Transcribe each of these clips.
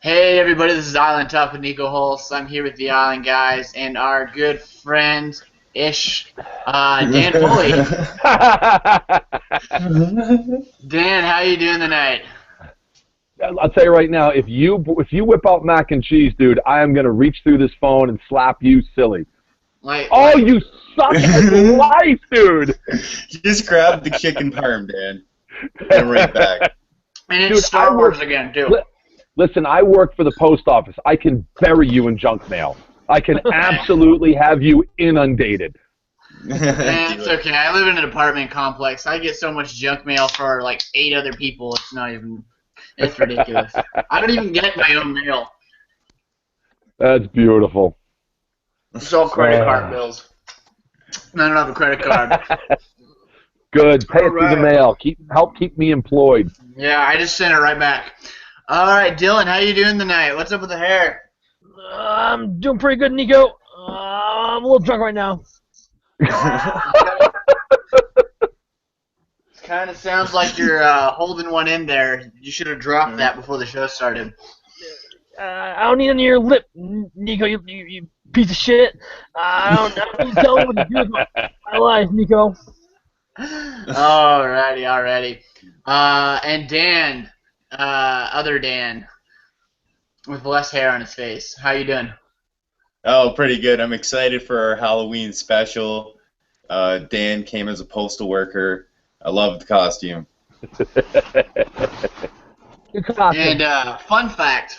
Hey everybody, this is Island Talk with Niko Hulse. I'm here with the Island guys and our good friend-ish, Dan Foley. Dan, how you doing tonight? I'll tell you right now, if you whip out mac and cheese, dude, I am gonna reach through this phone and slap you silly. You suck at life, dude. Just grab the chicken parm, Dan. And right back. And it's dude, Star Wars again, too. Listen, I work for the post office. I can bury you in junk mail. I can absolutely have you inundated. It's okay. I live in an apartment complex. I get so much junk mail for like 8 other people. It's not even. It's ridiculous. I don't even get my own mail. That's beautiful. It's all credit card bills. I don't have a credit card. Good. Pay it through the mail. Help keep me employed. Yeah, I just sent it right back. All right, Dylan, how you doing tonight? What's up with the hair? I'm doing pretty good, Niko. I'm a little drunk right now. Kind of sounds like you're holding one in there. You should have dropped that before the show started. I don't need any of your lip, Niko, you piece of shit. I don't need to tell you what to do with my life, Niko. Alrighty. And Dan, other Dan, with less hair on his face. How you doing? Oh, pretty good. I'm excited for our Halloween special. Dan came as a postal worker. I love the costume. And fun fact,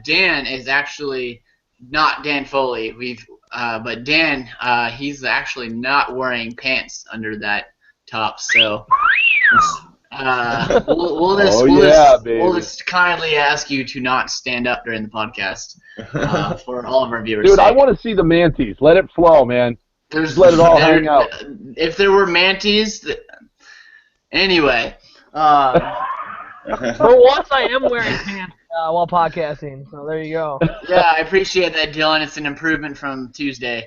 Dan is actually not Dan Foley. But Dan, he's actually not wearing pants under that top. So we'll just kindly ask you to not stand up during the podcast for all of our viewers. Dude, I want to see the mantis. Let it flow, man. Just let it all hang out. If there were mantis, anyway. For once, I am wearing pants while podcasting, so there you go. Yeah, I appreciate that, Dylan. It's an improvement from Tuesday.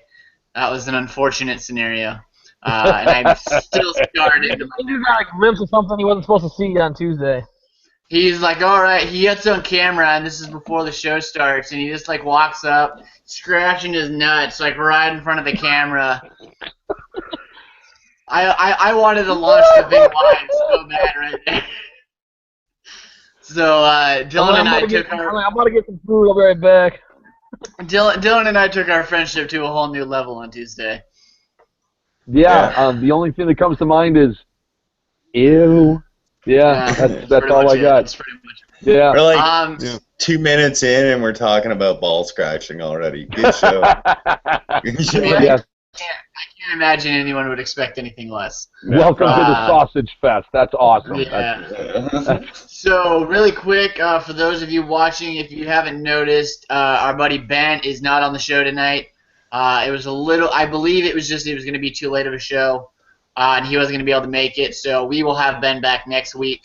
That was an unfortunate scenario. And I'm still scarred into my... He just got a glimpse of something he wasn't supposed to see on Tuesday. He's like, all right, he gets on camera, and this is before the show starts, and he just, like, walks up, scratching his nuts, like, right in front of the camera. I wanted to launch the big line so bad right there. So, Dylan and I took our... I'm about to get some food. I'll be right back. Dylan and I took our friendship to a whole new level on Tuesday. Yeah, the only thing that comes to mind is, ew. Yeah, that's all I got. That's pretty much it. Yeah. We're like 2 minutes in and we're talking about ball scratching already. Good show. Good show. Yeah. I can't imagine anyone would expect anything less. Welcome to the Sausage Fest. That's awesome. Yeah. So, really quick, for those of you watching, if you haven't noticed, our buddy Ben is not on the show tonight. It was a little, I believe it was going to be too late of a show, and he wasn't going to be able to make it, so we will have Ben back next week.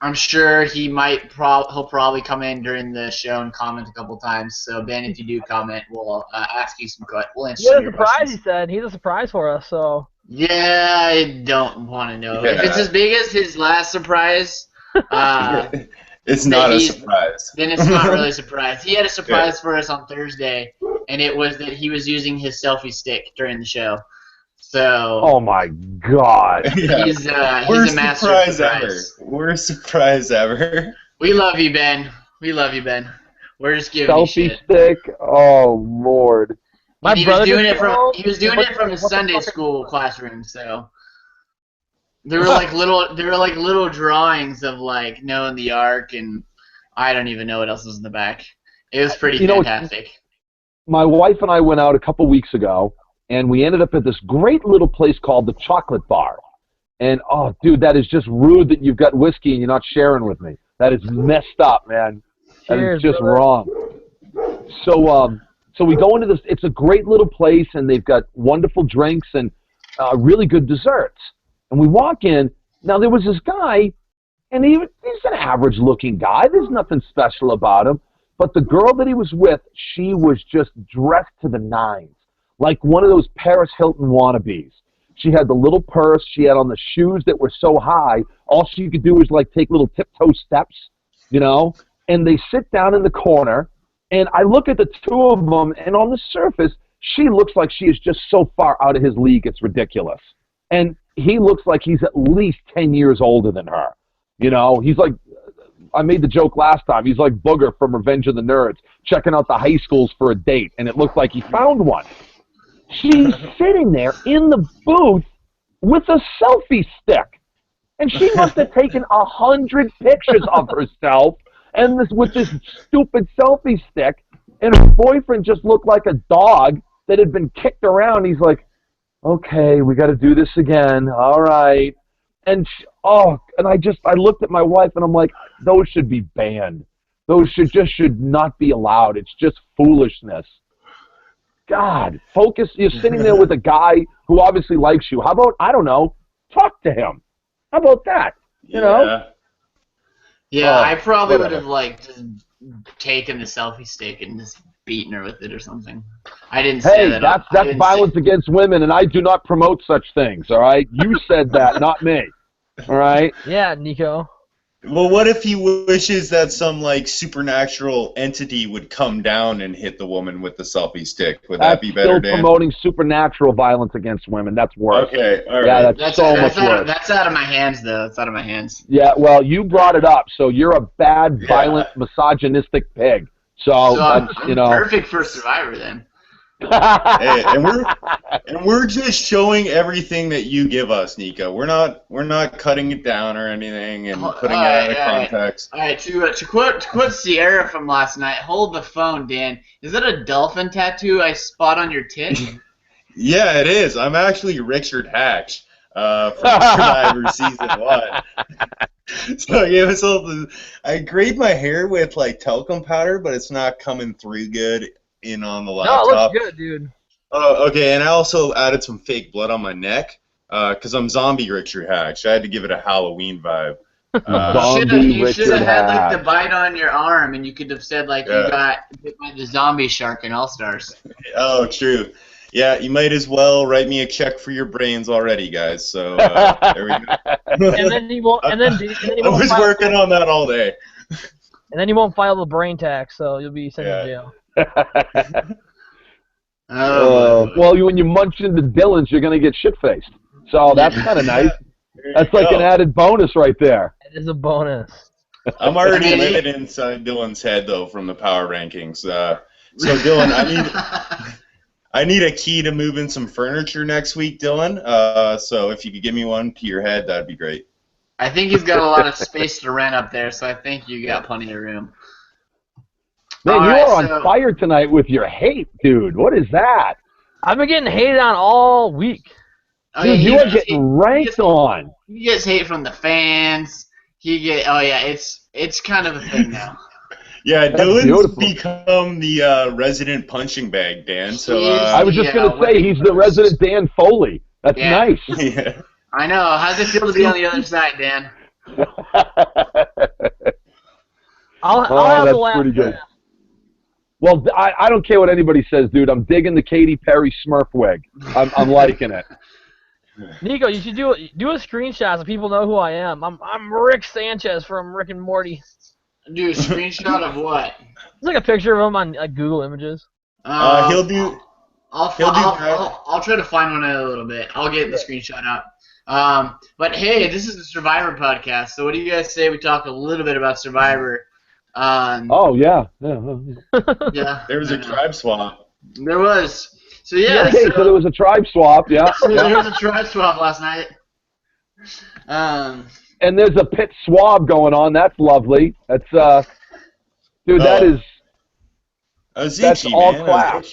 I'm sure he'll probably come in during the show and comment a couple times. So Ben, if you do comment, we'll ask you some questions. We'll answer some of your questions. He said. He's a surprise for us, so. Yeah, I don't want to know. Yeah. If it's as big as his last surprise, it's not a surprise. Then it's not really a surprise. He had a surprise for us on Thursday, and it was that he was using his selfie stick during the show. So. Oh my God! Yeah. He's a master surprise ever. Worst surprise ever. We love you, Ben. We're just giving selfie you shit. Stick. Oh Lord. He was doing it from his Sunday school classroom. So there were like little drawings of like Noah and the Ark, and I don't even know what else was in the back. It was pretty fantastic. My wife and I went out a couple weeks ago. And we ended up at this great little place called the Chocolate Bar. And, oh, dude, that is just rude that you've got whiskey and you're not sharing with me. That is messed up, man. That is just wrong. So we go into this. It's a great little place, and they've got wonderful drinks and really good desserts. And we walk in. Now, there was this guy, and he's an average-looking guy. There's nothing special about him. But the girl that he was with, she was just dressed to the nines. Like one of those Paris Hilton wannabes. She had the little purse. She had on the shoes that were so high, all she could do was like take little tiptoe steps you know, and they sit down in the corner, and I look at the two of them, and on the surface, she looks like she is just so far out of his league, it's ridiculous. And he looks like he's at least 10 years older than her. You know, he's like, I made the joke last time, he's like Booger from Revenge of the Nerds, checking out the high schools for a date, and it looked like he found one. She's sitting there in the booth with a selfie stick. And she must have taken 100 pictures of herself and with this stupid selfie stick, and her boyfriend just looked like a dog that had been kicked around. He's like, okay, we got to do this again. All right. And I looked at my wife and I'm like, those should be banned. Those should not be allowed. It's just foolishness. God, focus. You're sitting there with a guy who obviously likes you. How about, I don't know, talk to him. How about that? You know? Yeah, I probably would have just taken the selfie stick and just beaten her with it or something. I didn't say that. That's violence against women, and I do not promote such things, all right? You said that, not me. All right? Yeah, Niko. Well, what if he wishes that some supernatural entity would come down and hit the woman with the selfie stick? Would that be better, Dan? Still promoting supernatural violence against women. That's worse. Okay, all right. Yeah, that's so much worse. That's out of my hands, though. That's out of my hands. Yeah, well, you brought it up, so you're a bad, violent, misogynistic pig. So I'm that's, perfect for Survivor then. Hey, and we're just showing everything that you give us, Niko. We're not cutting it down or anything and putting it out of context. All right, to quote Sierra from last night, hold the phone, Dan. Is that a dolphin tattoo I spot on your tit? Yeah, it is. I'm actually Richard Hatch from Survivor Season 1. So yeah, I grade my hair with talcum powder, but it's not coming through good in on the laptop. No, it looks good, dude. Oh, okay, and I also added some fake blood on my neck because I'm zombie Richard Hatch. I had to give it a Halloween vibe. You should have had the bite on your arm, and you could have said you got bit by the zombie shark in All Stars. Oh, true. Yeah, you might as well write me a check for your brains already, guys. So there we go. And then he won't. And then he I won't was working on that all day. And then he won't file the brain tax, so you'll be sent to jail. Well, when you munch into Dylan's, you're going to get shit-faced. So that's kind of nice. That's like an added bonus right there. It is a bonus. I'm already living inside Dylan's head, though, from the power rankings. So, Dylan, I need a key to move in some furniture next week, Dylan. So if you could give me one to your head, that'd be great. I think he's got a lot of space to rent up there, so I think you got plenty of room. Man, you are on fire tonight with your hate, dude. What is that? I've been getting hated on all week. Dude, you are getting ranked on. He gets hate from the fans. It's kind of a thing now. Yeah, Dylan's become the resident punching bag, Dan. So I was just going to say he's the resident Dan Foley. That's nice. Yeah. I know. How's it feel to be on the other side, Dan? I'll have that's to laugh. Pretty good. Well, I don't care what anybody says, dude. I'm digging the Katy Perry Smurf wig. I'm liking it. Niko, you should do a screenshot so people know who I am. I'm Rick Sanchez from Rick and Morty. Do a screenshot of what? It's like a picture of him on Google Images. He'll do. I'll try to find one in a little bit. I'll get the screenshot out. But hey, this is the Survivor podcast. So what do you guys say we talk a little bit about Survivor? Oh yeah. Yeah. There was a tribe swap. There was. So yeah. So there was a tribe swap. Yeah. There was a tribe swap last night. And there's a pit swab going on. That's lovely. That's dude. That is. That's all clap.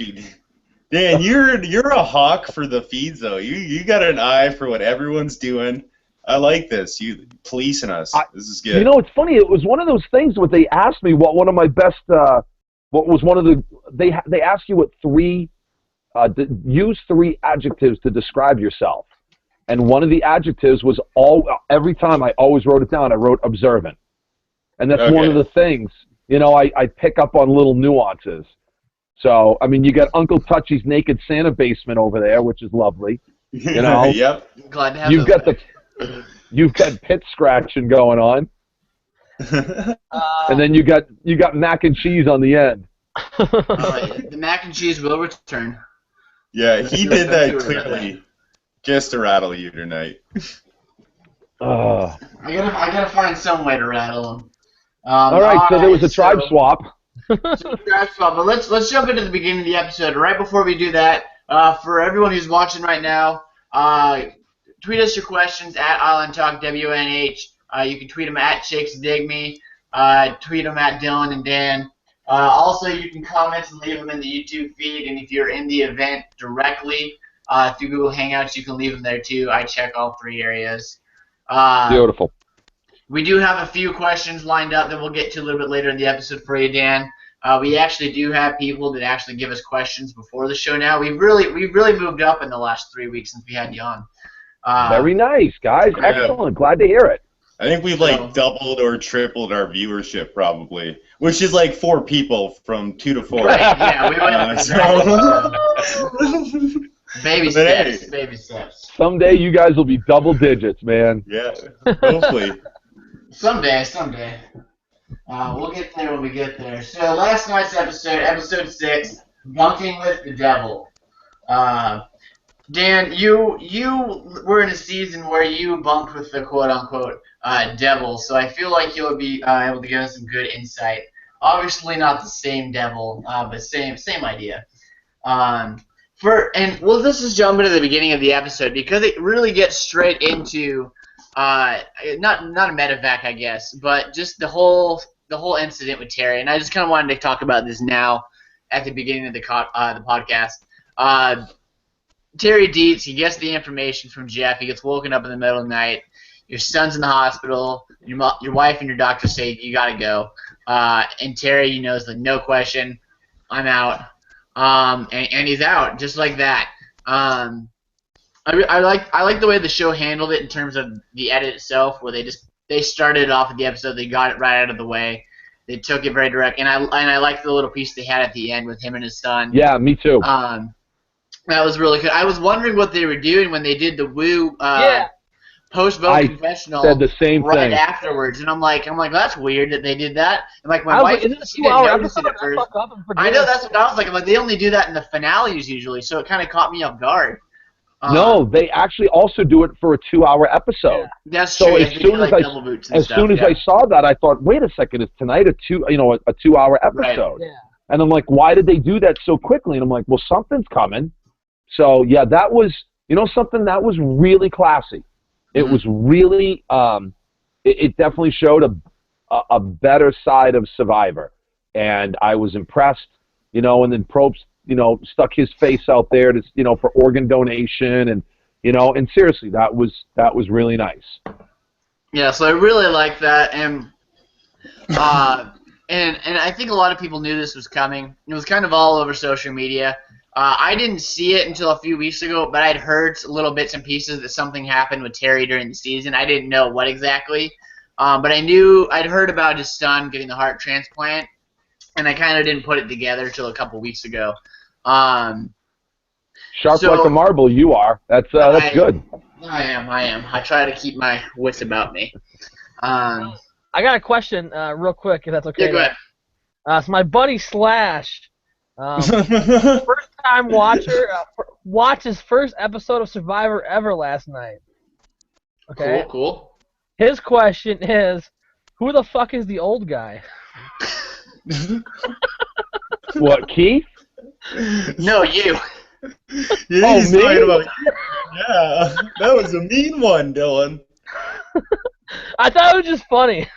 Dan, you're a hawk for the feeds though. You got an eye for what everyone's doing. I like this. You policing us. This is good. You know, it's funny. It was one of those things where they asked me what one of my best. What was one of the? They asked you what three. Use three adjectives to describe yourself, and one of the adjectives was every time I always wrote it down. I wrote observant, and that's one of the things. You know, I pick up on little nuances. So I mean, you got Uncle Touchy's naked Santa basement over there, which is lovely. You know. Yep. Glad to have You've got pit scratching going on. And then you got mac and cheese on the end. The mac and cheese will return. Yeah, he did that clearly just to rattle you tonight. I gotta find some way to rattle him. All right, so there was a tribe swap. Tribe swap, but let's jump into the beginning of the episode. Right before we do that, for everyone who's watching right now, tweet us your questions at Island Talk WNH. You can tweet them at Chicks Dig Me. Tweet them at Dylan and Dan. Also, you can comment and leave them in the YouTube feed, and if you're in the event directly through Google Hangouts, you can leave them there too. I check all three areas. Beautiful. We do have a few questions lined up that we'll get to a little bit later in the episode for you, Dan. We actually do have people that actually give us questions before the show now. We've really moved up in the last 3 weeks since we had you on. Very nice, guys. Excellent. Glad to hear it. I think we've doubled or tripled our viewership probably, which is like 4 people from 2 to 4. Right, yeah, we went baby steps, baby steps. Someday you guys will be double digits, man. Yeah, hopefully. Someday. We'll get there when we get there. So last night's episode 6, Bunking with the Devil. Dan, you were in a season where you bunked with the quote-unquote devil, so I feel like you'll be able to give us some good insight. Obviously not the same devil, but same idea. Let's just jump into the beginning of the episode because it really gets straight into not a medevac, I guess, but just the whole incident with Terry. And I just kind of wanted to talk about this now at the beginning of the podcast. Terry Dietz, he gets the information from Jeff. He gets woken up in the middle of the night. Your son's in the hospital. Your wife and your doctor say you gotta go. And Terry, knows that no question, I'm out. And he's out just like that. I like the way the show handled it in terms of the edit itself, where they started off with the episode, they got it right out of the way, they took it very direct, and I like the little piece they had at the end with him and his son. Yeah, me too. That was really good. I was wondering what they were doing when they did the Woo post-vote confessional. Said the same right thing afterwards, and I'm like, that's weird that they did that. And like my I wife, was like, she didn't notice it at I first. fuck up and forget I know it. that's what I was like. I'm like, they only do that in the finales usually, so it kind of caught me off guard. No, they actually also do it for a 2-hour episode. Yeah, that's so true. As soon as I saw that, I thought, wait a second, is tonight a 2-hour episode? Right. Yeah. And I'm like, why did they do that so quickly? And I'm like, well, something's coming. So yeah, that was something that was really classy. It was really it definitely showed a better side of Survivor, and I was impressed. And then Probst stuck his face out there to for organ donation, and and seriously, that was really nice. Yeah, so I really like that, and I think a lot of people knew this was coming. It was kind of all over social media. I didn't see it until a few weeks ago, but I'd heard little bits and pieces that something happened with Terry during the season. I didn't know what exactly, but I'd heard about his son getting the heart transplant, and I kind of didn't put it together until a couple weeks ago. Sharp like a marble, you are. That's good. I am. I try to keep my wits about me. I got a question, real quick, if that's okay. Yeah, go ahead. So my buddy Slash, first time watcher, watched his first episode of Survivor ever last night. Okay. Cool. His question is, who the fuck is the old guy? What, Keith? No, you. Yeah, he's me? talking about yeah, that was a mean one, Dylan. I thought it was just funny.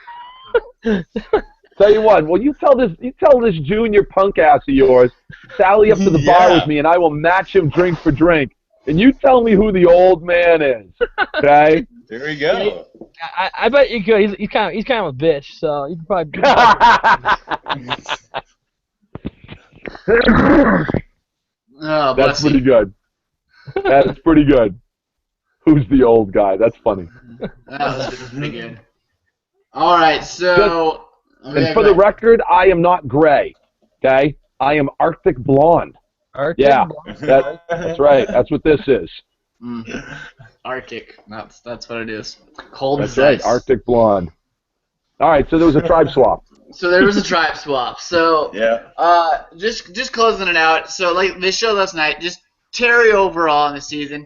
Tell you what, well, you tell this junior punk ass of yours, sally up to the bar with me, and I will match him drink for drink. And you tell me who the old man is, okay? There we go. I bet you could. He's kind of a bitch, so you could probably. Oh, That's pretty good. That's pretty good. Who's the old guy? That's funny. That was pretty good. All right, so. And for the record, I am not gray, okay? I am Arctic blonde. Arctic blonde. That's right. That's what this is. Arctic. That's what it is. Cold That's as right. ice. Arctic blonde. All right, so there was a tribe swap. So there was a tribe swap. So Yeah. just closing it out. So like they showed last night, just Terry overall in the season.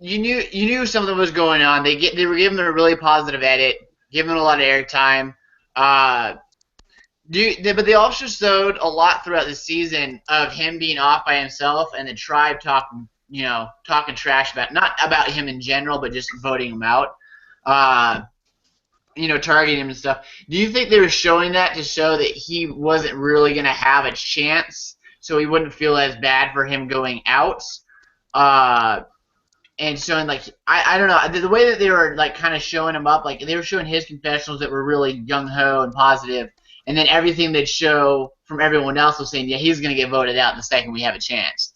You knew something was going on. They were giving him a really positive edit, giving him a lot of airtime. But they also showed a lot throughout the season of him being off by himself and the tribe talking trash not about him in general, but just voting him out. Targeting him and stuff. Do you think they were showing that to show that he wasn't really going to have a chance, so he wouldn't feel as bad for him going out? And showing, like, I don't know, the way that they were, like, kind of showing him up, like, they were showing his confessionals that were really gung-ho and positive, and then everything they'd show from everyone else was saying, yeah, he's going to get voted out the second we have a chance.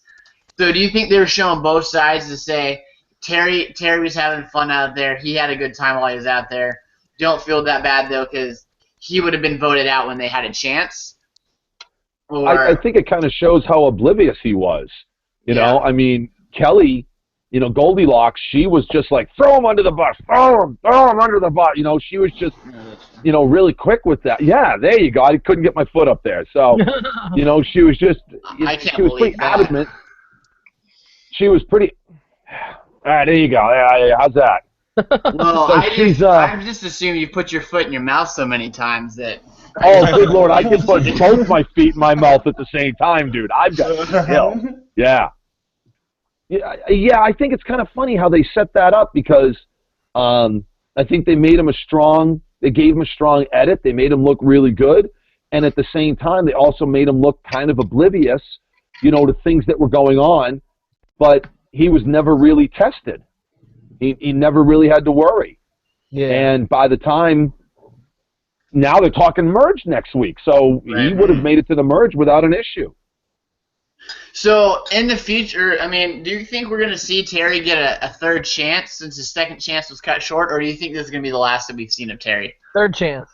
So do you think they were showing both sides to say, Terry was having fun out there, he had a good time while he was out there, don't feel that bad, though, because he would have been voted out when they had a chance? Or... I think it kind of shows how oblivious he was. You know, I mean, Kelly... Goldilocks, she was just like, throw him under the bus, throw him under the bus. She was just, really quick with that. Yeah, there you go. I couldn't get my foot up there. So, she was just, she was pretty adamant. She was pretty, all right, there you go. Yeah, how's that? Well, so I just assume you put your foot in your mouth so many times that... Oh, good Lord, I can put both my feet in my mouth at the same time, dude. I've got skill. Yeah. Yeah, I think it's kind of funny how they set that up because I think they gave him a strong edit. They made him look really good. And at the same time, they also made him look kind of oblivious, to things that were going on. But he was never really tested. He never really had to worry. Yeah. And by the time, now they're talking merge next week. So he would have made it to the merge without an issue. So, in the future, I mean, do you think we're going to see Terry get a third chance since his second chance was cut short, or do you think this is going to be the last that we've seen of Terry? Third chance.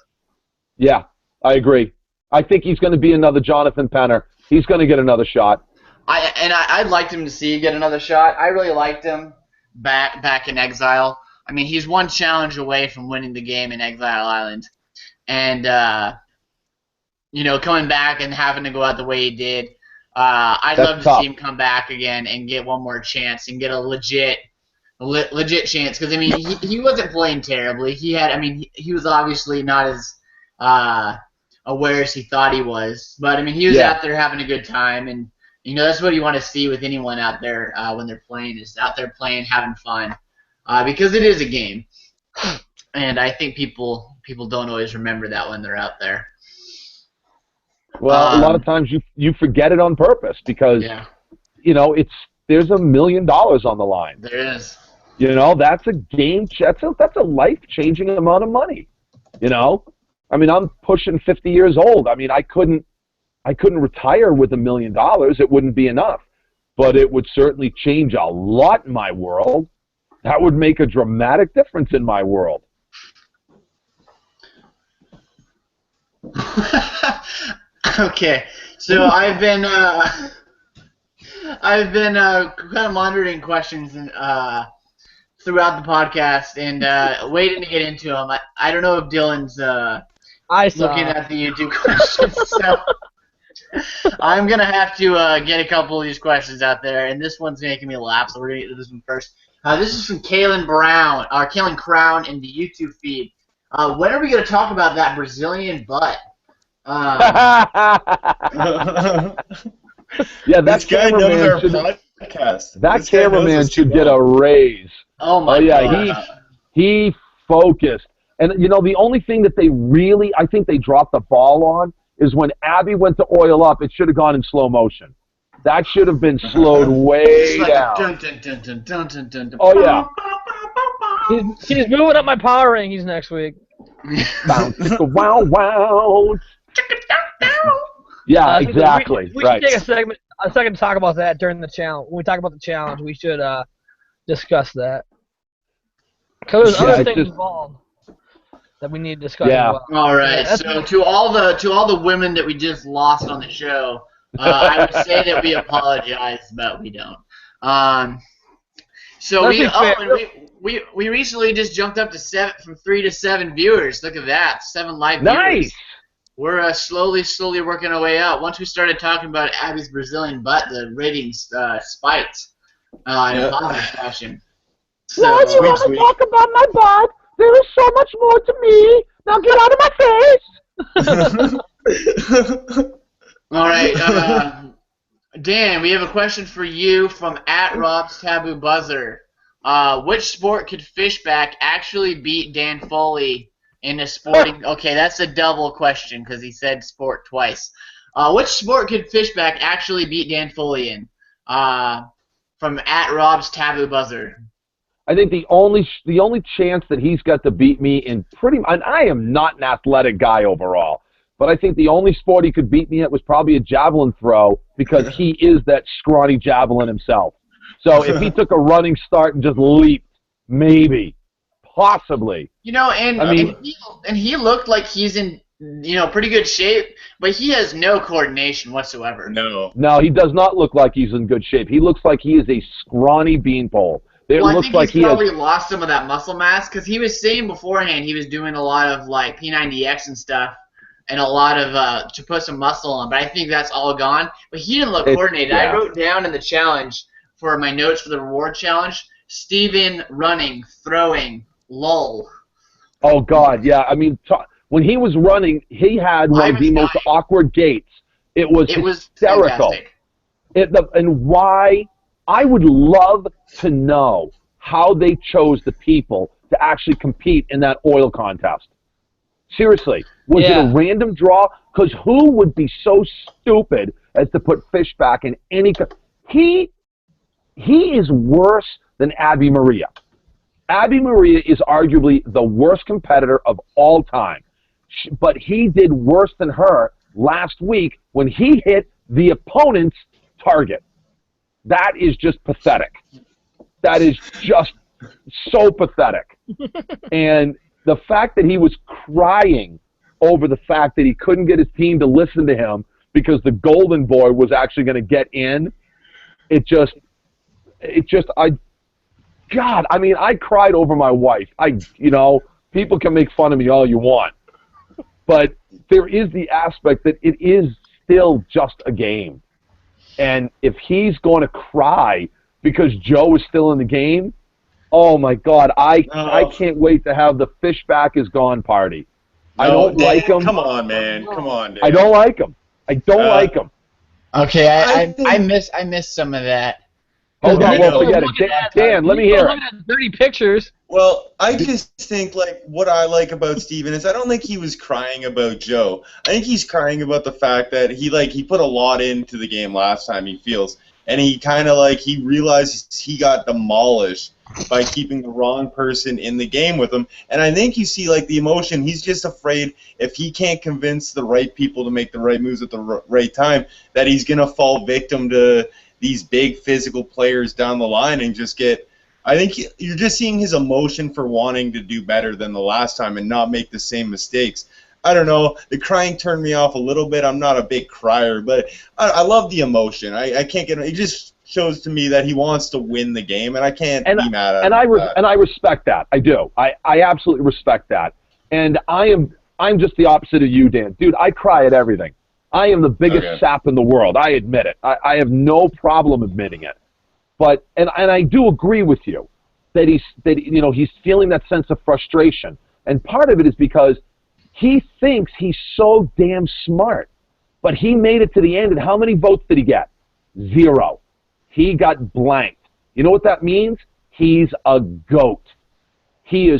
Yeah, I agree. I think he's going to be another Jonathan Penner. He's going to get another shot. I'd like him to see get another shot. I really liked him back in Exile. I mean, he's one challenge away from winning the game in Exile Island. And, coming back and having to go out the way he did, I'd love to see him come back again and get one more chance and get a legit chance. Because I mean, he wasn't playing terribly. He was obviously not as aware as he thought he was. But I mean, he was out there having a good time, and that's what you want to see with anyone out there when they're playing, is out there playing, having fun, because it is a game, and I think people don't always remember that when they're out there. Well, a lot of times you forget it on purpose because, there's $1 million on the line. There is. That's a game. That's a life-changing amount of money. I mean, I'm pushing 50 years old. I mean, I couldn't retire with $1 million. It wouldn't be enough, but it would certainly change a lot in my world. That would make a dramatic difference in my world. Okay, so I've been kind of monitoring questions throughout the podcast and waiting to get into them. I don't know if Dylan's looking at the YouTube questions, so I'm gonna have to get a couple of these questions out there, and this one's making me laugh, so we're gonna get to this one first. This is from Kaylin Crown in the YouTube feed. When are we gonna talk about that Brazilian butt? Yeah, that cameraman should get a raise. Oh my God. He focused. And the only thing that I think they dropped the ball on is when Abby went to oil up, it should have gone in slow motion. That should have been slowed way down. Dun, dun, dun, dun, dun, dun, dun, dun. Oh yeah. He's moving up my power rankings next week. Wow, wow. Yeah, exactly. We should take a second to talk about that during the challenge. When we talk about the challenge, we should discuss that. Because there's other things involved that we need to discuss as well. All right. So to all the women that we just lost on the show, I would say that we apologize, but we don't. So we recently just jumped up to from 3 to 7 viewers. Look at that, 7 live viewers. Nice. We're slowly working our way up. Once we started talking about Abby's Brazilian butt, the ratings spiked in a positive fashion. So, why do you want to talk about my butt? There is so much more to me. Now get out of my face. All right, Dan, we have a question for you from @RobsTabooBuzzer. Which sport could Fishback actually beat Dan Foley in a sporting? Okay, that's a double question because he said sport twice. Which sport could Fishback actually beat Dan Foley in? From @RobsTabooBuzzer. I think the only chance that he's got to beat me in and I am not an athletic guy overall, but I think the only sport he could beat me at was probably a javelin throw because he is that scrawny javelin himself. So if he took a running start and just leaped, maybe, possibly. You know, and he looked like he's in pretty good shape, but he has no coordination whatsoever. No, he does not look like he's in good shape. He looks like he is a scrawny beanpole. I think he's probably lost some of that muscle mass because he was saying beforehand he was doing a lot of like P90X and stuff and a lot of to put some muscle on, but I think that's all gone. But he didn't look coordinated. Yeah. I wrote down in the challenge for my notes for the reward challenge, Steven running, throwing, lull. Oh, God, yeah. I mean, when he was running, he had one of the most awkward gaits. It was hysterical. Fantastic. And why? I would love to know how they chose the people to actually compete in that oil contest. Seriously. Was it a random draw? Because who would be so stupid as to put Fishback in any... He is worse than Abby Maria. Abby Maria is arguably the worst competitor of all time. But he did worse than her last week when he hit the opponent's target. That is just pathetic. That is just so pathetic. And the fact that he was crying over the fact that he couldn't get his team to listen to him because the golden boy was actually going to get in, I cried over my wife. People can make fun of me all you want, but there is the aspect that it is still just a game. And if he's going to cry because Joe is still in the game, oh my God, I can't wait to have the Fishback is gone party. I don't like him. Come on, man. Come on, Dan. I don't like him. I don't like him. Okay, I miss some of that. Hold on, well, forget it. Dan, let me hear it. Dirty pictures. Well, I just think, what I like about Steven is I don't think he was crying about Joe. I think he's crying about the fact that he put a lot into the game last time, he feels. And he kind of, he realizes he got demolished by keeping the wrong person in the game with him. And I think you see, the emotion, he's just afraid if he can't convince the right people to make the right moves at the right time, that he's going to fall victim to these big physical players down the line and just get... I think you're just seeing his emotion for wanting to do better than the last time and not make the same mistakes. I don't know. The crying turned me off a little bit. I'm not a big crier, but I love the emotion. I can't get... It just shows to me that he wants to win the game, and I can't be mad at him. And I respect that. I do. I absolutely respect that. And I'm just the opposite of you, Dan. Dude, I cry at everything. I am the biggest sap in the world. I admit it. I have no problem admitting it. But and I do agree with you that he's feeling that sense of frustration. And part of it is because he thinks he's so damn smart. But he made it to the end, and how many votes did he get? 0. He got blanked. You know what that means? He's a goat. He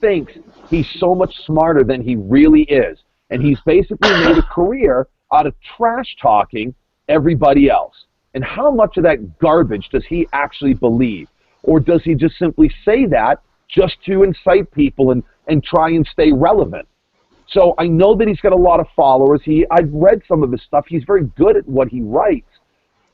thinks he's so much smarter than he really is. And he's basically made a career out of trash talking everybody else. And how much of that garbage does he actually believe? Or does he just simply say that just to incite people and try and stay relevant? So I know that he's got a lot of followers. I've read some of his stuff. He's very good at what he writes.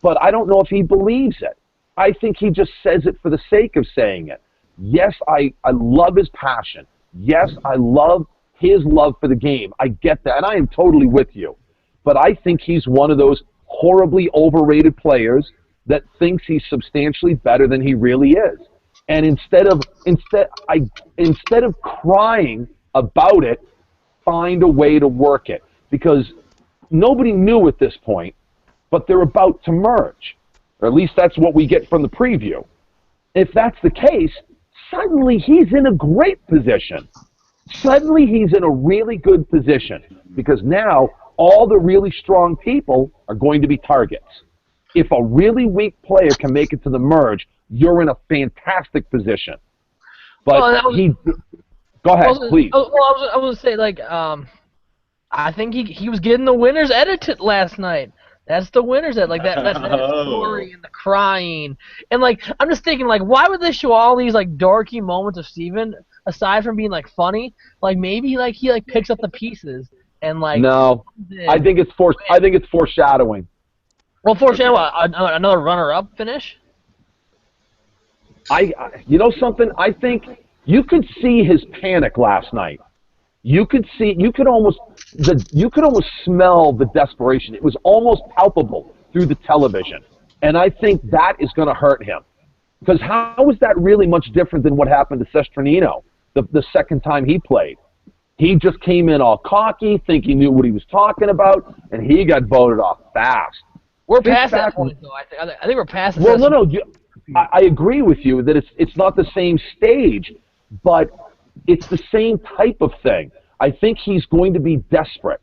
But I don't know if he believes it. I think he just says it for the sake of saying it. Yes, I love his passion. Yes, I love his love for the game. I get that, and I am totally with you. But I think he's one of those horribly overrated players that thinks he's substantially better than he really is. And instead of crying about it, find a way to work it, because nobody knew at this point, but they're about to merge, or at least that's what we get from the preview. If that's the case, suddenly he's in a great position. Suddenly he's in a really good position, because now all the really strong people are going to be targets. If a really weak player can make it to the merge, you're in a fantastic position. But go ahead, please. I was going to say, like, I think he was getting the winner's edited last night. That's the winner's edit, like that story and the crying. And, like, I'm just thinking, like, why would they show all these, like, dorky moments of Steven, aside from being, like, funny? Like, maybe, like, he, like, picks up the pieces and, like... No, I think it's foreshadowing. Well, foreshadowing what? Another runner-up finish? You know something? I think you could see his panic last night. You could almost smell the desperation. It was almost palpable through the television. And I think that is going to hurt him. Because how is that really much different than what happened to Sestranino the second time he played? He just came in all cocky, think he knew what he was talking about, and he got voted off fast. We're past that point, though. I think we're past it. Well, no. I agree with you that it's not the same stage, but it's the same type of thing. I think he's going to be desperate.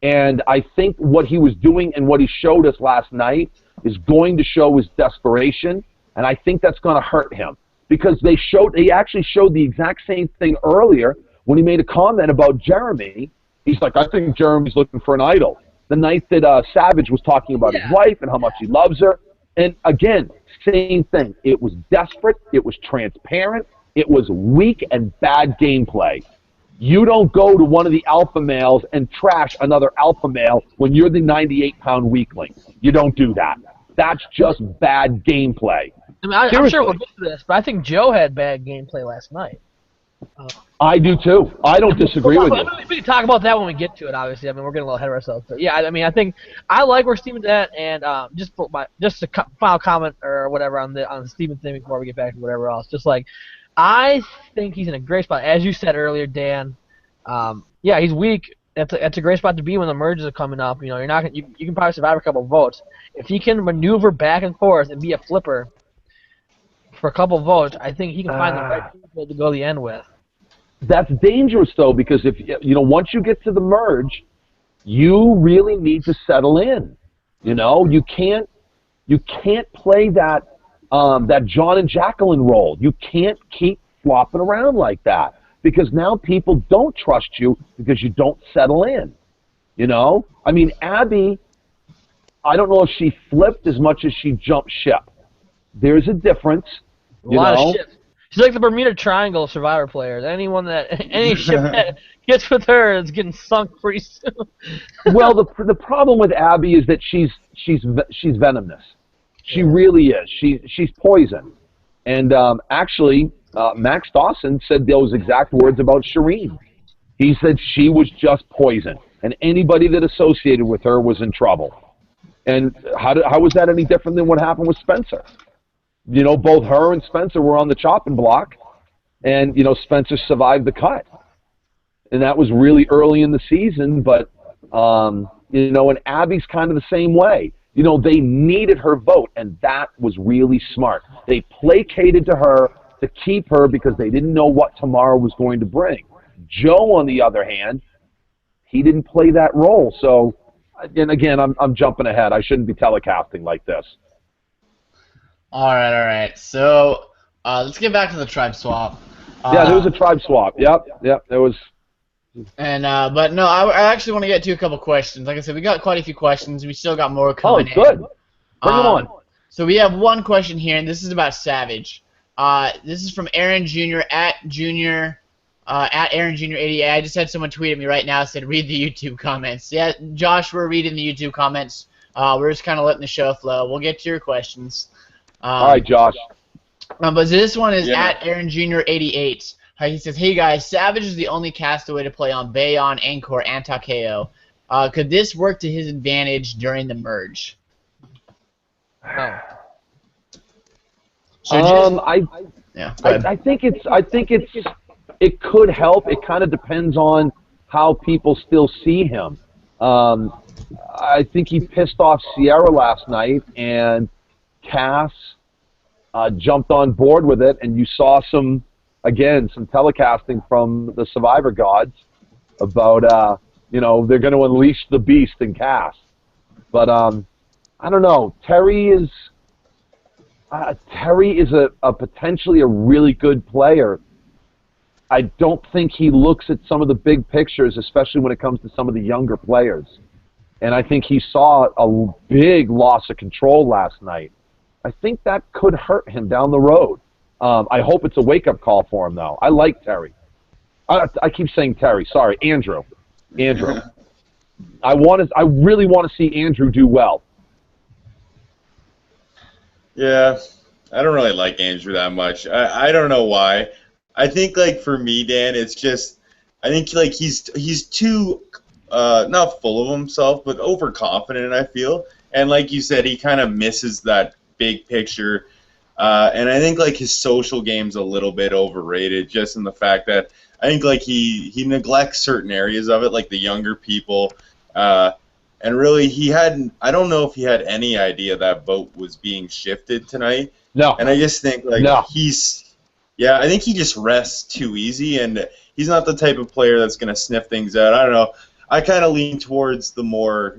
And I think what he was doing and what he showed us last night is going to show his desperation, and I think that's going to hurt him. Because they actually showed the exact same thing earlier when he made a comment about Jeremy. He's like, I think Jeremy's looking for an idol. The night that Savage was talking about his wife and how much he loves her. And again, same thing. It was desperate. It was transparent. It was weak and bad gameplay. You don't go to one of the alpha males and trash another alpha male when you're the 98-pound weakling. You don't do that. That's just bad gameplay. I mean, I'm sure we'll get to this, but I think Joe had bad gameplay last night. I do too. I don't disagree with you. We can talk about that when we get to it. Obviously, I mean, we're getting a little ahead of ourselves. But yeah, I mean, I think I like where Steven's at, and just a final comment or whatever on the Steven thing before we get back to whatever else. Just like, I think he's in a great spot, as you said earlier, Dan. Yeah, he's weak. That's a great spot to be when the merges are coming up. You know, you can probably survive a couple of votes if he can maneuver back and forth and be a flipper for a couple of votes. I think he can find the right people to go the end with. That's dangerous, though, because if once you get to the merge, you really need to settle in. You know, you can't play that John and Jacqueline role. You can't keep flopping around like that, because now people don't trust you because you don't settle in. You know, I mean, Abby, I don't know if she flipped as much as she jumped ship. There's a difference. A lot of ship. She's like the Bermuda Triangle of Survivor players. Any ship that gets with her is getting sunk pretty soon. Well, the problem with Abby is that she's venomous. She really is. She's poison. And actually, Max Dawson said those exact words about Shireen. He said she was just poison, and anybody that associated with her was in trouble. And how was that any different than what happened with Spencer? You know, both her and Spencer were on the chopping block, and, you know, Spencer survived the cut. And that was really early in the season, but, you know, and Abby's kind of the same way. You know, they needed her vote, and that was really smart. They placated to her to keep her because they didn't know what tomorrow was going to bring. Joe, on the other hand, he didn't play that role. So, and again, I'm jumping ahead. I shouldn't be telecasting like this. All right. So let's get back to the tribe swap. Yeah, there was a tribe swap. Yep, there was. And but no, I actually want to get to a couple questions. Like I said, we got quite a few questions. We still got more coming in. Oh, good. Bring them on. So we have one question here, and this is about Savage. This is from Aaron Jr. at Aaron Jr. 88. I just had someone tweet at me right now, said read the YouTube comments. Yeah, Josh, we're reading the YouTube comments. We're just kind of letting the show flow. We'll get to your questions. All right, Josh. But this one is at Aaron Jr. 88. He says, hey guys, Savage is the only castaway to play on Bayon, Angkor, and Takeo. Could this work to his advantage during the merge? No. So Yeah. Go ahead. I think it could help. It kind of depends on how people still see him. I think he pissed off Sierra last night, and Cass jumped on board with it, and you saw some telecasting from the Survivor gods about, they're going to unleash the beast in Cass. But I don't know. Terry is a potentially a really good player. I don't think he looks at some of the big pictures, especially when it comes to some of the younger players. And I think he saw a big loss of control last night. I think that could hurt him down the road. I hope it's a wake-up call for him, though. I like Terry. I keep saying Terry. Sorry, Andrew. I really want to see Andrew do well. Yeah, I don't really like Andrew that much. I don't know why. I think, like, for me, Dan, it's just, I think, like, he's too, not full of himself, but overconfident, I feel. And like you said, he kind of misses that big picture. And I think, like, his social game's a little bit overrated, just in the fact that I think, like, he neglects certain areas of it, like the younger people. And really, I don't know if he had any idea that vote was being shifted tonight. No. And I just think, like, No. I think he just rests too easy, and he's not the type of player that's going to sniff things out. I don't know. I kind of lean towards the more,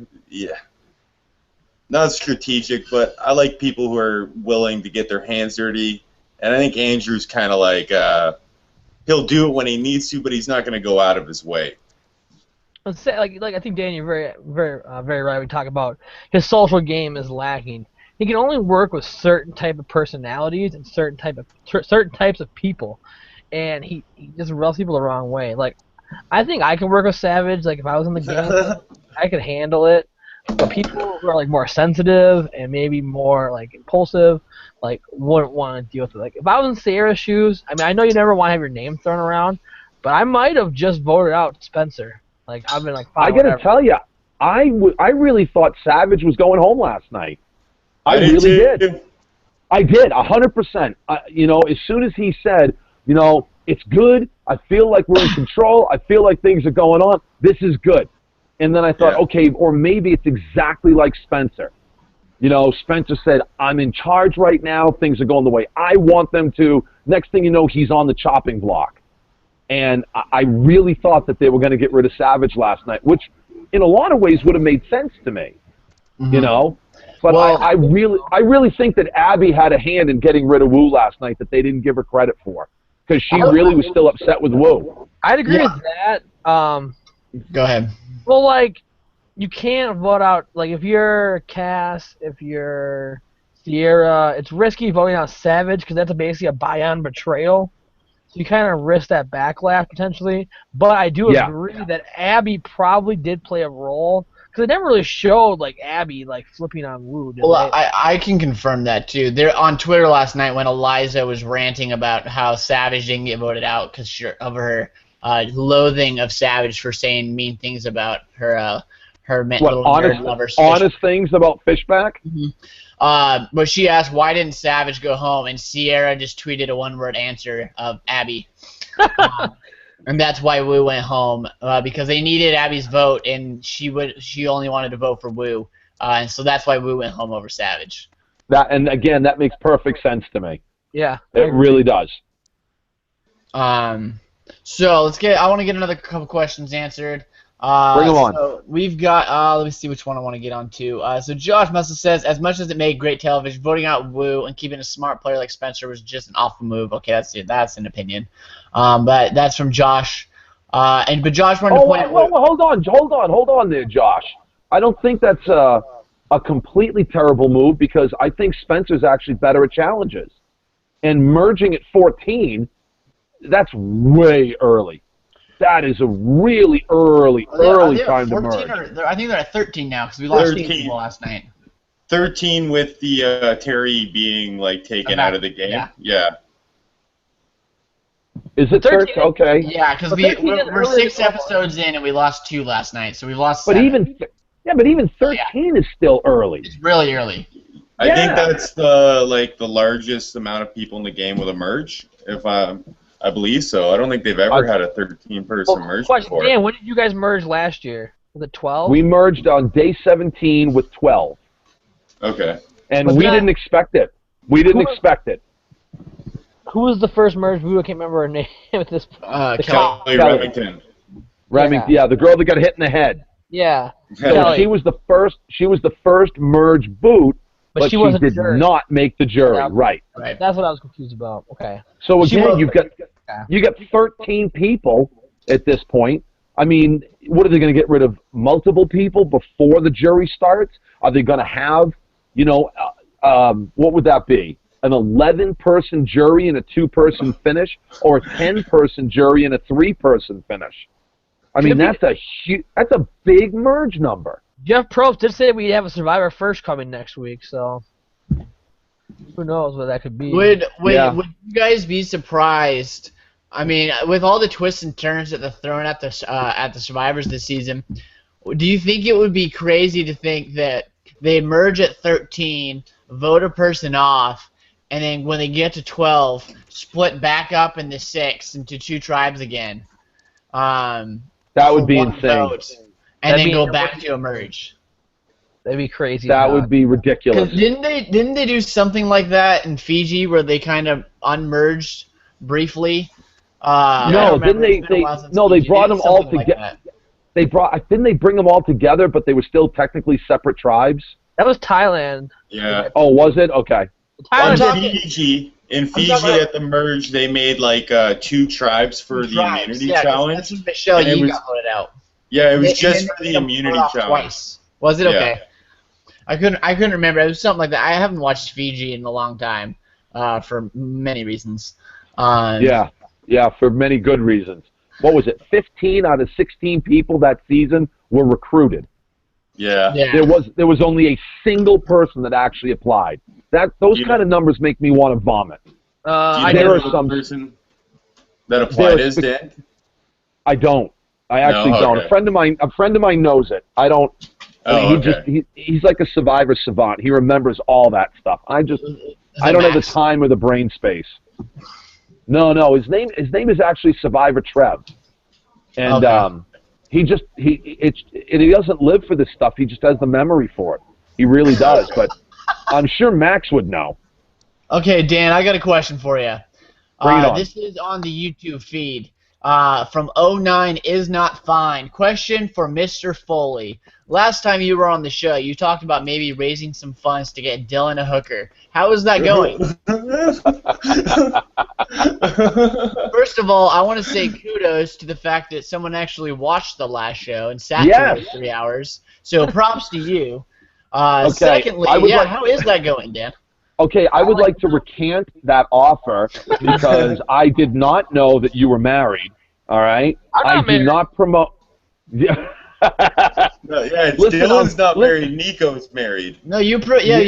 not strategic, but I like people who are willing to get their hands dirty. And I think Andrew's kind of like, he'll do it when he needs to, but he's not going to go out of his way. Let's say, like I think Dan, you're very, very, very right. We talk about his social game is lacking. He can only work with certain type of personalities and certain types of people, and he just rubs people the wrong way. Like, I think I could work with Savage. Like, if I was in the game, I could handle it. But people who are like more sensitive and maybe more like impulsive, like, wouldn't want to deal with it. Like, if I was in Sierra's shoes, I mean, I know you never want to have your name thrown around, but I might have just voted out Spencer. Like, I've been like, I got to tell you, I really thought Savage was going home last night. I really did. I did, 100%. As soon as he said, it's good, I feel like we're in control, I feel like things are going on, this is good. And then I thought, okay, or maybe it's exactly like Spencer. Spencer said, I'm in charge right now, things are going the way I want them to. Next thing you know, he's on the chopping block. And I really thought that they were going to get rid of Savage last night, which in a lot of ways would have made sense to me, But well, I really think that Abby had a hand in getting rid of Wu last night that they didn't give her credit for, because she really was still upset with Wu. I'd agree with that. Go ahead. Well, like, you can't vote out, like, if you're Cass, if you're Sierra, it's risky voting out Savage because that's basically a buy-on betrayal. So you kind of risk that backlash potentially. But I do agree that Abby probably did play a role, because it never really showed, like, Abby, like, flipping on Wu. Well, I can confirm that, too. They're on Twitter last night when Eliza was ranting about how Savage didn't get voted out because of her loathing of Savage for saying mean things about her little nerd lover. Honest things about Fishback? Mm-hmm. But she asked, why didn't Savage go home? And Sierra just tweeted a one-word answer of Abby. And that's why Wu went home, because they needed Abby's vote, and she only wanted to vote for Wu. And so that's why Wu went home over Savage. And again, that makes perfect sense to me. Yeah. It really does. So I want to get another couple questions answered. Bring them on. So we've got, let me see which one I want to get on to. So Josh Muscle says, as much as it made great television, voting out Wu and keeping a smart player like Spencer was just an awful move. Okay, that's an opinion. But that's from Josh. But Josh wanted to point out. Hold on there, Josh. I don't think that's a completely terrible move, because I think Spencer's actually better at challenges. And merging at 14, that's way early. That is a really early time to merge. I think they're at 13 now, because we lost 13 people last night. 13 with the Terry being, like, taken out of the game. Yeah. Is it 13? Okay. Yeah, because we're 6 episodes in and we lost 2 last night, so we've lost 7. But even 13 is still early. It's really early. I think that's the largest amount of people in the game with a merge, if I believe so. I don't think they've ever had a 13-person merge before. Dan, when did you guys merge last year? Was it 12? We merged on day 17 with 12. Okay. And we didn't expect it. We didn't expect it. Who was the first merge? I can't remember her name at this point. Kelly Remington. Yeah, the girl that got hit in the head. Yeah. So she was the first. She was the first merge boot, but she did not make the jury. Right. That's what I was confused about. Okay. So again, you got 13 people at this point. I mean, what are they going to get rid of multiple people before the jury starts? Are they going to have, what would that be? An 11-person jury and a 2-person finish, or a 10-person jury and a 3-person finish? I mean, that's a big merge number. Jeff Probst did say we have a Survivor First coming next week, so who knows what that could be. Would you guys be surprised? I mean, with all the twists and turns that they're throwing at the Survivors this season, do you think it would be crazy to think that they merge at 13, vote a person off, and then when they get to 12, split back up into 6 into 2 tribes again? That would be insane. And then go back to a merge. That'd be crazy. That would be ridiculous. Didn't they do something like that in Fiji where they kind of unmerged briefly? No, didn't they brought them all together. Didn't they bring them all together, but they were still technically separate tribes? That was Thailand. Yeah. Oh, was it? Okay. In Fiji at the merge, they made like 2 tribes for the immunity challenge. That's when Michelle Yee got voted out. Yeah, it was just for the immunity challenge. Twice. Was it? Okay. I couldn't remember. It was something like that. I haven't watched Fiji in a long time, for many reasons. Yeah, for many good reasons. What was it? 15 out of 16 people that season were recruited. Yeah. There was only a single person that actually applied. Those kind of numbers make me want to vomit. There are some person that applied as Dan? I don't. I actually don't. A friend of mine knows it. I don't. He's like a Survivor savant. He remembers all that stuff. I don't have the time or the brain space. No. His name is actually Survivor Trev, and he doesn't live for this stuff. He just has the memory for it. He really does. But I'm sure Max would know. Okay, Dan, I got a question for you. Bring it on. This is on the YouTube feed. From 09 is not fine. Question for Mr. Foley. Last time you were on the show, you talked about maybe raising some funds to get Dylan a hooker. How is that going? First of all, I want to say kudos to the fact that someone actually watched the last show and sat through 3 hours. So props to you. Secondly, how is that going, Dan? Okay, I would like to recant that offer because I did not know that you were married. All right, I do not promote. Dylan's not married. Niko's married. No, you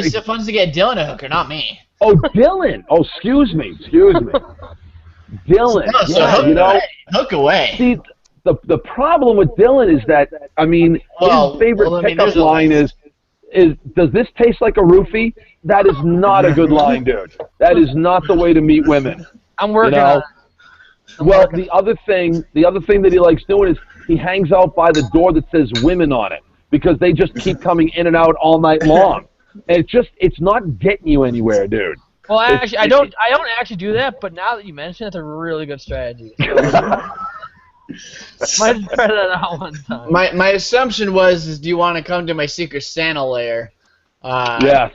said funds to get Dylan a hooker, not me. Oh, Dylan. Oh, excuse me. Dylan. Hook away. See, the problem with Dylan is that his favorite pickup line is does this taste like a roofie? That is not a good line, dude. That is not the way to meet women. I'm working on it. The other thing that he likes doing is he hangs out by the door that says women on it because they just keep coming in and out all night long. And it's not getting you anywhere, dude. Well, actually, I don't actually do that, but now that you mention it, it's a really good strategy. Might try that out one time. My assumption was, do you want to come to my Secret Santa lair? Yes.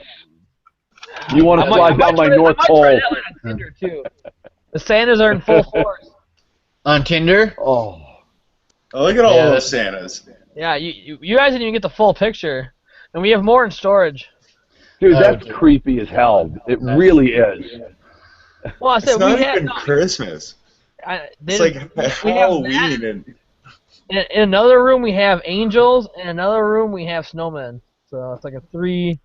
You want to fly down my North Pole. I might try that on Tinder, too. The Santas are in full force. On Tinder? Oh, look at all those Santas. Yeah, you guys didn't even get the full picture. And we have more in storage. Dude, that's creepy as hell. It really is. Well, I said, it's not even Christmas. It's like Halloween. In another room we have angels, and in another room we have snowmen. So it's like a three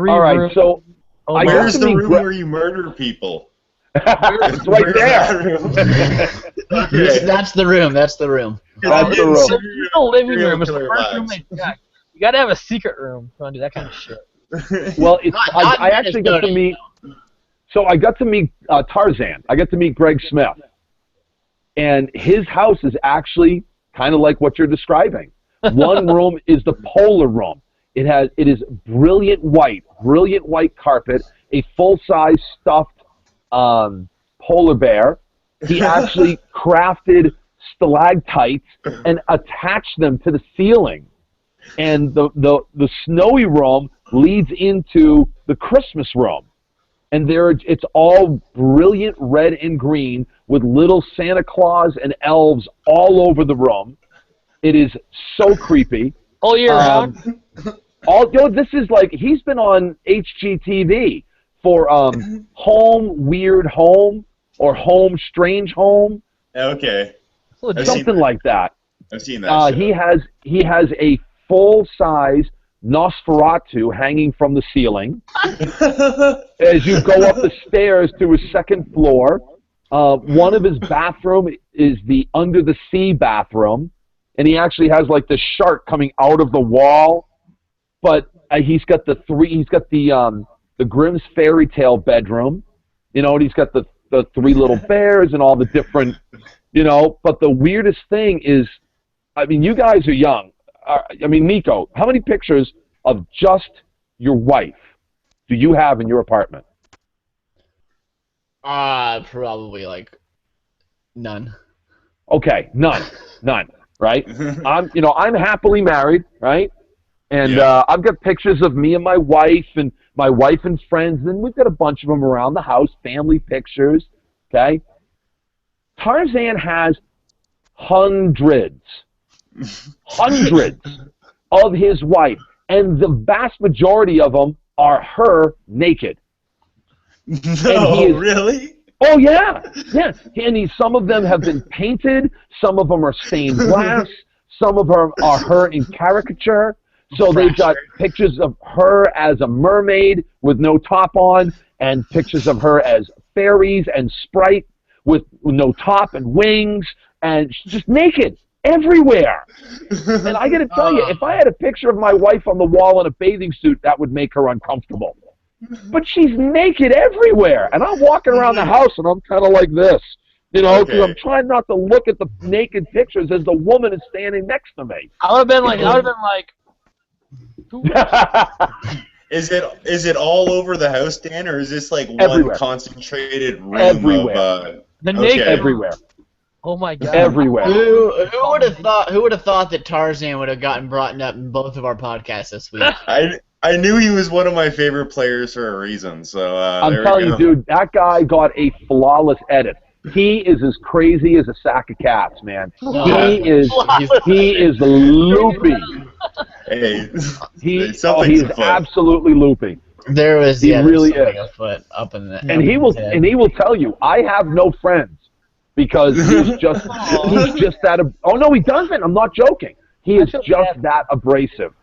all right, room. So where's the room where you murder people? It's right there. That's the room. That's the room. That's the room. It's the living room. It's the first room they check. You gotta have a secret room if you want to do that kind of shit. Well, Not I actually got to Minnesota. meet. So I got to meet Tarzan. I got to meet Greg Smith, and his house is actually kind of like what you're describing. One room is the polar room. It is brilliant white carpet, a full-size stuffed polar bear. He actually crafted stalactites and attached them to the ceiling. And the snowy room leads into the Christmas room. And it's all brilliant red and green with little Santa Claus and elves all over the room. It is so creepy. All year round. This is like, he's been on HGTV for Home Weird Home or Home Strange Home. Okay. Something like that. I've seen that. He has a full-size Nosferatu hanging from the ceiling. As you go up the stairs to his second floor, one of his bathroom is the under-the-sea bathroom, and he actually has like the shark coming out of the wall. But he's got the Grimm's fairy tale bedroom, and he's got the three little bears and all the different, But the weirdest thing is, I mean, you guys are young. Niko, how many pictures of just your wife do you have in your apartment? Probably like none. Okay, none, right? I'm happily married, right? And I've got pictures of me and my wife and friends, and we've got a bunch of them around the house, family pictures, okay? Tarzan has hundreds of his wife, and the vast majority of them are her naked. No, really? Oh, yeah. And some of them have been painted, some of them are stained glass, some of them are her in caricature. So they've got pictures of her as a mermaid with no top on, and pictures of her as fairies and Sprite with no top and wings, and she's just naked everywhere. And I got to tell you, if I had a picture of my wife on the wall in a bathing suit, that would make her uncomfortable. But she's naked everywhere, and I'm walking around the house, and I'm kind of like this, because I'm trying not to look at the naked pictures as the woman is standing next to me. I would have been like. Is it all over the house, Dan, or is this like Everywhere. one concentrated room Everywhere. of The naked everywhere. Oh my god. Everywhere. Who would have thought that Tarzan would have gotten brought up in both of our podcasts this week? I knew he was one of my favorite players for a reason. So I'm telling you, dude, that guy got a flawless edit. He is as crazy as a sack of cats, man. He is loopy. Hey, He is absolutely loopy. There was He really is. a foot up in the And he will tell you, I have no friends because he's just that. Oh no, he doesn't. I'm not joking. He is just that abrasive.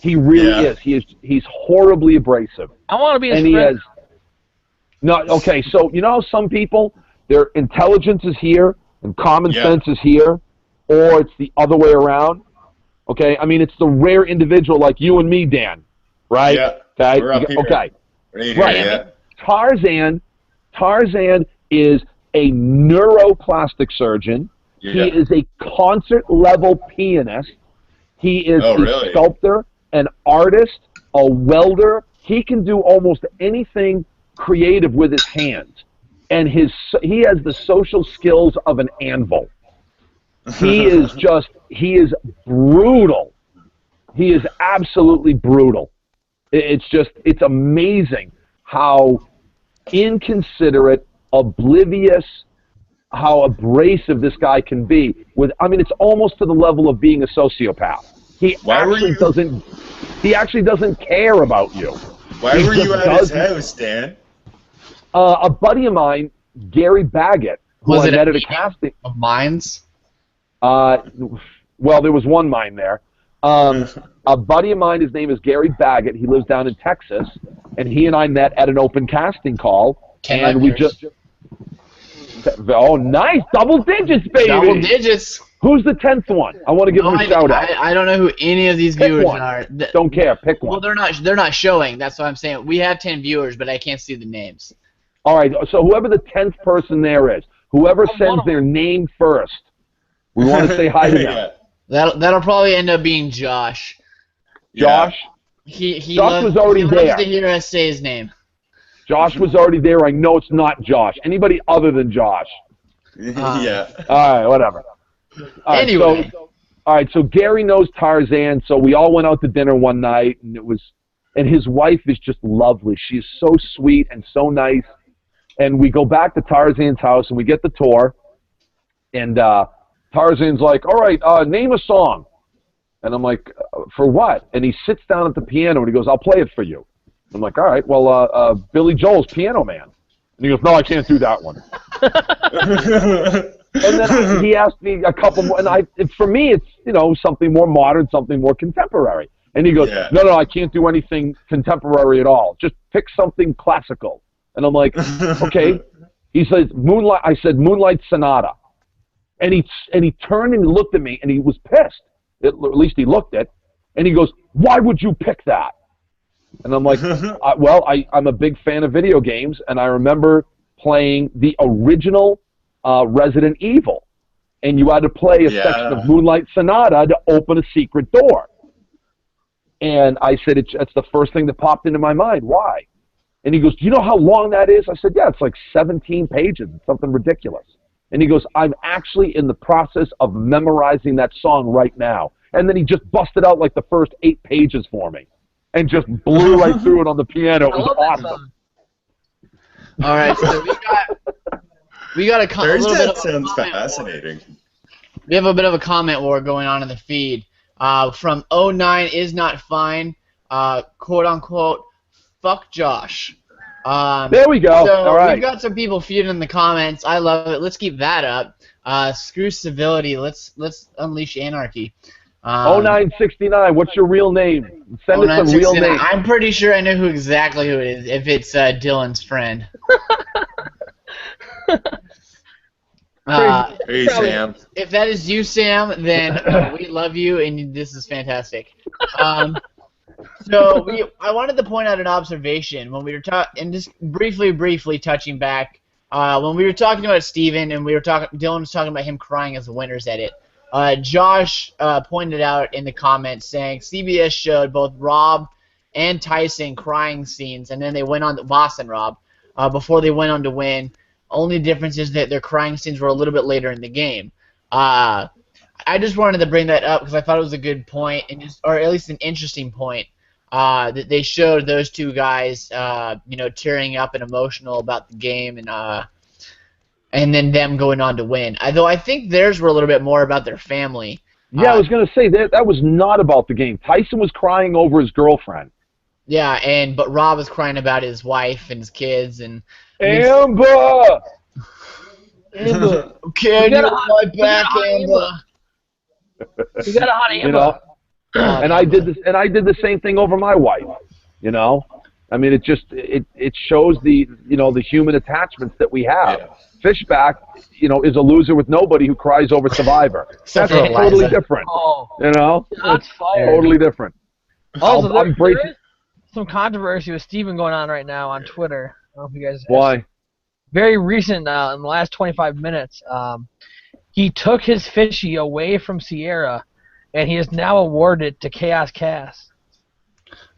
He really is. He's horribly abrasive. I want to be his And friend. okay, so some people, their intelligence is here and common sense is here, or it's the other way around. Okay, I mean, it's the rare individual like you and me, Dan, right? Yeah. Okay. We're up here. Okay. Right. Right. Tarzan is a neuroplastic surgeon. Yeah. He is a concert-level pianist. He is a sculptor, an artist, a welder. He can do almost anything creative with his hands. And he has the social skills of an anvil. He is brutal. He is absolutely brutal. It's amazing how inconsiderate, oblivious, how abrasive this guy can be. It's almost to the level of being a sociopath. He actually doesn't care about you. Why were you at his house, Dan? A buddy of mine, Gary Baggett, who I met at a casting of mines. Well, there was one mine there. A buddy of mine, his name is Gary Baggett. He lives down in Texas, and he and I met at an open casting call. Oh, nice, double digits, baby. Double digits. Who's the 10th one? I want to give him a shout out. I don't know who any of these Pick viewers one. are. Don't care. Pick one. Well, they're not showing. That's what I'm saying. We have 10 viewers, but I can't see the names. All right. So whoever the 10th person there is, whoever sends their name first, we want to say hi to them. That'll probably end up being Josh. Josh. Josh was already there. He loves to hear us say his name. Josh was already there. I know it's not Josh. Anybody other than Josh. Yeah. All right. Whatever. All right, Anyway. All right, so Gary knows Tarzan, so we all went out to dinner one night, and his wife is just lovely. She's so sweet and so nice. And we go back to Tarzan's house, and we get the tour, and Tarzan's like, all right, name a song. And I'm like, for what? And he sits down at the piano, and he goes, I'll play it for you. I'm like, all right, well, Billy Joel's Piano Man. And he goes, no, I can't do that one. And then he asked me a couple more, and for me, it's something more modern, something more contemporary. And he goes, no, I can't do anything contemporary at all. Just pick something classical. And I'm like, okay. He says Moonlight. I said Moonlight Sonata, and he turned and he looked at me, and he was pissed. At least he looked at, and he goes, why would you pick that? And I'm like, I'm a big fan of video games, and I remember playing the original Resident Evil, and you had to play a section of Moonlight Sonata to open a secret door. And I said, it's the first thing that popped into my mind. Why? And he goes, do you know how long that is? I said, yeah, it's like 17 pages. It's something ridiculous. And he goes, I'm actually in the process of memorizing that song right now. And then he just busted out like the first 8 pages for me and just blew right through it on the piano. It was awesome. All right, so we got a little bit of sounds fascinating. We have a bit of a comment war going on in the feed. From 09 is not fine, quote unquote, fuck Josh. There we go. So all right. We've got some people feuding in the comments. I love it. Let's keep that up. Screw civility. Let's unleash anarchy. 0969. What's your real name? Send us a real name. I'm pretty sure I know exactly who it is. If it's Dylan's friend. Hey, Sam. If that is you, Sam, then we love you, and this is fantastic. So I wanted to point out an observation when we were talking, and just briefly touching back, when we were talking about Steven, and Dylan was talking about him crying as the winner's edit. Josh pointed out in the comments saying CBS showed both Rob and Tyson crying scenes, and then they went on to Boston Rob before they went on to win. Only difference is that their crying scenes were a little bit later in the game. I just wanted to bring that up because I thought it was a good point, or at least an interesting point, that they showed those two guys, tearing up and emotional about the game, and then them going on to win. Though I think theirs were a little bit more about their family. Yeah, I was going to say that was not about the game. Tyson was crying over his girlfriend. Yeah, but Rob was crying about his wife and his kids and. Amber! Okay, you're my back, Amber. You got a hot Amber. And I did the same thing over my wife. I mean, it shows the human attachments that we have. Yeah. Fishback, is a loser with nobody who cries over Survivor. That's totally different. Oh, it's totally different. Also, there is some controversy with Steven going on right now on Twitter. I don't know if you guys. Why? Very recent, in the last 25 minutes, he took his fishy away from Sierra, and he is now awarded to Chaos Cast.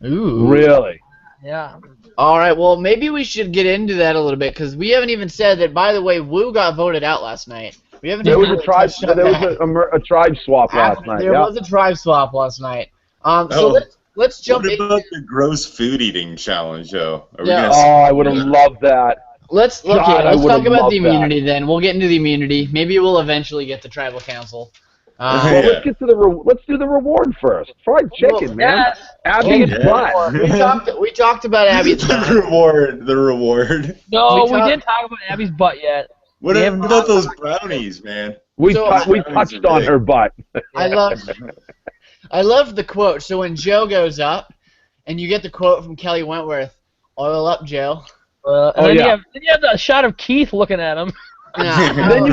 Ooh. Really? Yeah. All right, well, maybe we should get into that a little bit, because we haven't even said that, by the way, Wu got voted out last night. We haven't there was a tribe swap last night. There was a tribe swap last night. So let's jump in. What about the gross food eating challenge, though? I would have loved that. Let's talk about the immunity then. We'll get into the immunity. Maybe we'll eventually get the tribal council. Let's get to let's do the reward first. Fried chicken, man. Abby's butt. We talked about Abby's butt. The reward. No, we didn't talk about Abby's butt yet. What about those brownies, man? We touched on her butt. I love the quote. So when Joe goes up, and you get the quote from Kelly Wentworth, "Oil up, Joe." Then you have the shot of Keith looking at him. Then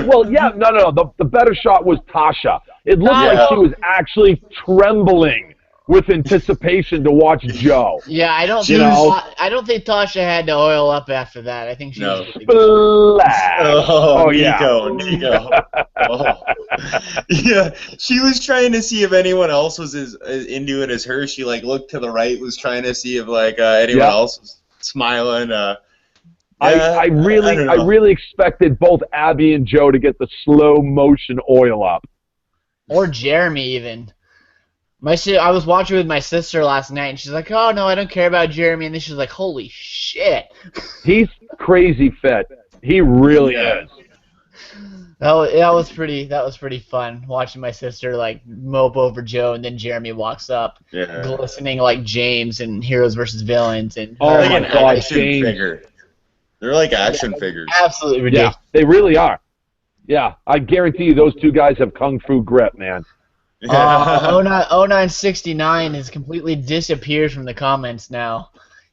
the better shot was Tasha. It looked like she was actually trembling with anticipation to watch Joe. Yeah, I don't think Tasha had to oil up after that. I think she was good to go. Niko. Oh. Yeah, she was trying to see if anyone else was as into it as her. She looked to the right, was trying to see if anyone else was smiling. I really expected both Abby and Joe to get the slow motion oil up. Or Jeremy even. I was watching with my sister last night, and she's like, "Oh no, I don't care about Jeremy." And then she's like, "Holy shit!" He's crazy fit. He really is. That was pretty fun watching my sister mope over Joe, and then Jeremy walks up, glistening like James in Heroes vs. Villains, and my God, action figure. They're like action figures. Absolutely ridiculous. Yeah, they really are. Yeah, I guarantee you, those two guys have kung fu grip, man. 0969 has completely disappeared from the comments now.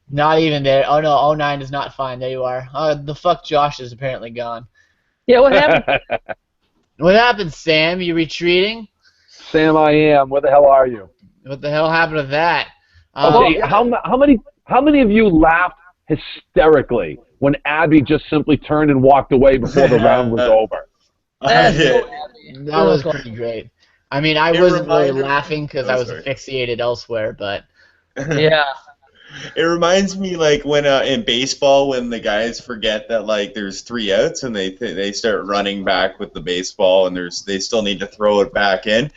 Not even there. Oh no, 09 is not fine. There you are. The fuck Josh is apparently gone. Yeah, what happened? What happened, Sam? You retreating? Sam, I am. Where the hell are you? What the hell happened to that? Okay, how many of you laughed hysterically when Abby just simply turned and walked away before the round was over? That was pretty great. I mean, I wasn't really laughing because I was asphyxiated elsewhere, but yeah. It reminds me when in baseball when the guys forget that there's 3 outs and they start running back with the baseball and they still need to throw it back in.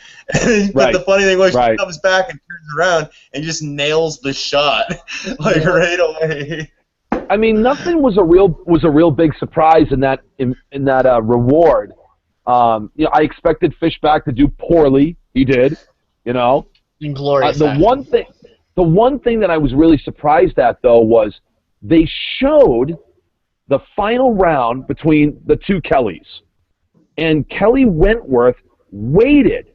But the funny thing was she comes back and turns around and just nails the shot right away. I mean, nothing was a real big surprise in that reward. I expected Fishback to do poorly. He did, Inglorious. The one thing that I was really surprised at, though, was they showed the final round between the two Kellys, and Kelly Wentworth waited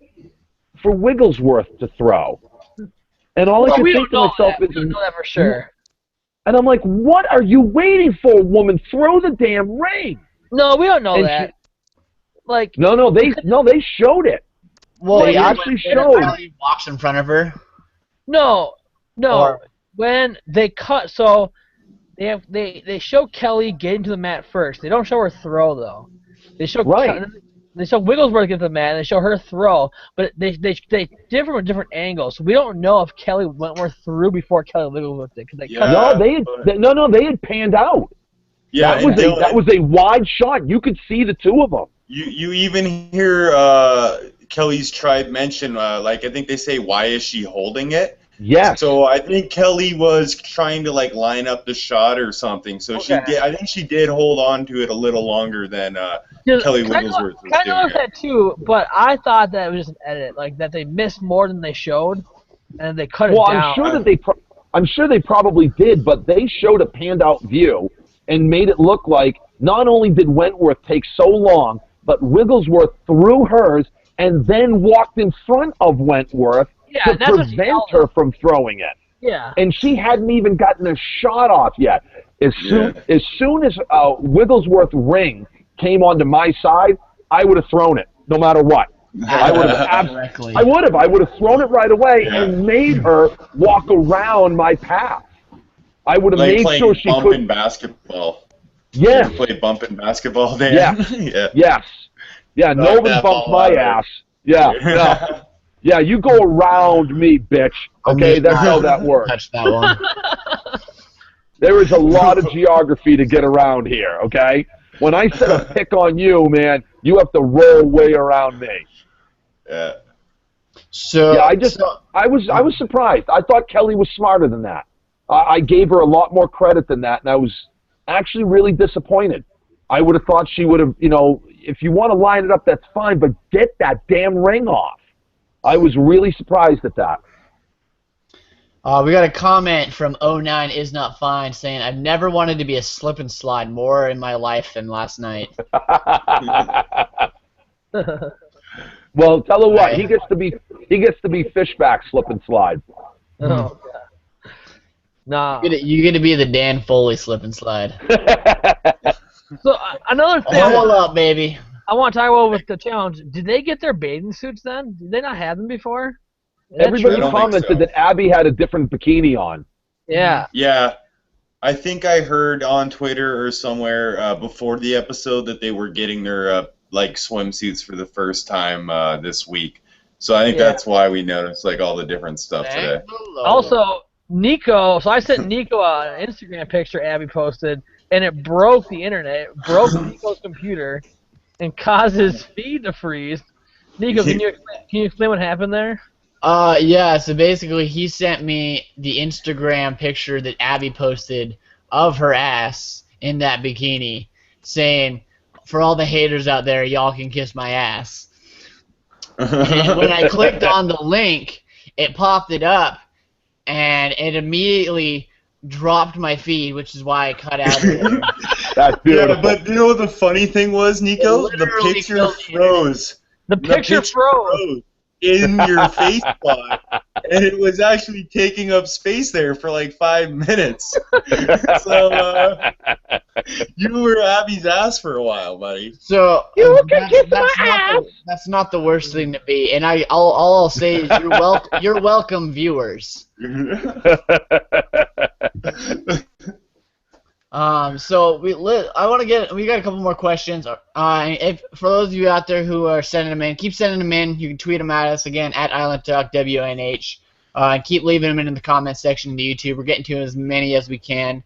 for Wigglesworth to throw, and all I could think to myself is, we don't know that for sure. And I'm like, what are you waiting for, woman? Throw the damn ring. No, we don't know that. No, they showed it. Well, they actually showed. He walks in front of her. No. When they cut, so they show Kelly getting to the mat first. They don't show her throw though. They show they show Wigglesworth get to the mat and they show her throw, but they did from a different angle. So we don't know if Kelly Wentworth threw before Kelly Wigglesworth did. They had panned out. Yeah, that was a wide shot. You could see the two of them. You even hear Kelly's tribe mention I think they say, why is she holding it? Yes. So I think Kelly was trying to line up the shot or something. So she did. I think she did hold on to it a little longer than Kelly Wigglesworth was doing. I noticed that too, but I thought that it was just an edit, that they missed more than they showed, and they cut it down. Well, I'm sure they probably did, but they showed a panned out view and made it look like not only did Wentworth take so long, but Wigglesworth threw hers and then walked in front of Wentworth to prevent her from throwing it. Yeah. And she hadn't even gotten a shot off yet. As soon as Wigglesworth's ring came onto my side, I would have thrown it, no matter what. I would have thrown it right away and made her walk around my path. I would have made sure she could. Bumping basketball. Yes. You play bumping basketball, Dan? Yeah. Yes. Yeah, Nolan bumped my ass. Yeah. No. Yeah, you go around me, bitch. Okay, that's how that works. Touch that one. There is a lot of geography to get around here, okay? When I set a pick on you, man, you have to roll way around me. Yeah. So yeah, I was surprised. I thought Kelly was smarter than that. I gave her a lot more credit than that, and I was actually really disappointed. I would have thought she would have, if you want to line it up, that's fine, but get that damn ring off. I was really surprised at that. We got a comment from 09 is not fine saying, I've never wanted to be a slip and slide more in my life than last night. Well, tell her what, he gets to be Fishback slip and slide. Oh, nah. You get to be the Dan Foley slip and slide. So another thing Hold up, baby. I want to talk about with the challenge. Did they get their bathing suits then? Did they not have them before? Is that Everybody true? don't think commented so. that Abby had a different bikini on. Yeah. Yeah, I think I heard on Twitter or somewhere before the episode that they were getting their like swimsuits for the first time this week. So I think Yeah. that's why we noticed like all the different stuff today. Also, Niko. So I sent Niko an Instagram picture Abby posted, and it broke the internet. It broke Niko's computer, and caused his feed to freeze. Niko, can you explain what happened there? Yeah, so basically he sent me the Instagram picture that Abby posted of her ass in that bikini, saying, for all the haters out there, y'all can kiss my ass. And when I clicked on the link, it popped it up, and it immediately dropped my feed, which is why I cut out of it. That's beautiful. Yeah, but you know what the funny thing was, Niko? It The literally picture killed the froze. The picture froze. In your face spot, and it was actually taking up space there for like 5 minutes. So you were Abby's ass for a while, buddy. So You can kiss my that's not the worst thing to be. And all I'll say is you're welcome, viewers. So we got a couple more questions. If for those of you out there who are sending them in, keep sending them in. You can tweet them at us again at Island Talk WNH. And keep leaving them in the comment section of the YouTube. We're getting to as many as we can.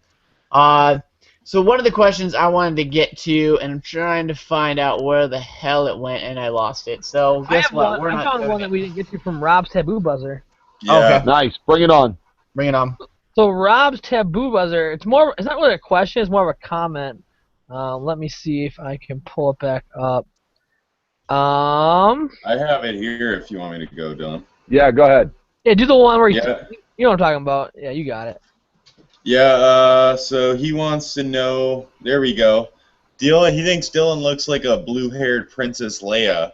So one of the questions I wanted to get to, and I'm trying to find out where the hell it went, and I lost it. So guess what? I found one that we didn't get to from Rob's Taboo Buzzer. Yeah. Okay. Nice. Bring it on. Bring it on. So Rob's Taboo Buzzer, it's not really a question, it's more of a comment. Let me see if I can pull it back up. I have it here if you want me to go, Dylan. Yeah, go ahead. Yeah, do the one where you Yeah. know what I'm talking about. Yeah, you got it. Yeah, so he wants to know, there we go. He thinks Dylan looks like a blue-haired Princess Leia.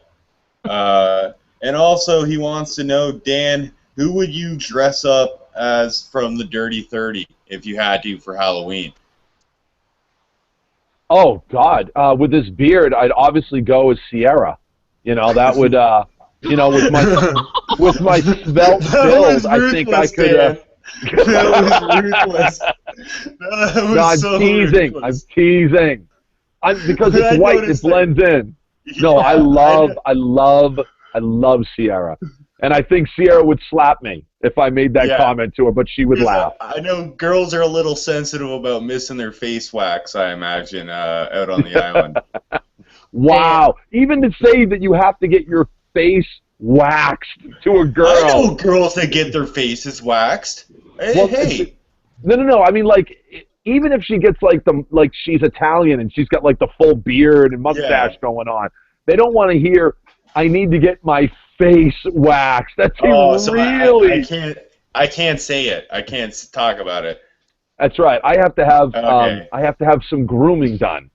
And also he wants to know, Dan, who would you dress up as from the Dirty 30 if you had to for Halloween? Oh, God. With this beard, I'd obviously go as Sierra. You know, that would, with my svelte build, I think I could... That was ruthless. That was I'm teasing. ruthless. I'm teasing. Because I it's white, it noticed blends in. No, I love Sierra. And I think Sierra would slap me if I made that comment to her, but she would laugh. I know girls are a little sensitive about missing their face wax, I imagine, out on the island. Wow. Even to say that you have to get your face waxed to a girl. I know girls that get their faces waxed. Hey, Well, hey. No. I mean, like, even if she gets like she's Italian and she's got like the full beard and mustache going on, they don't want to hear, "I need to get my face waxed." That's really. I can't say it. I can't talk about it. That's right. I have to have Okay. I have to have some grooming done.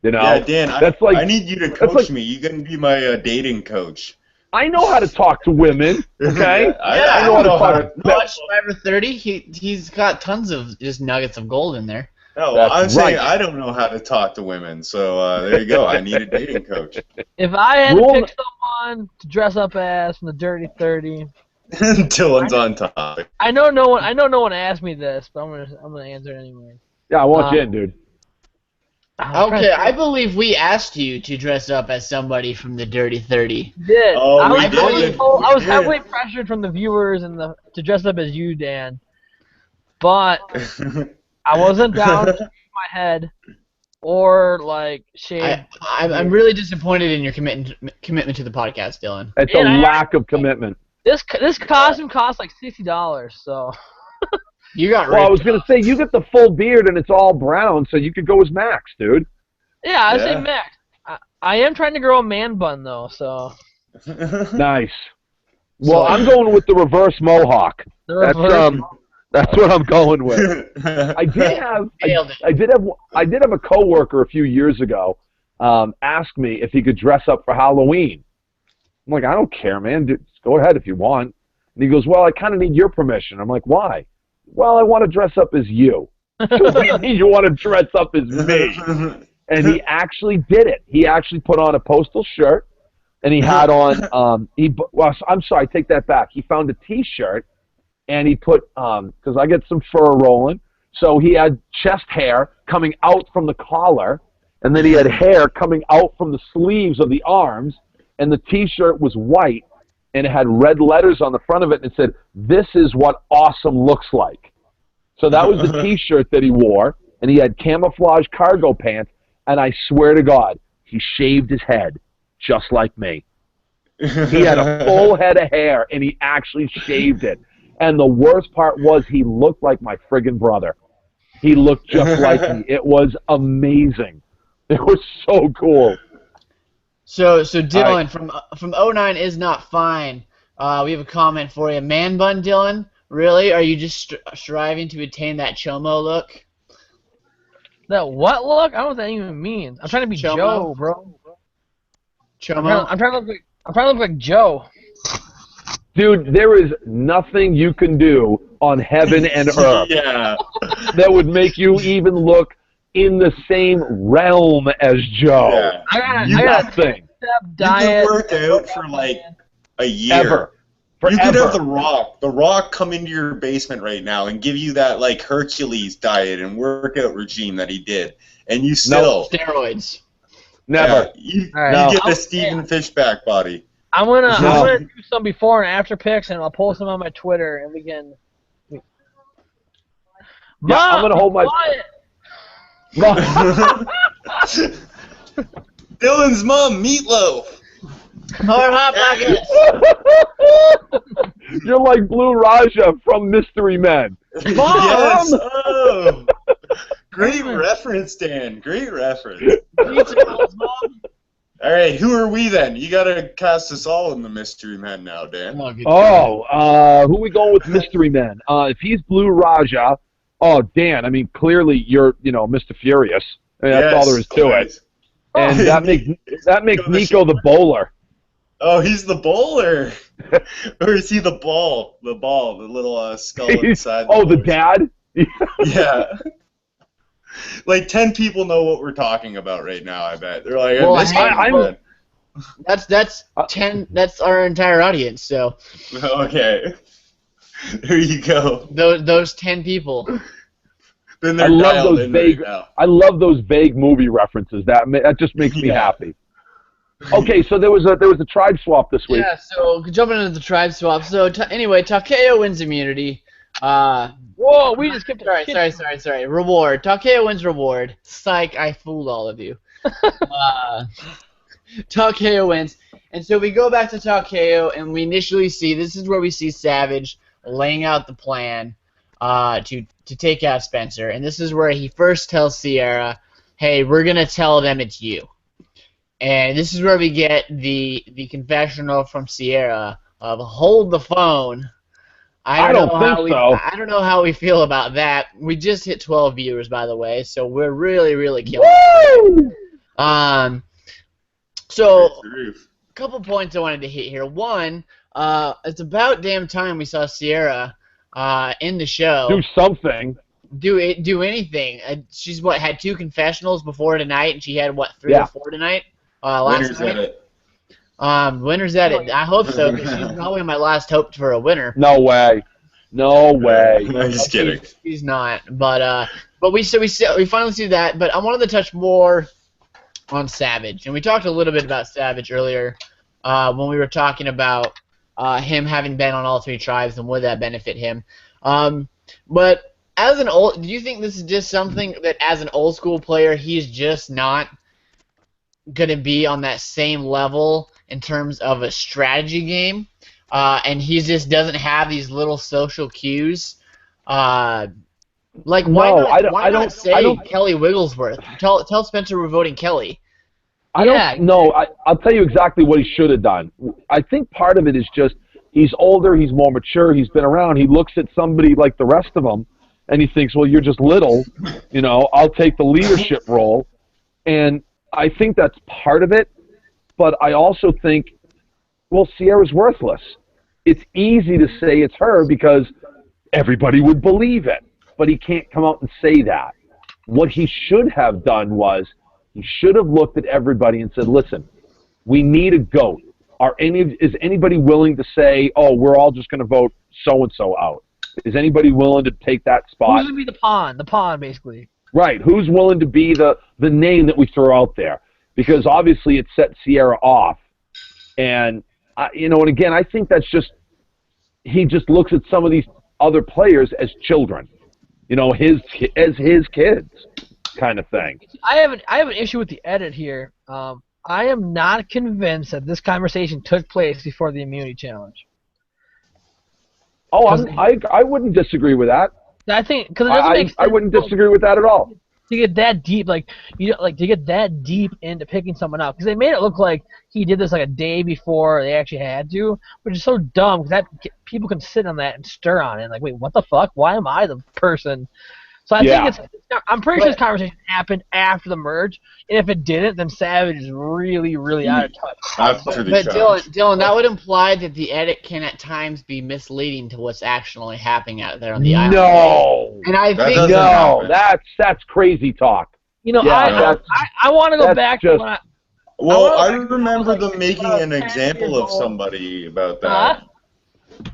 You know. Yeah, Dan. That's like, I need you to coach me. You can be my dating coach. I know how to talk to women. Okay. I know how to how talk. Watch Survivor 30. He's got tons of just nuggets of gold in there. No, That's I'm saying right. I don't know how to talk to women. So there you go. I need a dating coach. If I had Rule- to pick someone to dress up as from the Dirty 30, Dylan's on topic. I know no one asked me this, but I'm gonna answer it anyway. Yeah, I want you in, dude. Okay, I believe we asked you to dress up as somebody from the Dirty 30. Did. Oh, I we was, did. I was We heavily pressured from the viewers and to dress up as you, Dan. But I wasn't down to shave my head or like shave. I'm really disappointed in your commitment to the podcast, Dylan. It's And a I- lack of commitment. This costume costs like $60, so. You got Well, I was raped. gonna say you get the full beard and it's all brown, so you could go as Max, dude. Yeah, I say Yeah. Max. I am trying to grow a man bun though, so. Nice. Well, I'm going with the reverse mohawk. The That's reverse- that's what I'm going with. I did have Nailed it. I did have a coworker a few years ago ask me if he could dress up for Halloween. I'm like, I don't care, man. Dude, just go ahead if you want. And he goes, well, I kind of need your permission. I'm like, why? Well, I want to dress up as you. What do you mean you want to dress up as me? And he actually did it. He actually put on a postal shirt, and he had on I'm sorry, take that back. He found a T-shirt, and he put because I get some fur rolling, so he had chest hair coming out from the collar, and then he had hair coming out from the sleeves of the arms, and the T-shirt was white, and it had red letters on the front of it, and it said, "This is what awesome looks like." So that was the T-shirt that he wore, and he had camouflage cargo pants, and I swear to God, he shaved his head just like me. He had a full head of hair, and he actually shaved it. And the worst part was he looked like my friggin' brother. He looked just like me. It was amazing. It was so cool. So Dylan, from 09 is not fine. We have a comment for you. Man bun, Dylan? Really? Are you just striving to attain that chomo look? That what look? I don't know what that even means. I'm trying to be Chomo? Joe, bro. Chomo? I'm trying to look like Joe. Dude, there is nothing you can do on heaven and earth that would make you even look in the same realm as Joe. Yeah. I got a Nothing. diet. You could work out for like a year. Ever. Forever. You could have The Rock come into your basement right now and give you that like Hercules diet and workout regime that he did, and you still Steroids. Never. You Right. get the Stephen Fishback body. I'm gonna do some before and after pics, and I'll post them on my Twitter, and we can. Mom, I'm gonna hold my. Dylan's mom, Meatloaf. More Hot Pockets. You're like Blue Raja from Mystery Men. Mom! Yes. Oh. Great reference, Dan. Great reference. All right, who are we then? You gotta cast us all in the Mystery Men now, Dan. Who are we going with Mystery Men? If he's Blue Raja, Dan. I mean, clearly you're, Mr. Furious. I mean, that's all there is to it. And that makes Niko the bowler. Oh, he's the bowler. Or is he the ball? The little skull inside. The dad? Yeah. Like 10 people know what we're talking about right now, I bet. They're like, that's 10. That's our entire audience. So. Okay. There you go. Those 10 people. Then they're dialed in right now. I love those vague movie references. That just makes me happy. Okay, so there was a tribe swap this week. Yeah, so jumping into the tribe swap. So anyway, Takeo wins immunity. Whoa, we just skipped. Sorry. Reward. Takeo wins reward. Psych, I fooled all of you. Takeo wins, and so we go back to Takeo, and we initially see this is where we see Savage laying out the plan to take out Spencer, and this is where he first tells Sierra, "Hey, we're gonna tell them it's you." And this is where we get the confessional from Sierra of hold the phone. I don't know how we feel about that. We just hit 12 viewers, by the way, so we're really, really killing it. So a couple points I wanted to hit here. One, it's about damn time we saw Sierra in the show. Do something. Do anything. She's had 2 confessionals before tonight, and she had 3 or 4 tonight. Last night. Winner's at it. I hope so, because she's probably my last hope for a winner. No way. I'm just kidding. She's not. But we finally see that. But I wanted to touch more on Savage, and we talked a little bit about Savage earlier when we were talking about him having been on all 3 tribes and would that benefit him. But do you think this is just something that as an old school player he's just not going to be on that same level in terms of a strategy game, and he just doesn't have these little social cues? Why not say Kelly Wigglesworth? Tell Spencer we're voting Kelly. I'll tell you exactly what he should have done. I think part of it is just he's older, he's more mature, he's been around. He looks at somebody like the rest of them, and he thinks, well, you're just little, I'll take the leadership role. And I think that's part of it, but I also think, well, Sierra's worthless. It's easy to say it's her because everybody would believe it, but he can't come out and say that. What he should have done was He should have looked at everybody and said, listen, we need a GOAT. Is anybody willing to say, oh, we're all just going to vote so-and-so out? Is anybody willing to take that spot? Who's going to be the pawn? The pawn, basically. Right. Who's willing to be the name that we throw out there? Because obviously it set Sierra off. And, and again, I think that's just – he just looks at some of these other players as children, as his kids kind of thing. I have an issue with the edit here. I am not convinced that this conversation took place before the immunity challenge. Oh, I wouldn't disagree with that. I think because it doesn't make sense. I wouldn't disagree with that at all. To get that deep, to get that deep into picking someone out, because they made it look like he did this like a day before they actually had to, which is so dumb because people can sit on that and stir on it. Like, wait, what the fuck? Why am I the person? So I think I'm pretty sure this conversation happened after the merge, and if it didn't, then Savage is really, really out of touch. But Dylan, that would imply that the edit can at times be misleading to what's actually happening out there on the island. No, and I think that's crazy talk. I want to go back to when I remember them making an example of somebody about that.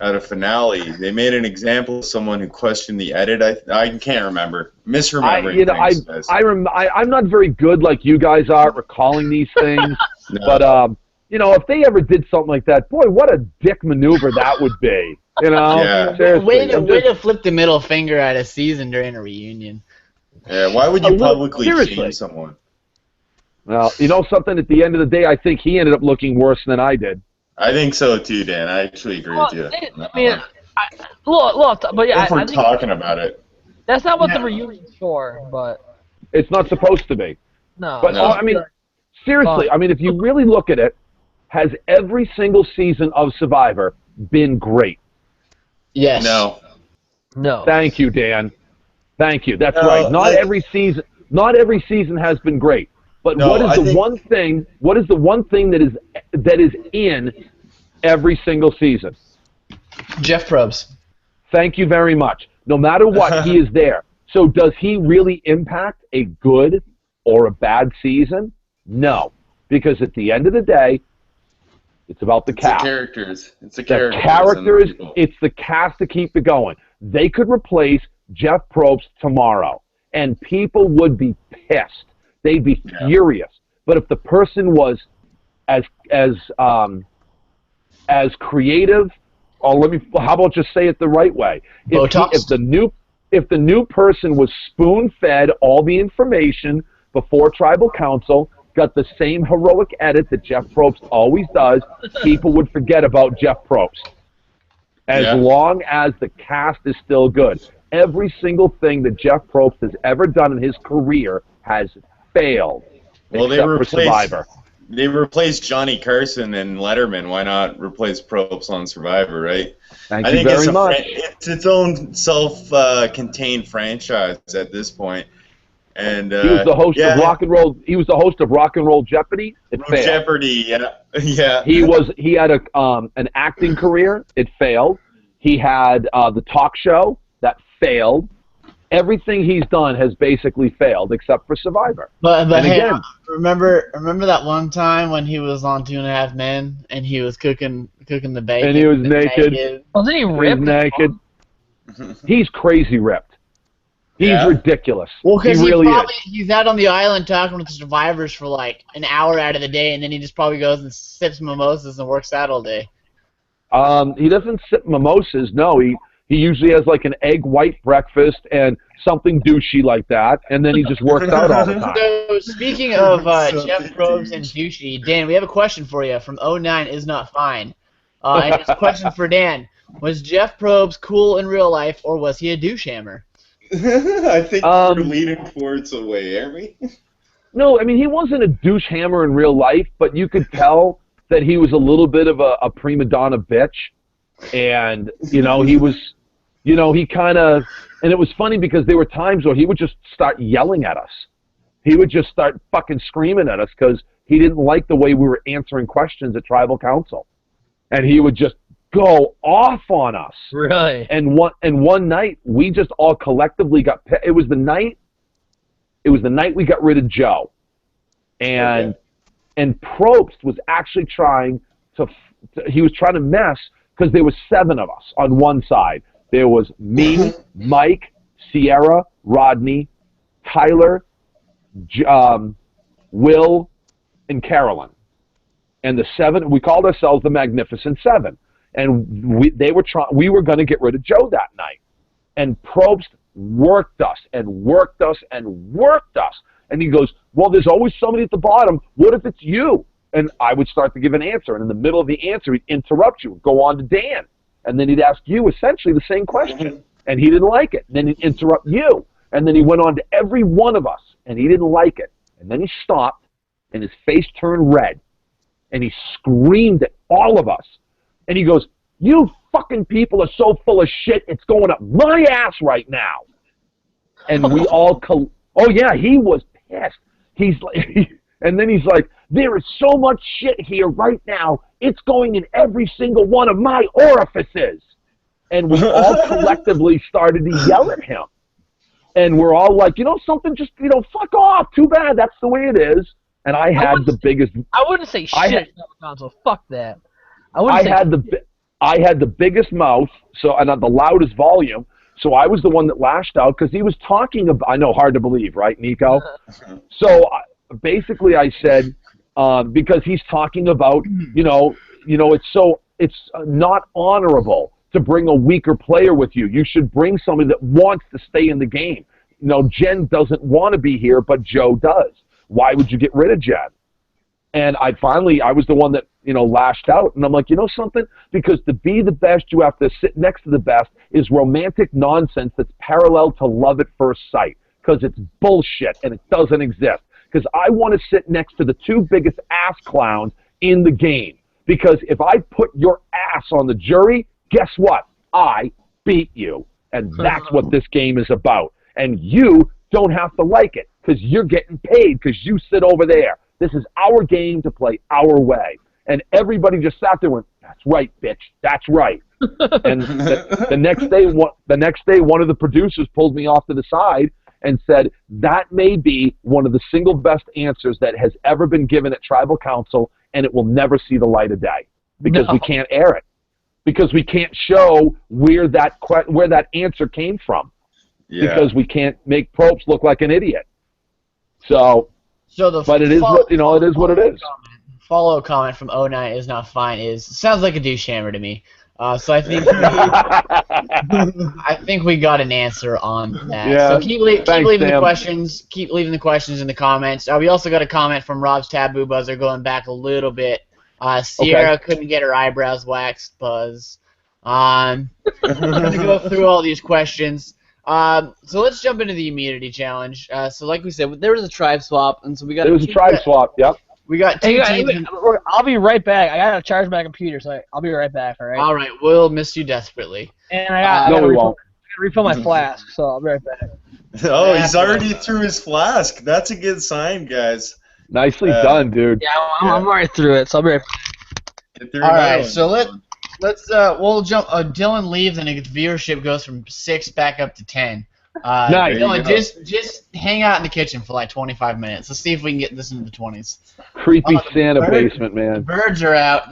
At a finale, they made an example of someone who questioned the edit. I can't remember. Misremembering things. I'm not very good like you guys are recalling these things. No. But if they ever did something like that, boy, what a dick maneuver that would be. Yeah. Seriously. Way to flip the middle finger at a season during a reunion. Yeah. Why would you publicly shame someone? Well, something. At the end of the day, I think he ended up looking worse than I did. I think so too, Dan. I actually agree with you. I mean, but yeah, if we're talking about it. That's not what the reunion's for, but it's not supposed to be. No. But I mean, seriously, if you really look at it, has every single season of Survivor been great? Yes. No. Thank you, Dan. Thank you. That's right. Not every season has been great. But what is the one thing? What is the one thing that is in every single season? Jeff Probst. Thank you very much. No matter what, he is there. So does he really impact a good or a bad season? No, because at the end of the day, it's about the cast. The characters. It's the characters. It's the cast to keep it going. They could replace Jeff Probst tomorrow, and people would be pissed. They'd be furious. But if the person was as creative, how about just say it the right way? If the new person was spoon-fed all the information before Tribal Council, got the same heroic edit that Jeff Probst always does, people would forget about Jeff Probst. As long as the cast is still good. Every single thing that Jeff Probst has ever done in his career has failed. Well, Survivor. They replaced Johnny Carson and Letterman. Why not replace Probst on Survivor, right? Thank you very much. It's its own self-contained franchise at this point. And he was the host of Rock and Roll. He was the host of Rock and Roll Jeopardy. It failed. Jeopardy, yeah. He had an acting career. It failed. He had the talk show that failed. Everything he's done has basically failed except for Survivor. But hey, again, remember that one time when he was on 2.5 Men and he was cooking the bacon and he was naked. Wasn't he ripped? He was naked. He's crazy ripped. He's ridiculous. Well, because really he's out on the island talking with the survivors for like an hour out of the day, and then he just probably goes and sips mimosas and works out all day. He doesn't sip mimosas. No, he usually has like an egg white breakfast and something douchey like that, and then he just works out all the time. So speaking of Jeff Probst and douchey, Dan, we have a question for you from 09 is not fine. And it's a question for Dan. Was Jeff Probst cool in real life, or was he a douche hammer? I think we're leaning towards a way, aren't we? No, I mean, he wasn't a douche hammer in real life, but you could tell that he was a little bit of a prima donna bitch. And, he was, he kind of, and it was funny because there were times where he would just start yelling at us. He would just start fucking screaming at us because he didn't like the way we were answering questions at Tribal Council. And he would just go off on us. Really? And one night we just all collectively got. It was the night we got rid of Joe, and Probst was actually trying to mess because there was 7 of us on one side. There was me, Mike, Sierra, Rodney, Tyler, Will, and Carolyn. And the 7, we called ourselves the Magnificent 7. And we were going to get rid of Joe that night. And Probst worked us and worked us and worked us. And he goes, well, there's always somebody at the bottom. What if it's you? And I would start to give an answer. And in the middle of the answer, he'd interrupt you, go on to Dan. And then he'd ask you essentially the same question. And he didn't like it. And then he'd interrupt you. And then he went on to every one of us. And he didn't like it. And then he stopped, and his face turned red. And he screamed at all of us. And he goes, you fucking people are so full of shit, it's going up my ass right now. And we all, oh yeah, he was pissed. He's like, and then he's like, there is so much shit here right now, it's going in every single one of my orifices. And we all collectively started to yell at him. And we're all like, you know something, just, fuck off, too bad, that's the way it is. And I had the biggest... I wouldn't say shit on the console, fuck that. I had the biggest mouth, and the loudest volume, so I was the one that lashed out because he was talking about. I know, hard to believe, right, Niko? So basically, I said because he's talking about, it's not honorable to bring a weaker player with you. You should bring somebody that wants to stay in the game. Jen doesn't want to be here, but Joe does. Why would you get rid of Jen? And I was the one that, lashed out. And I'm like, something? Because to be the best, you have to sit next to the best is romantic nonsense that's parallel to love at first sight. Because it's bullshit and it doesn't exist. Because I want to sit next to the 2 biggest ass clowns in the game. Because if I put your ass on the jury, guess what? I beat you. And that's what this game is about. And you don't have to like it because you're getting paid because you sit over there. This is our game to play our way. And everybody just sat there and went, that's right, bitch, that's right. And the next day, one of the producers pulled me off to the side and said, that may be one of the single best answers that has ever been given at Tribal Council, and it will never see the light of day because we can't air it. Because we can't show where that answer came from. Yeah. Because we can't make Probst look like an idiot. But it is what it is. Follow comment from 09 is not fine sounds like a douche hammer to me. So I think I think we got an answer on that. Yeah, so keep leaving the questions. Keep leaving the questions in the comments. We also got a comment from Rob's Taboo Buzzer going back a little bit. Sierra couldn't get her eyebrows waxed. Buzz. I'm gonna go through all these questions. So let's jump into the immunity challenge. So like we said, there was a tribe swap, and so we got. There was a tribe swap. Yep. We got 2 teams. I'll be right back. I gotta charge my computer, so I'll be right back. All right. All right. We'll miss you desperately. And I gotta refill my flask, so I'll be right back. Oh, he's already through his flask. That's a good sign, guys. Nicely done, dude. Yeah, I'm already through it, so I'll be right back. All right. So let's we'll jump. Dylan leaves, and the viewership goes from 6 back up to 10. Nice. Dylan, just hang out in the kitchen for like 25 minutes. Let's see if we can get this into the 20s. Creepy Santa basement, man. The birds are out.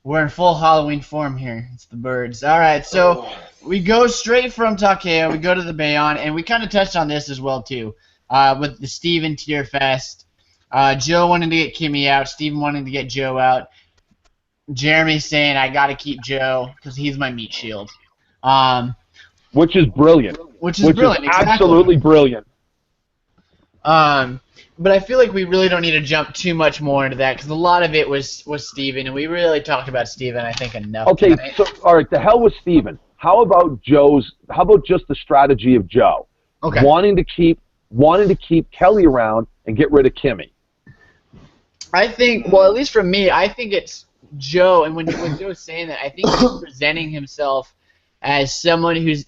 We're in full Halloween form here. It's the birds. All right, so we go straight from Takeo. We go to the Bayon, and we kind of touched on this as well too, with the Steven Tier Fest. Joe wanted to get Kimmy out. Steven wanted to get Joe out. Jeremy saying I got to keep Joe because he's my meat shield. Which is brilliant. Which is brilliant. Absolutely brilliant. But I feel like we really don't need to jump too much more into that because a lot of it was Steven, and we really talked about Steven, I think, enough. Okay, so all right, the hell with Steven. How about just the strategy of Joe? Okay. Wanting to keep Kelly around and get rid of Kimmy. I think, well, at least for me, I think it's Joe, and when Joe's saying that, I think he's presenting himself as someone who's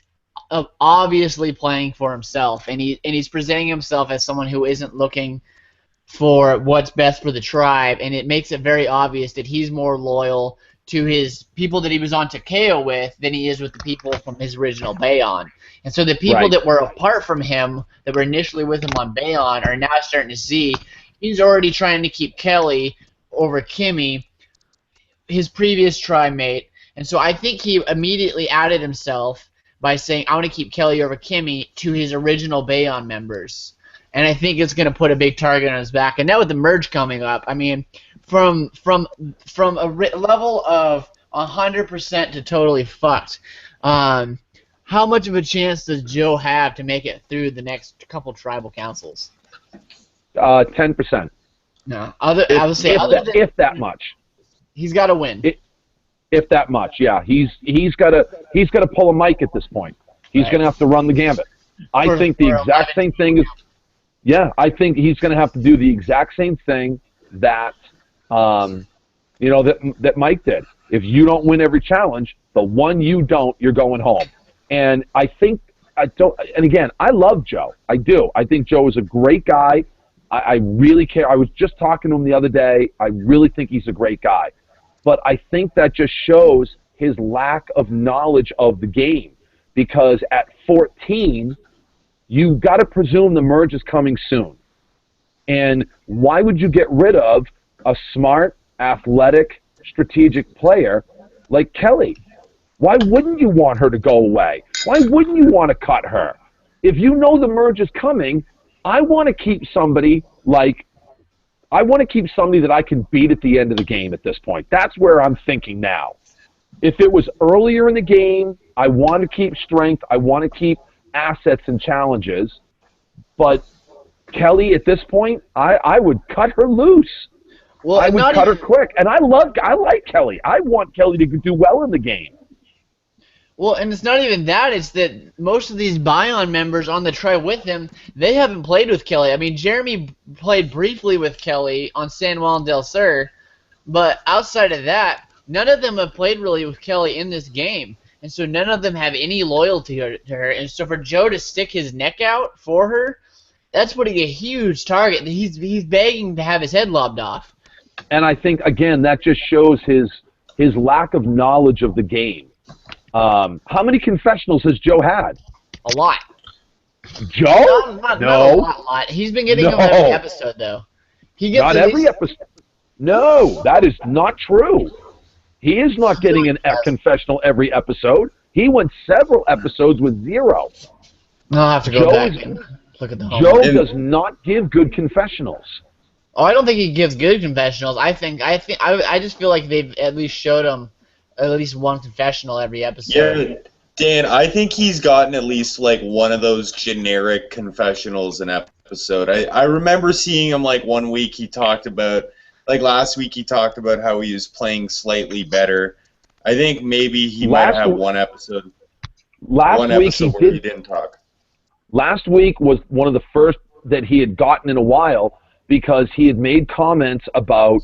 obviously playing for himself, and he's presenting himself as someone who isn't looking for what's best for the tribe, and it makes it very obvious that he's more loyal to his people that he was on Takeo with than he is with the people from his original Bayon. And so the people that were apart from him, that were initially with him on Bayon, are now starting to see he's already trying to keep Kelly over Kimmy, his previous tri-mate. And so I think he immediately added himself by saying, I want to keep Kelly over Kimmy to his original Bayon members. And I think it's going to put a big target on his back. And now with the merge coming up, I mean, from a level of 100% to totally fucked, how much of a chance does Joe have to make it through the next couple tribal councils? 10%. No, I would say if that much. He's got to win. If that much, yeah. He's got to pull a Mike at this point. He's going to have to run the gambit. I think the exact same thing is. Yeah, I think he's going to have to do the exact same thing that that Mike did. If you don't win every challenge, the one you don't, you're going home. And I think and again, I love Joe. I do. I think Joe is a great guy. I really care. I was just talking to him the other day. I really think he's a great guy. But I think that just shows his lack of knowledge of the game. Because at 14, you've got to presume the merge is coming soon. And why would you get rid of a smart, athletic, strategic player like Kelly? Why wouldn't you want her to go away? Why wouldn't you want to cut her? If you know the merge is coming, I want to keep somebody that I can beat at the end of the game at this point. That's where I'm thinking now. If it was earlier in the game, I want to keep strength. I want to keep assets and challenges. But Kelly, at this point, I would cut her loose. Well, I would cut her quick. And I like Kelly. I want Kelly to do well in the game. Well, and it's not even that. It's that most of these Bayon members on the tribe with him, they haven't played with Kelly. I mean, Jeremy played briefly with Kelly on San Juan del Sur, but outside of that, none of them have played really with Kelly in this game. And so none of them have any loyalty to her. And so for Joe to stick his neck out for her, that's putting a huge target. He's begging to have his head lobbed off. And I think, again, that just shows his lack of knowledge of the game. How many confessionals has Joe had? A lot. Joe? Not a lot. He's been getting them every episode, though. He gets not every episode. No, that is not true. He is not getting a confessional every episode. He went several episodes with 0. I'll have to go back and look at the home. Joe does not give good confessionals. Oh, I don't think he gives good confessionals. I just feel like they've at least showed him at least one confessional every episode. Yeah, Dan, I think he's gotten at least like one of those generic confessionals an episode. I remember seeing him like one week he talked about, like last week he talked about how he was playing slightly better. I think maybe he might have one episode. Last week he didn't talk. Last week was one of the first that he had gotten in a while because he had made comments about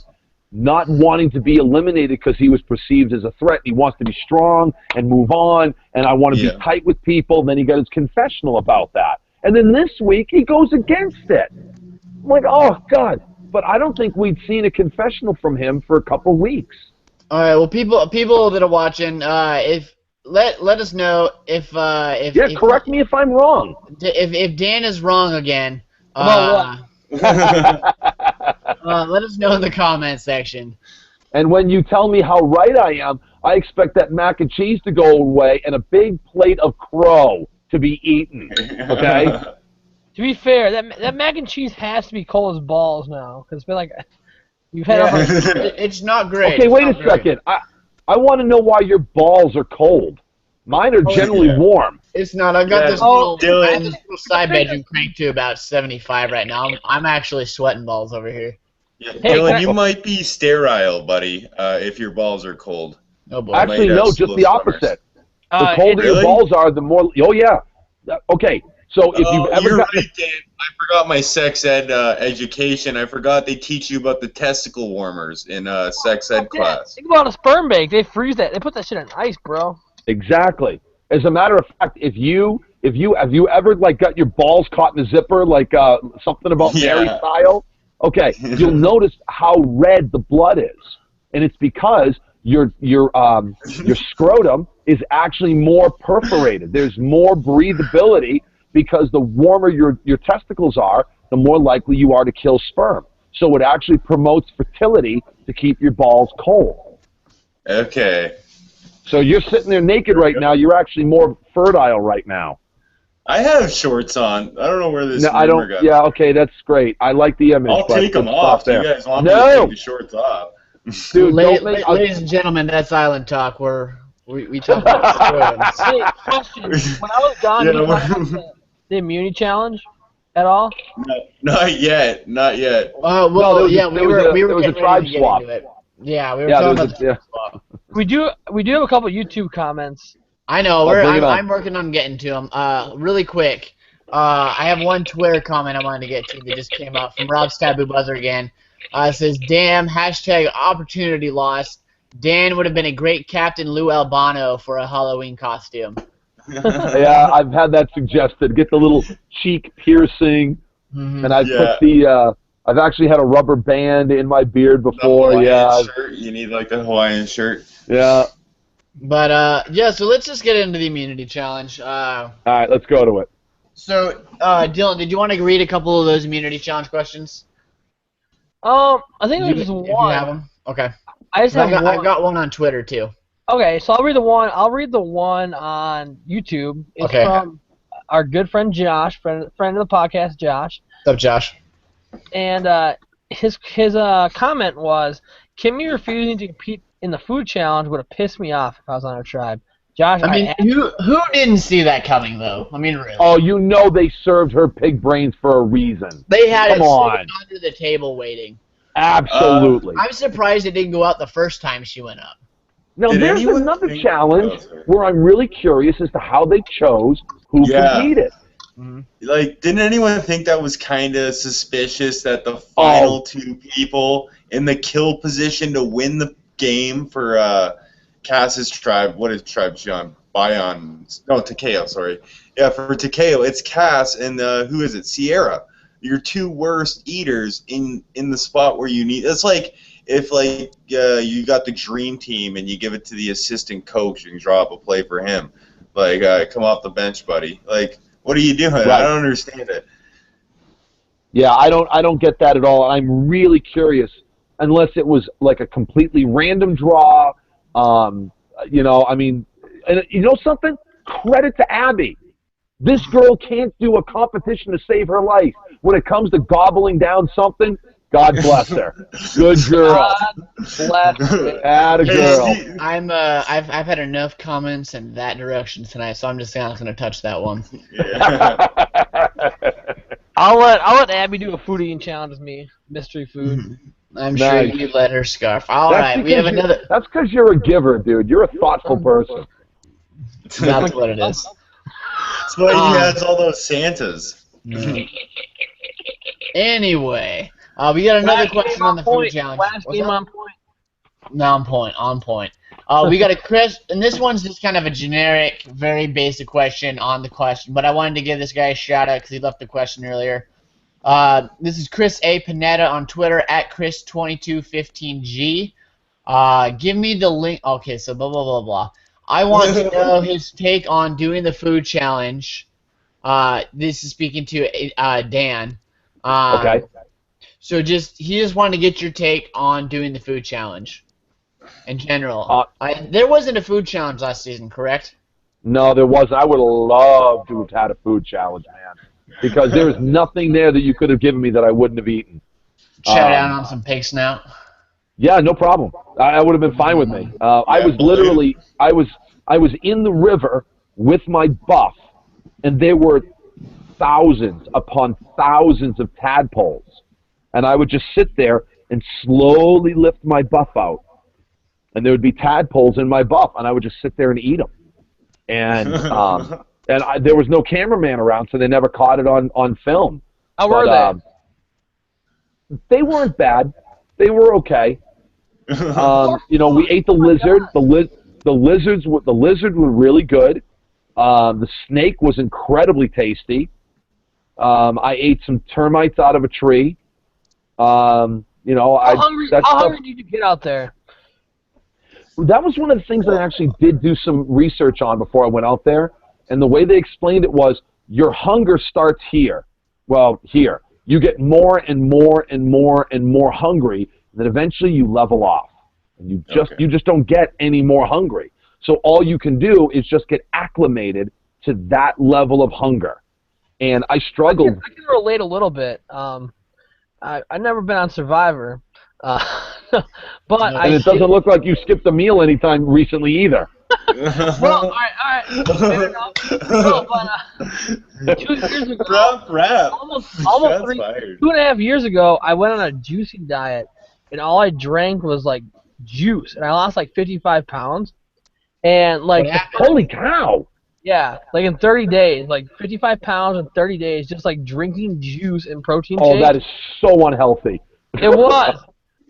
not wanting to be eliminated because he was perceived as a threat. He wants to be strong and move on, and I want to be tight with people. Then he got his confessional about that. And then this week, he goes against it. I'm like, oh, God. But I don't think we'd seen a confessional from him for a couple weeks. All right, well, people that are watching, let us know if correct me if I'm wrong. If Dan is wrong again. Let us know in the comment section. And when you tell me how right I am, I expect that mac and cheese to go away and a big plate of crow to be eaten. Okay? To be fair, that mac and cheese has to be cold as balls now. Because it's been like you've had. It's not great. Okay, wait a second. I want to know why your balls are cold. Mine are generally warm. It's not. I've got this little side bedroom cranked to about 75 right now. I'm actually sweating balls over here. Yeah, Dylan, you might be sterile, buddy, if your balls are cold. Oh boy. Actually, no, just the opposite. The colder your balls are, the more. Oh yeah. Okay. So if you've ever you're right, Dan. I forgot my sex ed education. I forgot they teach you about the testicle warmers in sex ed class. Think about a sperm bank. They freeze that. They put that shit in ice, bro. Exactly. As a matter of fact, have you ever like got your balls caught in a zipper like something about Mary style? Okay, you'll notice how red the blood is, and it's because your scrotum is actually more perforated. There's more breathability because the warmer your testicles are, the more likely you are to kill sperm. So it actually promotes fertility to keep your balls cold. Okay. So you're sitting there naked right now. You're actually more fertile right now. I have shorts on. I don't know where this. No, I don't. Got yeah, okay, that's great. I like the image. I'll take them off. You guys want me to take the shorts off? Dude, ladies and gentlemen, that's Island Talk. We talk about Hey, question. When I was gone, did you talk about the immunity challenge at all? No, not yet. Not yet. Well, no, yeah, we were a tribe swap. Yeah, we were talking about the tribe swap. We do have a couple YouTube comments. I know. I'm working on getting to them. Really quick. I have one Twitter comment I wanted to get to that just came up from Rob's Taboo Buzzer again. It says, "Damn, hashtag opportunity lost. Dan would have been a great Captain Lou Albano for a Halloween costume." Yeah, I've had that suggested. Get the little cheek piercing, and I've put the. I've actually had a rubber band in my beard before. Shirt. You need like the Hawaiian shirt. Yeah. But so let's just get into the immunity challenge. All right, let's go to it. So, Dylan, did you want to read a couple of those immunity challenge questions? I think there's just one. If you have them, okay. I just have one. I've got one on Twitter too. Okay, so I'll read the one. I'll read the one on YouTube. It's from our good friend Josh, friend of the podcast, Josh. What's up, Josh? And his comment was, Kimmy refusing to compete in the food challenge would have pissed me off if I was on our tribe. Josh, I mean, who didn't see that coming though? I mean, really. Oh, you know they served her pig brains for a reason. They had it under the table waiting. Absolutely. I'm surprised it didn't go out the first time she went up. Now, there's another challenge where I'm really curious as to how they chose who competed. Mm-hmm. Like, didn't anyone think that was kind of suspicious that the final two people in the kill position to win the game for Cass's tribe, what is tribe she on? Takeo, sorry. Yeah, for Takeo, it's Cass and who is it? Sierra. Your two worst eaters in the spot where you need. It's like if you got the dream team and you give it to the assistant coach and draw up a play for him, like come off the bench, buddy. Like, what are you doing? Right. I don't understand it. Yeah, I don't get that at all. I'm really curious, unless it was like a completely random draw. You know, I mean, and you know something? Credit to Abby. This girl can't do a competition to save her life. When it comes to gobbling down something, God bless her. Good girl. God bless her. Atta girl. I've had enough comments in that direction tonight, so I'm just not going to touch that one. Yeah. I'll let Abby do a food eating challenge with me. Mystery food. I'm sure you let her scarf. All right, we have another. That's because you're a giver, dude. You're a thoughtful person. That's what it is. That's why he has all those Santas. Anyway, we got another question on the food challenge. Last game on point. No, on point. We got a Chris, and this one's just kind of a generic, very basic question on the question, but I wanted to give this guy a shout out because he left the question earlier. This is Chris A. Panetta on Twitter at Chris2215G. Give me the link. Okay, so blah blah blah blah. I want to know his take on doing the food challenge. This is speaking to Dan. Okay. So he just wanted to get your take on doing the food challenge in general. There wasn't a food challenge last season, correct? No, there wasn't. I would have loved to have had a food challenge, man, because there was nothing there that you could have given me that I wouldn't have eaten. Chow down on some pig snout. Yeah, no problem. I would have been fine with me. I was literally, I was in the river with my buff, and there were thousands upon thousands of tadpoles, and I would just sit there and slowly lift my buff out, and there would be tadpoles in my buff, and I would just sit there and eat them. And there was no cameraman around, so they never caught it on film. How were they? They weren't bad. They were okay. You know, we ate the lizard. The lizard were really good. The snake was incredibly tasty. I ate some termites out of a tree. You know, how hungry did you get out there? that was one of the things that I actually did do some research on before I went out there. And the way they explained it was your hunger starts here. Well, here. You get more and more and more and more hungry, and then eventually you level off. And you just don't get any more hungry. So all you can do is just get acclimated to that level of hunger. And I struggled. I can relate a little bit. I've never been on Survivor, but and it doesn't look like you skipped a meal anytime recently either. Well, all right. Maybe not. No, but 2 years ago, almost 2.5 years ago, I went on a juicing diet, and all I drank was like juice, and I lost like 55 pounds. And like, holy cow! Yeah, like in 30 days, like 55 pounds in 30 days, just like drinking juice and protein shakes. Oh, that is so unhealthy. It was,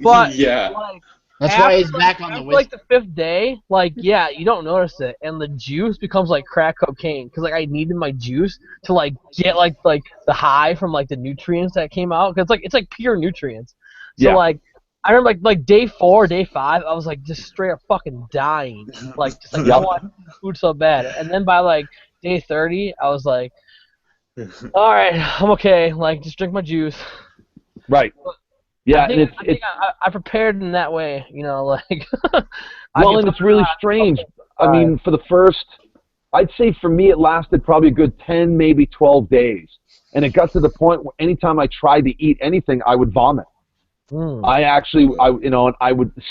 but yeah. Like, that's why he's back on the whiskey. Like the 5th day, like yeah, you don't notice it, and the juice becomes like crack cocaine because like I needed my juice to like get like the high from like the nutrients that came out because it's like pure nutrients. So like I remember like day 4, day 5, I was like just straight up fucking dying, like just like I want food so bad, and then by like day 30, I was like, all right, I'm okay, like just drink my juice. Right. Yeah, I think I prepared in that way, you know, like. Well, and it's really strange. I mean, for the first, I'd say for me it lasted probably a good 10, maybe 12 days, and it got to the point where anytime I tried to eat anything, I would vomit.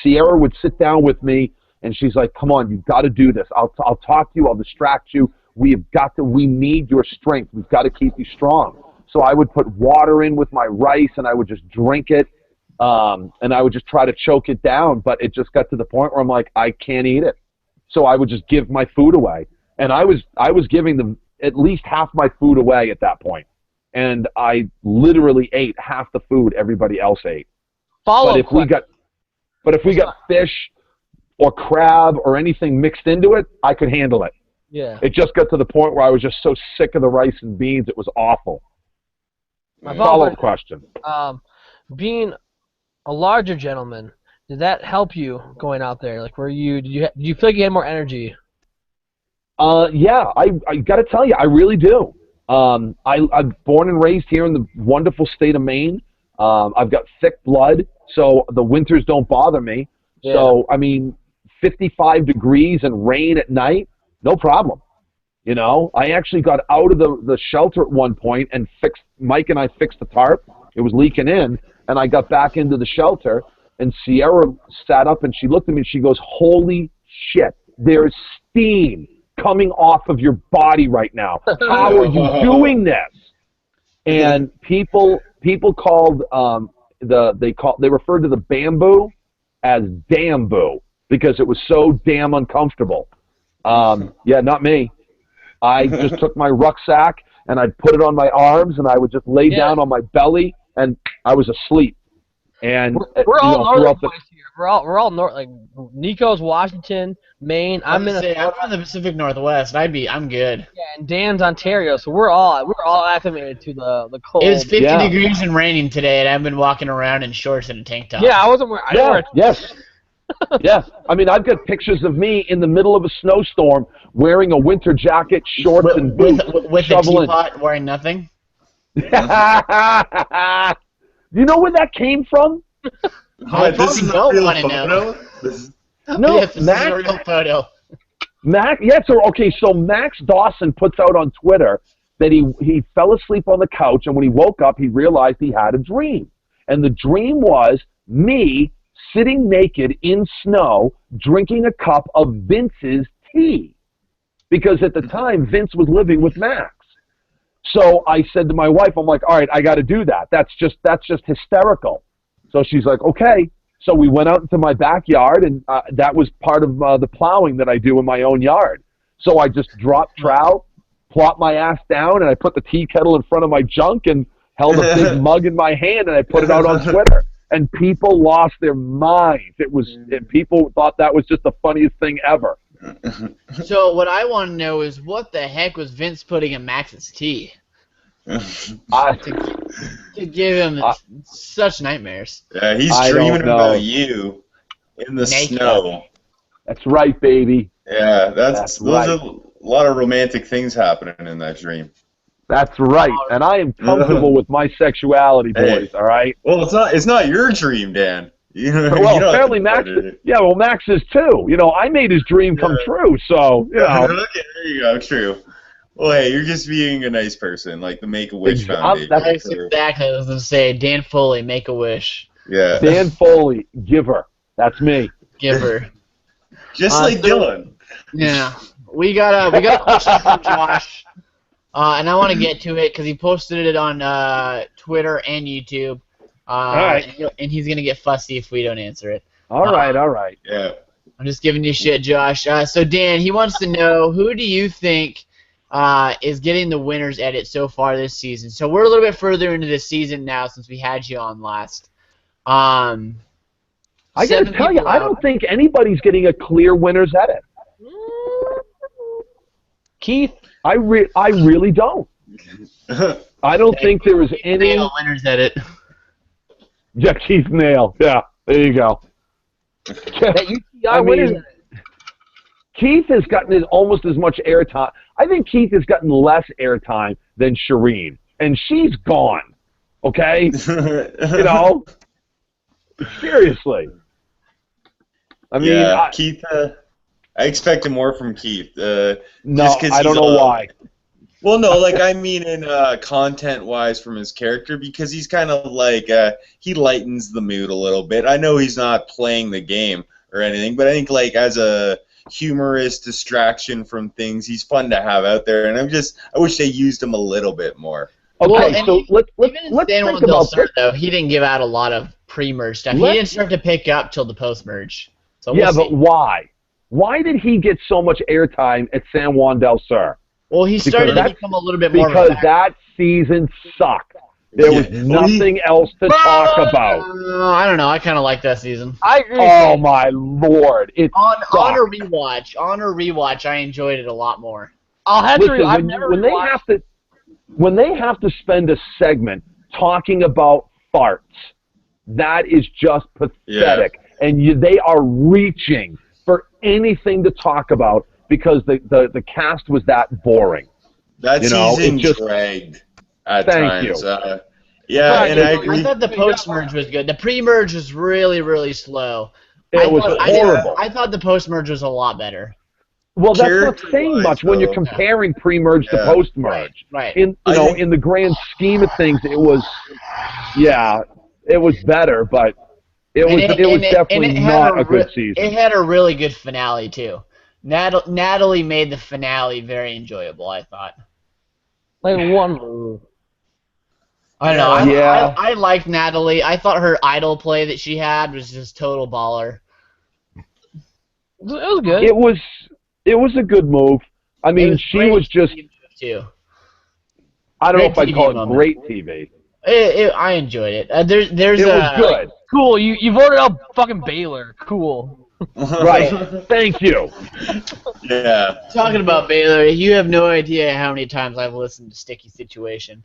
Sierra would sit down with me, and she's like, "Come on, you've got to do this. I'll talk to you. I'll distract you. We need your strength. We've got to keep you strong." So I would put water in with my rice, and I would just drink it. And I would just try to choke it down, but it just got to the point where I'm like, I can't eat it. So I would just give my food away. And I was giving them at least half my food away at that point. And I literally ate half the food everybody else ate. But if we got fish or crab or anything mixed into it, I could handle it. Yeah. It just got to the point where I was just so sick of the rice and beans, it was awful. Follow-up question. Being a larger gentleman, did that help you going out there? Like, did you feel like you had more energy? Yeah, I got to tell you, I really do. I'm born and raised here in the wonderful state of Maine. I've got thick blood, so the winters don't bother me. Yeah. So, I mean, 55 degrees and rain at night, no problem. You know, I actually got out of the shelter at one point and Mike and I fixed the tarp. It was leaking in, and I got back into the shelter, and Sierra sat up and she looked at me and she goes, "Holy shit, there's steam coming off of your body right now. How are you doing this?" And people called they referred to the bamboo as damn-boo because it was so damn uncomfortable. Yeah, not me. I just took my rucksack and I'd put it on my arms and I would just lay down on my belly and I was asleep. And we're all northern place here. We're all north. Like Niko's Washington, Maine. I'm in the Pacific Northwest. I'm good. Yeah, and Dan's Ontario. So we're all acclimated to the cold. It was 50 degrees and raining today, and I've been walking around in shorts and a tank top. Yeah, I wasn't wearing. Yes. Yes. I mean, I've got pictures of me in the middle of a snowstorm wearing a winter jacket, shorts, and boots, with a teapot, wearing nothing. You know where that came from? This is a real photo? No, this is a real photo. So Max Dawson puts out on Twitter that he fell asleep on the couch, and when he woke up, he realized he had a dream. And the dream was me sitting naked in snow, drinking a cup of Vince's tea. Because at the time, Vince was living with Max. So I said to my wife, I'm like, all right, I got to do that. That's just hysterical. So she's like, okay. So we went out into my backyard, and that was part of the plowing that I do in my own yard. So I just dropped trout, plopped my ass down, and I put the tea kettle in front of my junk and held a big mug in my hand, and I put it out on Twitter. And people lost their minds. People thought that was just the funniest thing ever. So what I want to know is what the heck was Vince putting in Max's tea? To give him such nightmares. Yeah, he's dreaming about you in the snow. That's right, baby. Yeah, those right. are a lot of romantic things happening in that dream. That's right. And I am comfortable with my sexuality, boys, all right? Well, it's not your dream, Dan. Well, apparently Max, Max is too. I made his dream come true, so, Okay, there you go, true. Well, hey, you're just being a nice person, like the Make-A-Wish Foundation. That's exactly what I was going to say. Dan Foley, Make-A-Wish. Yeah. Dan Foley, giver. That's me. Giver. Just like Dylan. Yeah. We got a question from Josh, and I want to get to it because he posted it on Twitter and YouTube. All right. And he's going to get fussy if we don't answer it. All right. Yeah. I'm just giving you shit, Josh. So, Dan, he wants to know, who do you think is getting the winner's edit so far this season? So we're a little bit further into the season now since we had you on last. I got to tell you, I don't think anybody's getting a clear winner's edit. Keith? I really don't. I don't think there is any winner's edit. Yeah, Keith Nail. Yeah, there you go. Keith has gotten almost as much airtime. I think Keith has gotten less airtime than Shireen, and she's gone. Okay, seriously. I mean, Keith. I expected more from Keith. No, I don't know why. Well, no, I mean in content-wise from his character, because he's kind of he lightens the mood a little bit. I know he's not playing the game or anything, but I think as a humorous distraction from things, he's fun to have out there, and I wish they used him a little bit more. Okay, so let's think about this. Though, he didn't give out a lot of pre-merge stuff. He didn't start to pick up till the post-merge. So but why? Why did he get so much airtime at San Juan del Sur? Well, he started to become a little bit more because that season sucked. There was nothing else to talk about. I don't know. I kind of like that season. I agree. Oh my lord! On a rewatch, I enjoyed it a lot more. I'll have Listen, when they have to spend a segment talking about farts, that is just pathetic, and they are reaching for anything to talk about because the cast was that boring. That season dragged at times. Thank you. And I agree. I thought the post-merge was good. The pre-merge was really, really slow. It was horrible. I thought the post-merge was a lot better. Well, that's not saying much when you're comparing pre-merge to post-merge. Right. In the grand scheme of things, it was better, but it was definitely not a good season. It had a really good finale too. Natalie made the finale very enjoyable, I thought. One move. I don't know. I liked Natalie. I thought her idol play that she had was just total baller. It was good. It was a good move. I mean, she was just. Too. I don't know if I'd call it great TV. I enjoyed it. It was good. Cool. You voted out fucking Baylor. Cool. Right. Thank you. Yeah. Talking about Baylor, you have no idea how many times I've listened to Sticky Situation.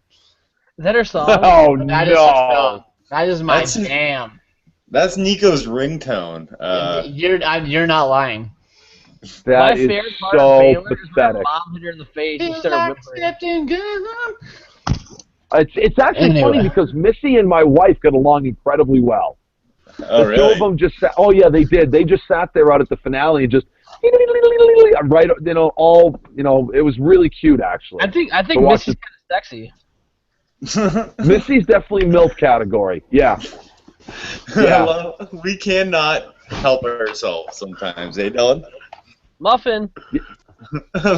Is that her song? Oh, that is her song. That is my jam. That's Niko's ringtone. You're not lying. That is so pathetic. Mom hit her in the face instead of whimpering. It's actually funny because Missy and my wife got along incredibly well. Oh, the two of them just sat. Oh yeah, they did. They just sat there out at the finale and just right. It was really cute actually. I think Missy's kind of sexy. Missy's definitely MILF category. Yeah. Well, we cannot help ourselves sometimes, Dylan? Muffin.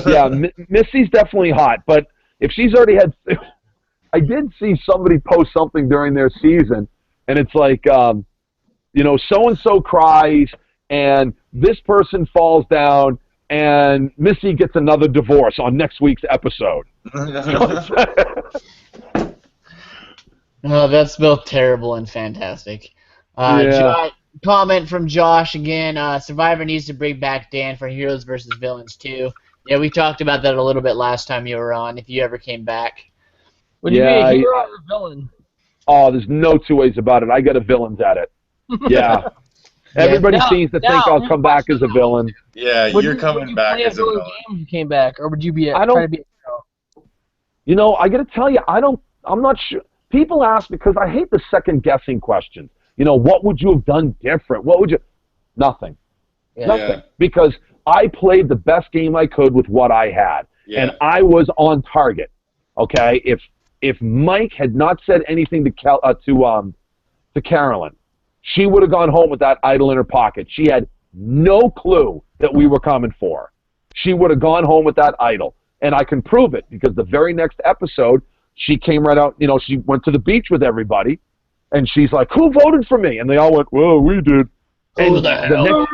Yeah, Missy's definitely hot, but if she's already had, I did see somebody post something during their season, and it's like, so and so cries, and this person falls down, and Missy gets another divorce on next week's episode. No, that's both terrible and fantastic. Comment from Josh again. Survivor needs to bring back Dan for Heroes versus Villains too. Yeah, we talked about that a little bit last time you were on. If you ever came back, would you be a hero or a villain? Oh, there's no two ways about it. I got a villain's at it. Yeah. Everybody Now- seems to think now, I'll come back as a villain. Yeah, Would you're you, coming would you back play as a villain villain. game if you came back, or would you be I don't- try to be a hero? You know, I got to tell you, I'm not sure. People ask because I hate the second guessing questions. You know, what would you have done different? What would you? Nothing. Yeah. Nothing. Because I played the best game I could with what I had, Yeah. and I was on target. Okay, if Mike had not said anything to Carolyn, she would have gone home with that idol in her pocket. She had no clue that we were coming for her. She would have gone home with that idol. And I can prove it because the very next episode, she came right out, you know, she went to the beach with everybody, and she's like, who voted for me? And they all went, well, we did. Who the hell?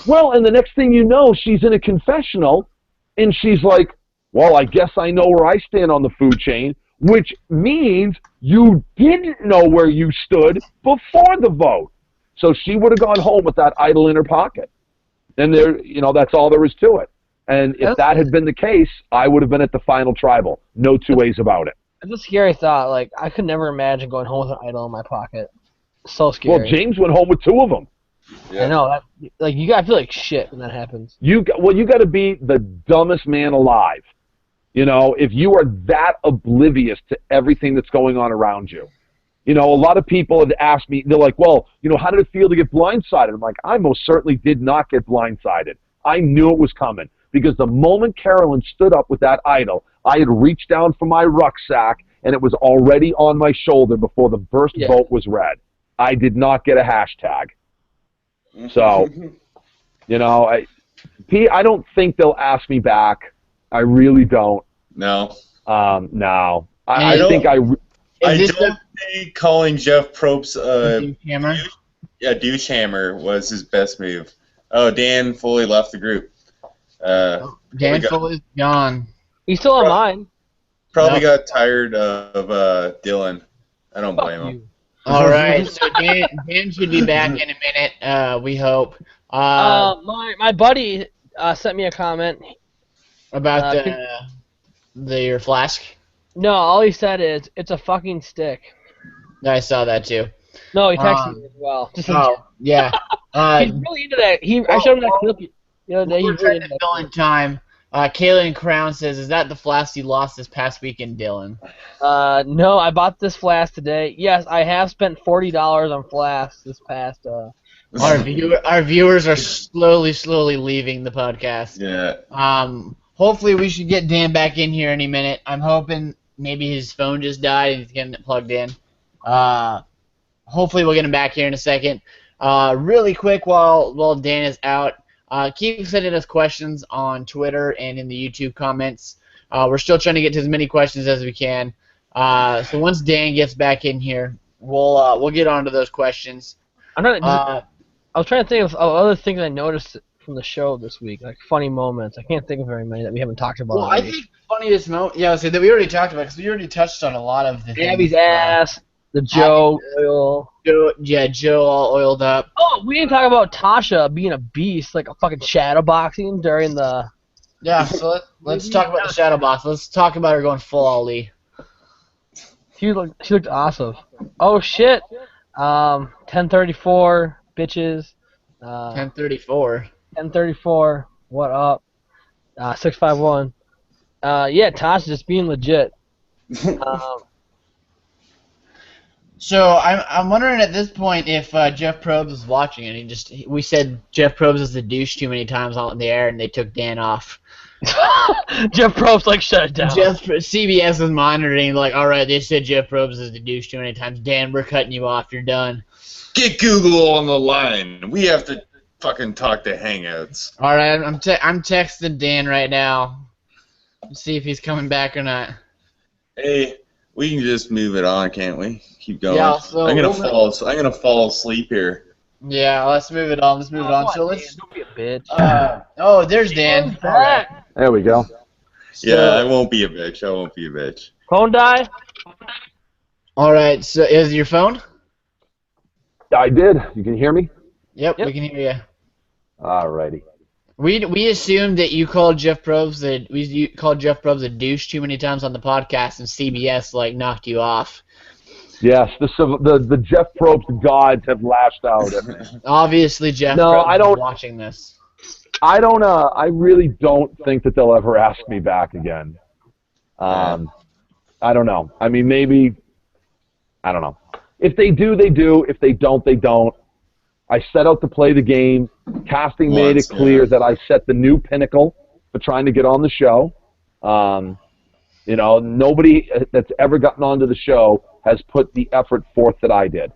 Well, and the next thing you know, she's in a confessional, and she's like, well, I guess I know where I stand on the food chain, which means you didn't know where you stood before the vote. So she would have gone home with that idol in her pocket. And there, you know, that's all there is to it. And if that had been the case, I would have been at the final tribal. No two ways about it. It's a scary thought. Like, I could never imagine going home with an idol in my pocket. So scary. Well, James went home with two of them. I know. Like, you gotta feel like shit when that happens. You got to be the dumbest man alive. You know, if you are that oblivious to everything that's going on around you. You know, a lot of people have asked me, they're like, well, you know, how did it feel to get blindsided? I'm like, I most certainly did not get blindsided. I knew it was coming. Because the moment Carolyn stood up with that idol, I had reached down for my rucksack, and it was already on my shoulder before the first vote was read. I did not get a hashtag. So, you know, I don't think they'll ask me back. I really don't. No. No. I I think I don't think calling Jeff Probst Hammer? douche hammer was his best move. Oh, Dan Foley left the group. Dan Foley's gone. He's still on mine. Probably got tired of Dylan. I don't blame him. All right, so Dan should be back in a minute. We hope. My buddy sent me a comment. About your flask. No, all he said is, it's a fucking stick. I saw that too. No, he texted me as well. Just yeah. he's really into that. I showed him that clip the other day. He's really into that. Fill in time. Kaylin Crown says, "Is that the flask you lost this past weekend, Dylan?" No, I bought this flask today. Yes, I have spent $40 on flasks this past. Our viewers are slowly leaving the podcast. Yeah. Hopefully we should get Dan back in here any minute. I'm hoping maybe his phone just died and he's getting it plugged in. Hopefully we'll get him back here in a second. Really quick while Dan is out, keep sending us questions on Twitter and in the YouTube comments. We're still trying to get to as many questions as we can. So once Dan gets back in here, we'll get on to those questions. I was trying to think of other things I noticed from the show this week, like funny moments. I can't think of very many that we haven't talked about. Well, I think funniest moment, that we already talked about because we already touched on a lot of the Abby's things. ass, the Joe oil. Joe all oiled up. Oh, we didn't talk about Tasha being a beast, like a fucking shadow boxing during the. Yeah, so let's talk about the shadow box. Let's talk about her going full Ali. She looked awesome. Oh shit. 10:34 bitches. 10:34. 10:34. What up? 651. Yeah, Tasha just being legit. So I'm wondering at this point if Jeff Probst is watching and we said Jeff Probst is the douche too many times on the air and they took Dan off. Jeff Probst like shut it down. CBS is monitoring like, all right, they said Jeff Probst is the douche too many times. Dan, we're cutting you off. You're done. Get Google on the line. We have to fucking talk to Hangouts. All right, I'm texting Dan right now. Let's see if he's coming back or not. Hey, we can just move it on, can't we? Keep going. Yeah, so I'm gonna fall asleep here. Yeah, let's move it on. So let's. Don't be a bitch. Oh, there's Dan. All right. There we go. Yeah, I won't be a bitch. Phone die? All right. So is your phone? I did. You can hear me? Yep. We can hear you. Alrighty. We assumed that you called Jeff Probst a douche too many times on the podcast, and CBS knocked you off. Yes, the Jeff Probst gods have lashed out at me. Obviously, Jeff No, Probst I don't. is watching this. I don't. I really don't think that they'll ever ask me back again. I don't know. I mean, maybe. I don't know. If they do, they do. If they don't, they don't. I set out to play the game. Casting made it clear that I set the new pinnacle for trying to get on the show. You know, nobody that's ever gotten onto the show has put the effort forth that I did.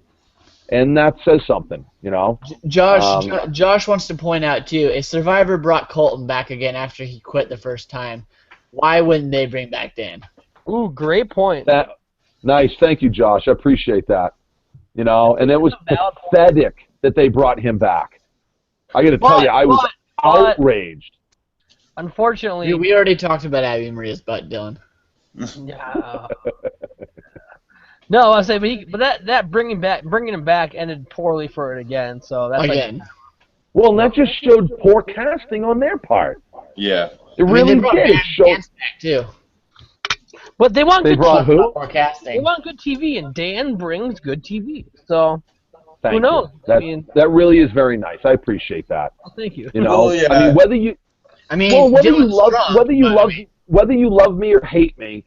And that says something, you know. Josh wants to point out, too, if Survivor brought Colton back again after he quit the first time, why wouldn't they bring back Dan? Ooh, great point. Nice. Thank you, Josh. I appreciate that. You know, and it was pathetic that they brought him back. I got to tell you, I was outraged. Unfortunately, we already talked about Abby Maria's butt, Dylan. Yeah. No, I say, but that bringing him back ended poorly for it again. So that's again. Well, and that just showed poor casting on their part. Yeah. It really did. It showed. Back too. But they want good brought who? Poor casting. They want good TV, and Dan brings good TV. So Thank who knows? You. That really is very nice. I appreciate that. Thank you. You know, yeah. I mean, whether you love me or hate me,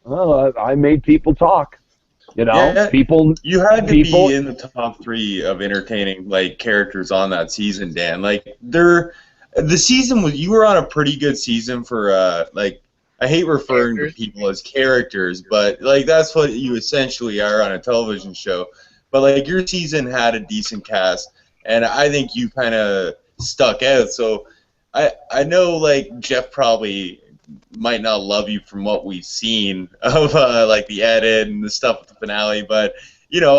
I made people talk. You know, people. You had to be in the top 3 of entertaining characters on that season, Dan. The season was, you were on a pretty good season for I hate referring to people as characters, but that's what you essentially are on a television show. But your season had a decent cast, and I think you kind of stuck out. So I know Jeff probably might not love you from what we've seen of the edit and the stuff with the finale, but you know,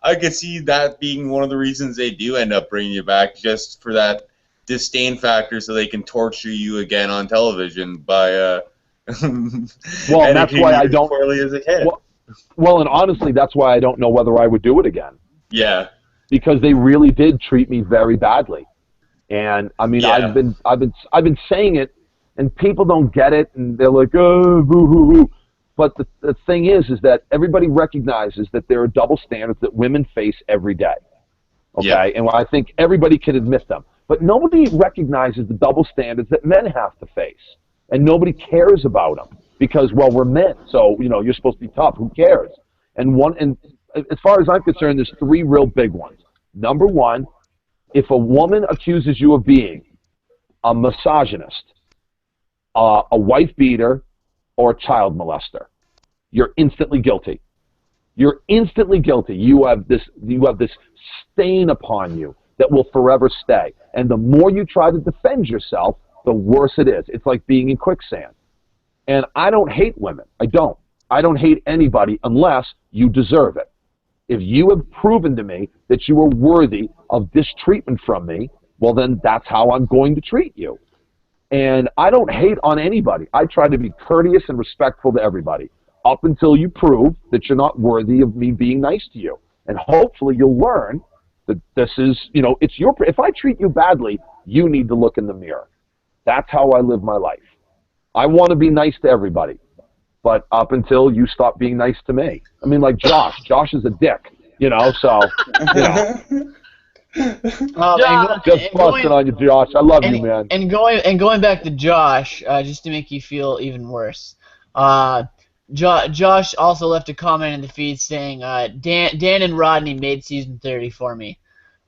I could see that being one of the reasons they do end up bringing you back, just for that disdain factor, so they can torture you again on television by well, and that's why I don't poorly as a kid. Well, and honestly, that's why I don't know whether I would do it again. Yeah, because they really did treat me very badly, and I mean, I've been saying it. And people don't get it, and they're like, oh, boo, hoo, hoo. But the thing is that everybody recognizes that there are double standards that women face every day. Okay? Yeah. And I think everybody can admit them. But nobody recognizes the double standards that men have to face. And nobody cares about them. Because, well, we're men, so, you know, you're supposed to be tough. Who cares? And as far as I'm concerned, there's 3 real big ones. Number 1, if a woman accuses you of being a misogynist, a wife beater, or a child molester, you're instantly guilty. You're instantly guilty. You have this stain upon you that will forever stay. And the more you try to defend yourself, the worse it is. It's like being in quicksand. And I don't hate women. I don't. I don't hate anybody unless you deserve it. If you have proven to me that you are worthy of this treatment from me, well, then that's how I'm going to treat you. And I don't hate on anybody. I try to be courteous and respectful to everybody up until you prove that you're not worthy of me being nice to you. And hopefully you'll learn that this is, you know, it's your, if I treat you badly, you need to look in the mirror. That's how I live my life. I want to be nice to everybody, but up until you stop being nice to me. I mean, like Josh. Josh is a dick, you know, so, you know. Just busting on you, Josh. I love you, man. And going back to Josh, just to make you feel even worse. Josh also left a comment in the feed saying, Dan and Rodney made season 30 for me.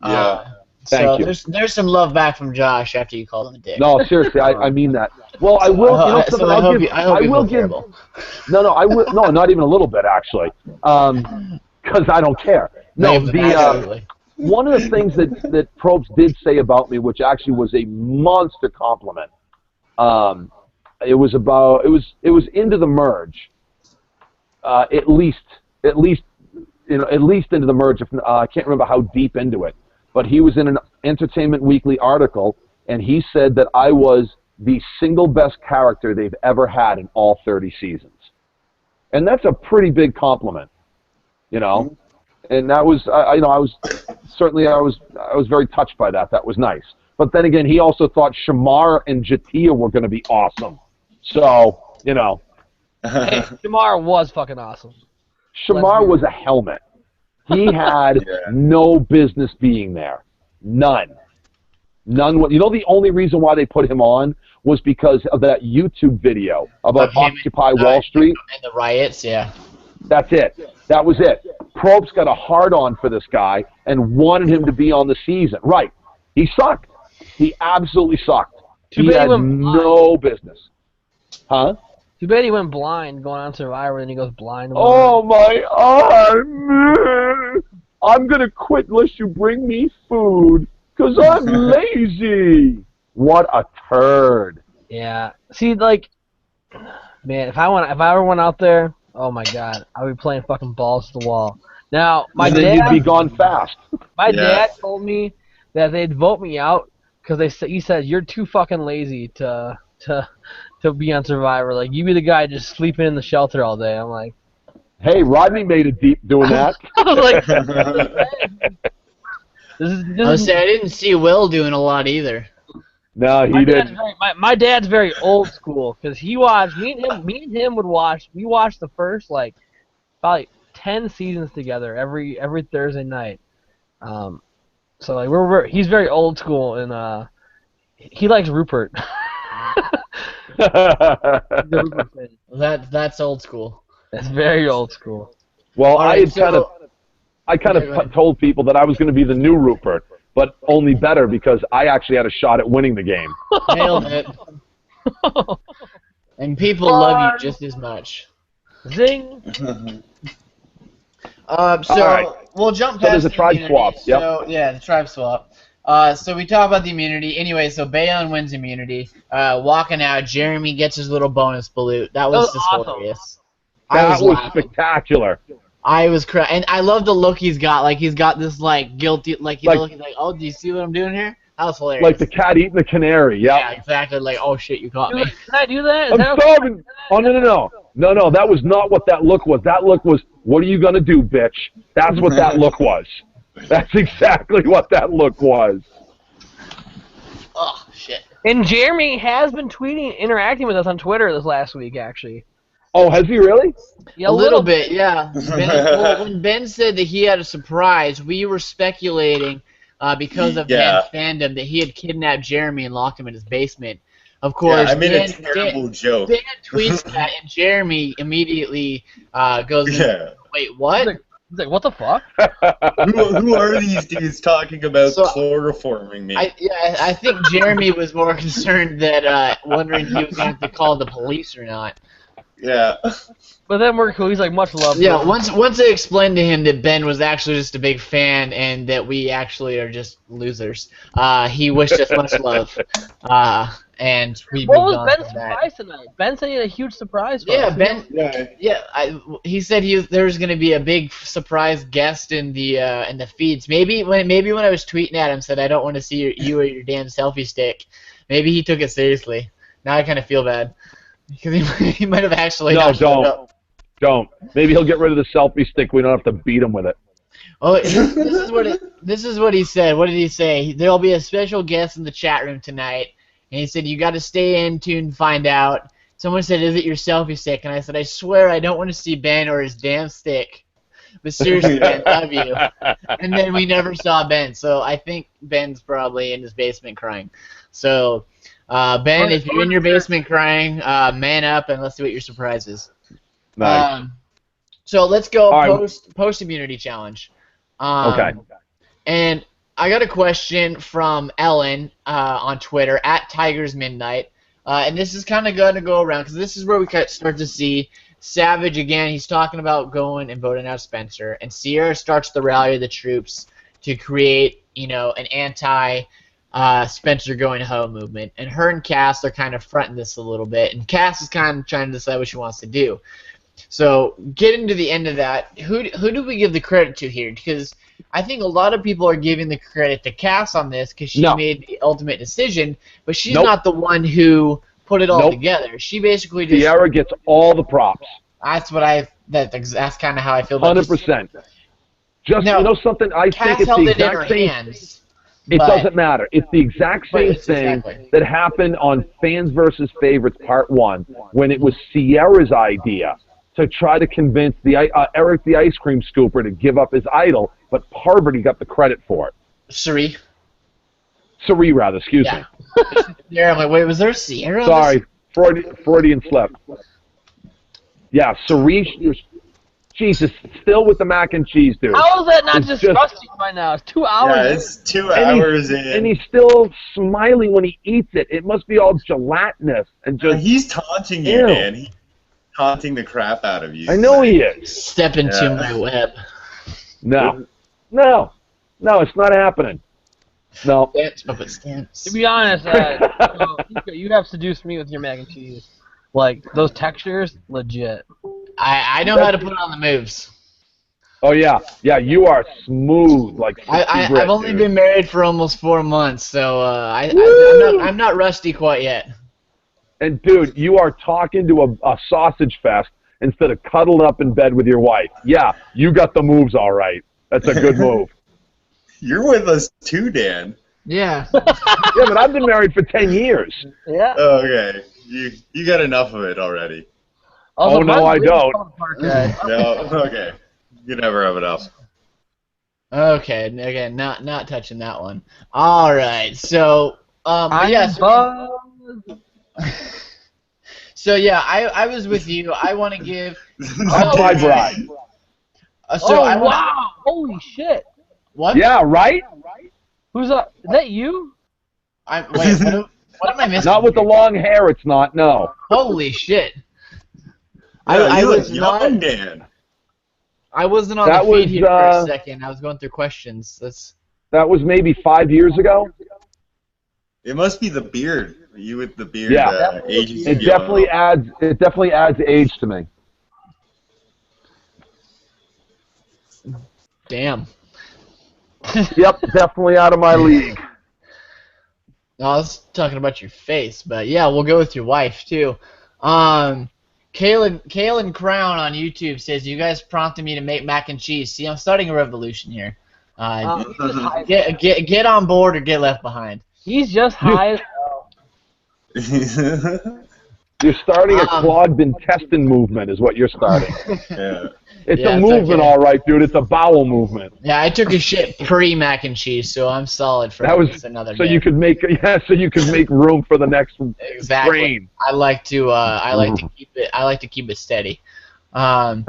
Yeah. Thank you. There's some love back from Josh after you called him a dick. No, seriously, I mean that. Well, I will. I will. No, not even a little bit, actually, because I don't care. No, one of the things that Probst did say about me, which actually was a monster compliment, it was into the merge, at least into the merge. I can't remember how deep into it, but he was in an Entertainment Weekly article, and he said that I was the single best character they've ever had in all 30 seasons, and that's a pretty big compliment, you know. And that was, I was very touched by that. That was nice. But then again, he also thought Shamar and Jatia were going to be awesome. So, you know. Hey, Shamar was fucking awesome. Shamar was a helmet. He had no business being there. None. You know, the only reason why they put him on was because of that YouTube video about Occupy Wall Street. And the riots, yeah. That's it. That was it. Probst got a hard-on for this guy and wanted him to be on the season. Right. He sucked. He absolutely sucked. He had no business. Huh? Too bad he went blind going on Survivor, and he goes blind. Oh, my arm! I'm going to quit unless you bring me food, because I'm lazy. What a turd. Yeah. See, like, man, if I ever went out there, oh, my God, I would be playing fucking balls to the wall. Now, my dad... then you'd be gone fast. My dad told me that they'd vote me out because he said, you're too fucking lazy to be on Survivor. Like, you be the guy just sleeping in the shelter all day. I'm like... Hey, Rodney made it deep doing that. I was like... I didn't see Will doing a lot either. No, he didn't. My dad's very old school because he watched me and him would watch. We watched the first probably 10 seasons together every Thursday night. So like he's very old school and he likes Rupert. That's old school. That's very old school. Well, I kind of told people that I was going to be the new Rupert, but only better because I actually had a shot at winning the game. Nailed it. And people love you just as much. Zing. We'll jump past there's a tribe swap. Yep. So, yeah, the tribe swap. So we talk about the immunity. Anyway, so Bayon wins immunity. Walking out, Jeremy gets his little bonus balut. That was just awesome. Hilarious. That was spectacular. I was crying. And I love the look he's got. Like, he's got this, like, guilty, like, he's looking like, oh, do you see what I'm doing here? That was hilarious. Like the cat eating the canary, Yeah, exactly. Like, oh, shit, you caught me. Can I do that? I'm starving. Oh, no. No, that was not what that look was. That look was, what are you going to do, bitch? That's what that look was. That's exactly what that look was. Oh, shit. And Jeremy has been interacting with us on Twitter this last week, actually. Oh, has he really? Yeah, a little bit, yeah. When Ben said that he had a surprise, we were speculating because of Ben's fandom that he had kidnapped Jeremy and locked him in his basement. Of course, I made a terrible joke. Ben tweets that, and Jeremy immediately goes, wait, what? He's like, what the fuck? who are these dudes talking about chloroforming me? I think Jeremy was more concerned that wondering if he was going to call the police or not. Yeah. But then we're cool. He's like, much love. Yeah, once I explained to him that Ben was actually just a big fan and that we actually are just losers, he wished us much love. And we what was Ben's surprise tonight? Ben said he had a huge surprise for us. Ben. He said there was going to be a big surprise guest in the feeds. Maybe when I was tweeting at him, said I don't want to see you or your damn selfie stick. Maybe he took it seriously. Now I kind of feel bad because he might have actually. No, don't. Maybe he'll get rid of the selfie stick. We don't have to beat him with it. Oh, this is what he said. What did he say? There'll be a special guest in the chat room tonight. And he said, you got to stay in tune to find out. Someone said, is it your selfie stick? And I said, I swear I don't want to see Ben or his damn stick. But seriously, Ben, love you. And then we never saw Ben. So I think Ben's probably in his basement crying. So, Ben, if you're in your basement crying, man up and let's see what your surprise is. Nice. So let's go post-immunity challenge. Okay. And I got a question from Ellen on Twitter, @TigersMidnight. And this is kind of going to go around because this is where we start to see Savage again. He's talking about going and voting out Spencer. And Sierra starts the rally of the troops to create, an anti-Spencer going home movement. And her and Cass are kind of fronting this a little bit. And Cass is kind of trying to decide what she wants to do. So getting to the end of that, who do we give the credit to here? Because I think a lot of people are giving the credit to Cass on this because she made the ultimate decision, but she's not the one who put it all together. She basically just... Sierra gets all the props. That's what that's kind of how I feel about 100%. Just, something, I think it's the exact same... It doesn't matter. It's the exact same thing that happened on Fans vs. Favorites Part 1 when it was Sierra's idea to try to convince Eric the ice cream scooper to give up his idol, but Parvati got the credit for it. Suri. Suri, rather, excuse me. Yeah, I'm like, wait, was there Sierra? Sorry, Freudian slip. Yeah, Suri, Jesus, still with the mac and cheese, dude. How is that not just rusty by now? It's 2 hours. Yeah, it's 2 hours in. And he's still smiling when he eats it. It must be all gelatinous and just. He's taunting you, man. He's taunting the crap out of you. I know he is. Step into my web. No, it's not happening. No. To be honest, Niko, you have seduced me with your mac and cheese. Like, those textures, legit. I know how to put on the moves. Oh, yeah. Yeah, you are smooth. Like I've only been married for almost 4 months, so I'm not rusty quite yet. And, dude, you are talking to a sausage fest instead of cuddled up in bed with your wife. Yeah, you got the moves all right. That's a good move. You're with us too, Dan. Yeah. Yeah, but I've been married for 10 years. Yeah. Okay. You got enough of it already. Also, no, I don't. No, okay. You never have enough. Okay, again, not touching that one. All right, so so yeah, I was with you. I want to give. That's my bride. Wow! Holy shit! What? Yeah, right. Who's up? Is that you? Wait, what am I missing? Not with the long hair. It's not. No. Holy shit! I was young, Dan. I wasn't on the feed here for a second. I was going through questions. That was maybe 5 years ago. It must be the beard. You with the beard. Yeah. Ages It definitely adds age to me. Damn. Yep, definitely out of my league. No, I was talking about your face, but yeah, we'll go with your wife too. Kaylin Crown on YouTube says, "You guys prompted me to make mac and cheese. See, I'm starting a revolution here. Get on board or get left behind." He's just high as hell. You're starting a Claude Bintestin movement, is what you're starting. Yeah. It's a movement, all right, dude. It's a bowel movement. Yeah, I took a shit pre-mac and cheese, so I'm solid for another day. You could make room for the next train. I like to keep it steady. So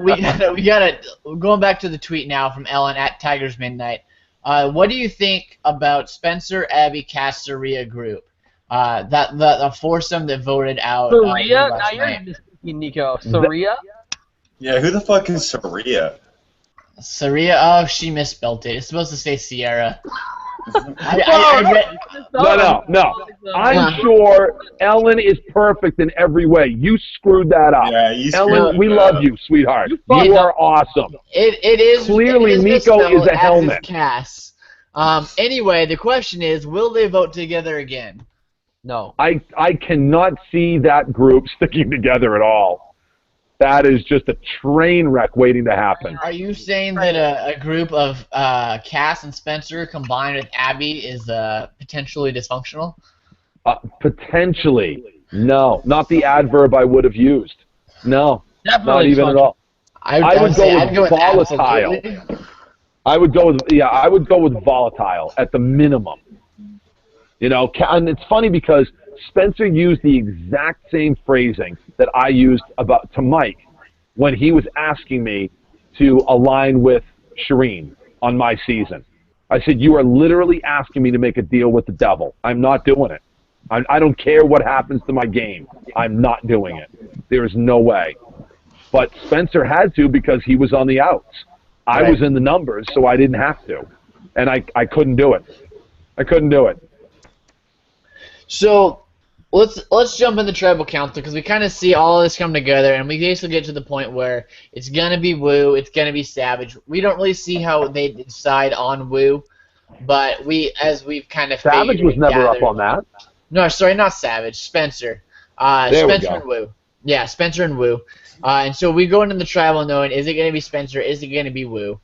we gotta going back to the tweet now from Ellen at Tigers Midnight. What do you think about Spencer, Abby, Cass, Saria group? That the foursome that voted out. Saria? Now you're speaking, Niko. Saria? Yeah, who the fuck is Saria? Saria? Oh, she misspelled it. It's supposed to say Sierra. No. I'm sure Ellen is perfect in every way. You screwed that up. Yeah, you screwed Ellen, we love you, sweetheart. You are awesome. It is clearly Niko is a helmet. Cass. Anyway, the question is, will they vote together again? No. I cannot see that group sticking together at all. That is just a train wreck waiting to happen. Are you saying that a group of Cass and Spencer combined with Abby is potentially dysfunctional? Potentially. No. Not the adverb I would have used. No. Definitely not even at all. I would go with volatile. I would go with volatile at the minimum. You know, and it's funny because Spencer used the exact same phrasing that I used to Mike when he was asking me to align with Shireen on my season. I said, "You are literally asking me to make a deal with the devil. I'm not doing it. I don't care what happens to my game. I'm not doing it. There is no way." But Spencer had to because he was on the outs. I was in the numbers, so I didn't have to. And I couldn't do it. I couldn't do it. So let's jump in the tribal council because we kind of see all of this come together, and we basically get to the point where it's gonna be Woo, it's gonna be Savage. We don't really see how they decide on Woo, but we've kind of Savage was never up on that. No, sorry, not Savage. Spencer. Spencer and Woo. Yeah, Spencer and Woo. And so we go into the tribal knowing, is it gonna be Spencer? Is it gonna be Woo?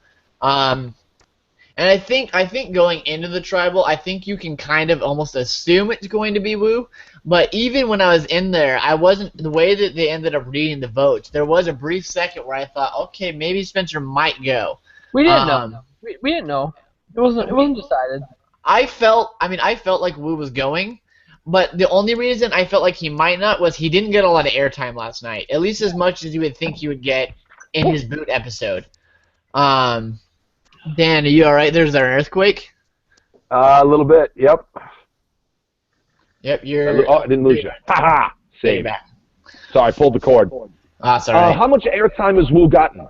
And I think going into the tribal, I think you can kind of almost assume it's going to be Wu. But even when I was in there, I wasn't the way that they ended up reading the votes. There was a brief second where I thought, okay, maybe Spencer might go. We didn't know. We didn't know. It wasn't decided. I felt like Wu was going, but the only reason I felt like he might not was he didn't get a lot of airtime last night. At least as much as you would think he would get in his boot episode. Dan, are you all right? There's an earthquake. A little bit. Yep. Yep, you're. I didn't lose you. Ha ha. Save. Back. Sorry, pulled the cord. Sorry. How much airtime has Wu gotten?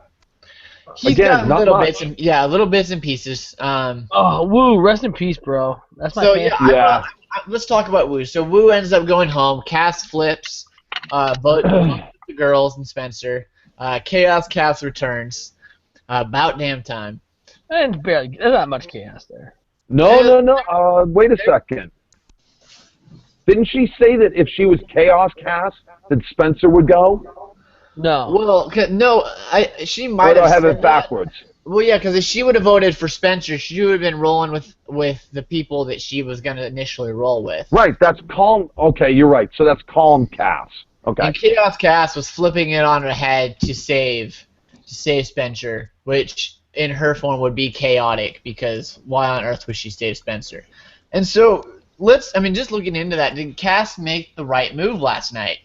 He's Again, got not much. little bits and pieces. Wu, rest in peace, bro. That's my fan. Yeah. Let's talk about Wu. So Wu ends up going home. Cass flips. Vote the girls and Spencer. Chaos Cass returns. About damn time. And barely. There's not much chaos there. No. Wait a second. Didn't she say that if she was Chaos Cass, that Spencer would go? No. Well, no. She might Or do have I have said it backwards? That. Well, yeah, because if she would have voted for Spencer, she would have been rolling with the people that she was going to initially roll with. Right, that's calm. Okay, you're right. So that's calm Cass. Okay. And Chaos Cass was flipping it on her head to save Spencer, which in her form would be chaotic, because why on earth would she save Spencer? And so just looking into that, did Cass make the right move last night?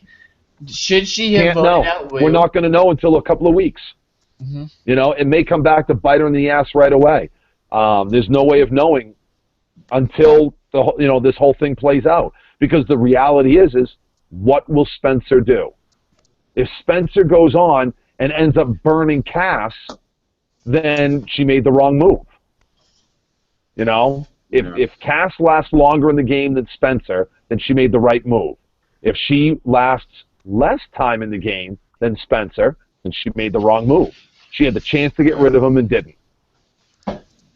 Should she have voted out Wu? We're not going to know until a couple of weeks. Mm-hmm. You know, it may come back to bite her in the ass right away. There's no way of knowing until this whole thing plays out. Because the reality is what will Spencer do? If Spencer goes on and ends up burning Cass, then she made the wrong move. You know, if Cass lasts longer in the game than Spencer, then she made the right move. If she lasts less time in the game than Spencer, then she made the wrong move. She had the chance to get rid of him and didn't.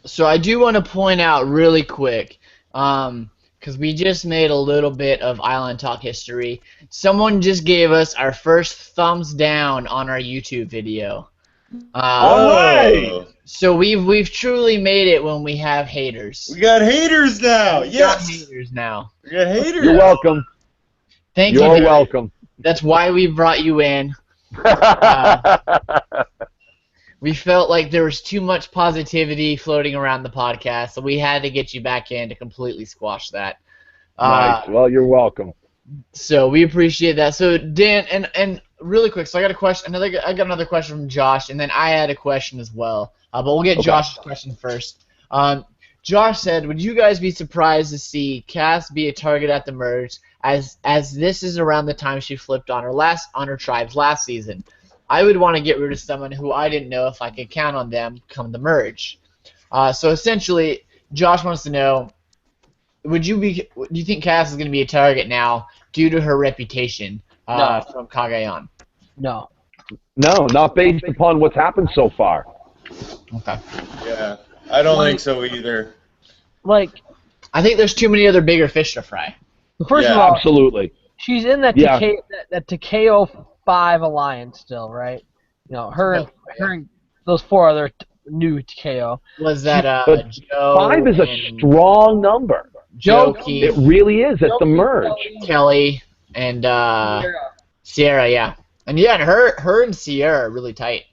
So I do want to point out really quick, because we just made a little bit of Island Talk history. Someone just gave us our first thumbs down on our YouTube video. So we've truly made it when we have haters. We got haters now. We got haters now. We got haters. You're welcome. Thank you. You're welcome. That's why we brought you in. We felt like there was too much positivity floating around the podcast, so we had to get you back in to completely squash that. Nice. Well, you're welcome. So we appreciate that. So Dan, and really quick, so I got a question. I got another question from Josh, and then I had a question as well. But we'll get Josh's question first. Josh said, "Would you guys be surprised to see Cass be a target at the merge, as this is around the time she flipped on her tribes last season? I would want to get rid of someone who I didn't know if I could count on them come the merge." So essentially, Josh wants to know, do you think Cass is going to be a target now due to her reputation from Cagayan? No. No, not based upon what's happened so far. Okay. Yeah, I don't think so either. Like, I think there's too many other bigger fish to fry. First of all, absolutely. She's in that Takeo 5 alliance still, right? You know, her and those 4 other new Takeo. Was that Joe? 5 is a strong number. Joe, it really is at the merge. Kelly and Sierra, yeah. And her and Sierra are really tight.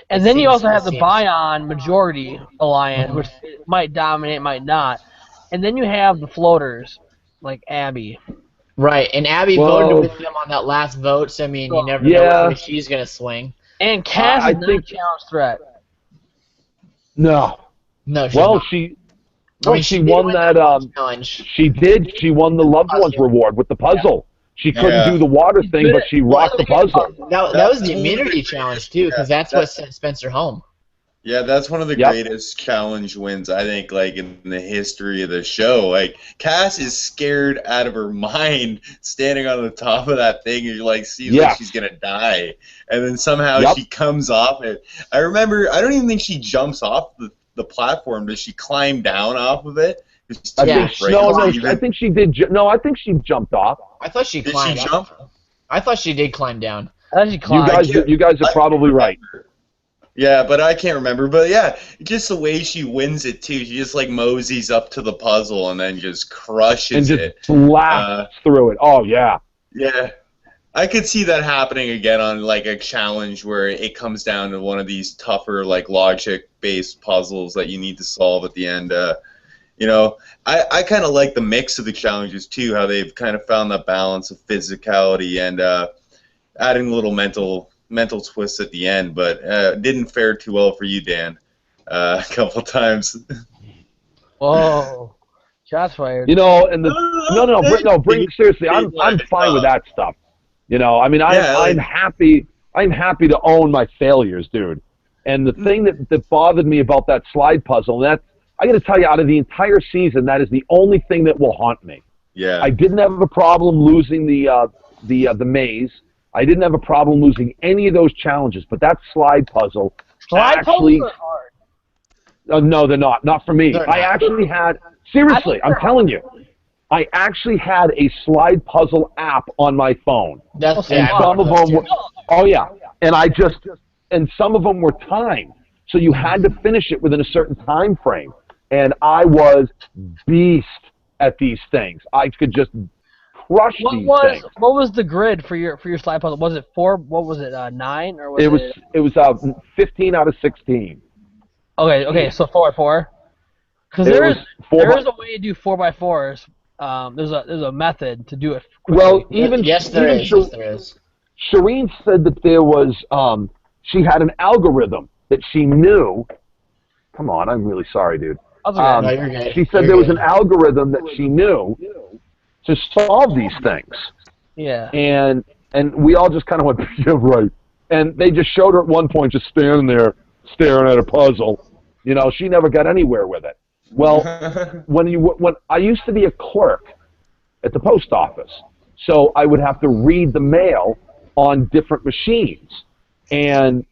And then you also have the Bion majority alliance, which might dominate, might not. And then you have the floaters, like Abby. Right, and Abby voted with them on that last vote, so I mean, you never know where she's going to swing. And Cass is not a challenge threat. No. No, she's well, not. she won that challenge. She did. She won the loved ones reward with the puzzle. She couldn't do the water thing, but she rocked the puzzle. That was the immunity challenge too, because that's what sent Spencer home. Yeah, that's one of the greatest challenge wins, I think, like, in the history of the show. Like, Cass is scared out of her mind standing on the top of that thing, and like seems like she's gonna die. And then somehow she comes off it. I remember, I don't even think she jumps off the platform. Does she climb down off of it? I think she did. No, I think she jumped off. I thought she climbed. Did she jump? I thought she did climb down. I thought she climbed. You guys are probably right. Yeah, but I can't remember. But yeah, just the way she wins it too. She just like moseys up to the puzzle and then just crushes And it. just blasts through it. Oh, yeah. Yeah. I could see that happening again on like a challenge where it comes down to one of these tougher like logic-based puzzles that you need to solve at the end. You know, I kind of like the mix of the challenges too, how they've kind of found that balance of physicality and adding a little mental twists at the end. But didn't fare too well for you, Dan, a couple times. Whoa. Shots fired. You know, and bring seriously. I'm fine with that stuff. You know, I mean, I'm happy to own my failures, dude. And the thing that bothered me about that slide puzzle, and I got to tell you, out of the entire season, that is the only thing that will haunt me. Yeah. I didn't have a problem losing the maze. I didn't have a problem losing any of those challenges, but that slide puzzle actually. Puzzles are hard. No, they're not. Not for me. I actually had. Seriously, I'm telling you. I actually had a slide puzzle app on my phone. That's And some of them were, oh yeah, and some of them were timed, so you had to finish it within a certain time frame. And I was beast at these things. I could just crush these things. What was the grid for your slide puzzle? Was it 4? What was it? 9 or was it? It was 15 out of 16. Okay, so 4x4. Because there is a way to do 4x4s. There's a method to do it quickly. Well, yes, there is. Shireen said that there was she had an algorithm that she knew. Come on, I'm really sorry, dude. No, you're good. She said there was an algorithm that she knew to solve these things. Yeah. And we all just kind of went, yeah, right. And they just showed her at one point just standing there staring at a puzzle. You know, she never got anywhere with it. Well, when I used to be a clerk at the post office, so I would have to read the mail on different machines. And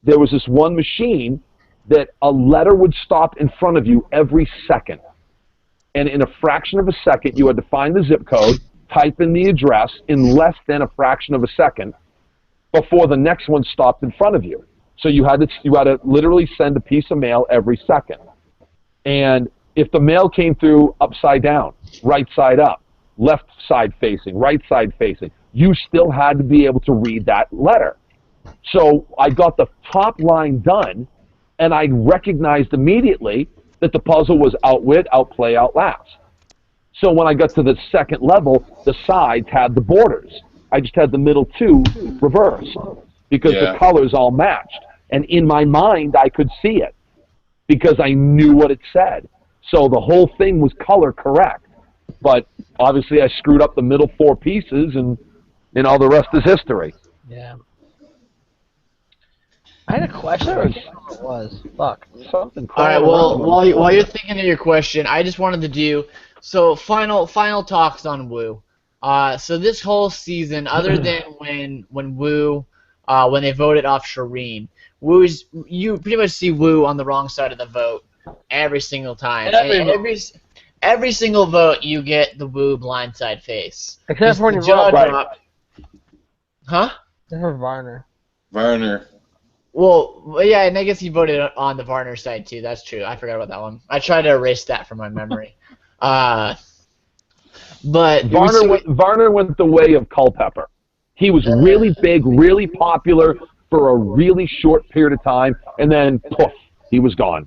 there was this one machine that a letter would stop in front of you every second. And in a fraction of a second, you had to find the zip code, type in the address in less than a fraction of a second before the next one stopped in front of you. So you had to literally send a piece of mail every second. And if the mail came through upside down, right side up, left side facing, right side facing, you still had to be able to read that letter. So I got the top line done, and I recognized immediately that the puzzle was outwit, outplay, outlast. So when I got to the second level, the sides had the borders. I just had the middle two reversed because the colors all matched. And in my mind, I could see it because I knew what it said. So the whole thing was color correct. But obviously I screwed up the middle 4 pieces, and all the rest is history. Yeah. I had a question. I don't know what it was. Fuck. Something. All right. Well, while you're thinking of your question, I just wanted to do final talks on Wu. So this whole season, other than when Wu, when they voted off Shireen, you pretty much see Wu on the wrong side of the vote every single time. Every single vote, you get the Wu blindside face. Except for when you jaw vote. drop. Huh? Except for Varner. Well, yeah, and I guess he voted on the Varner side too. That's true. I forgot about that one. I tried to erase that from my memory. But Varner went the way of Culpepper. He was really big, really popular for a really short period of time, and then poof, he was gone.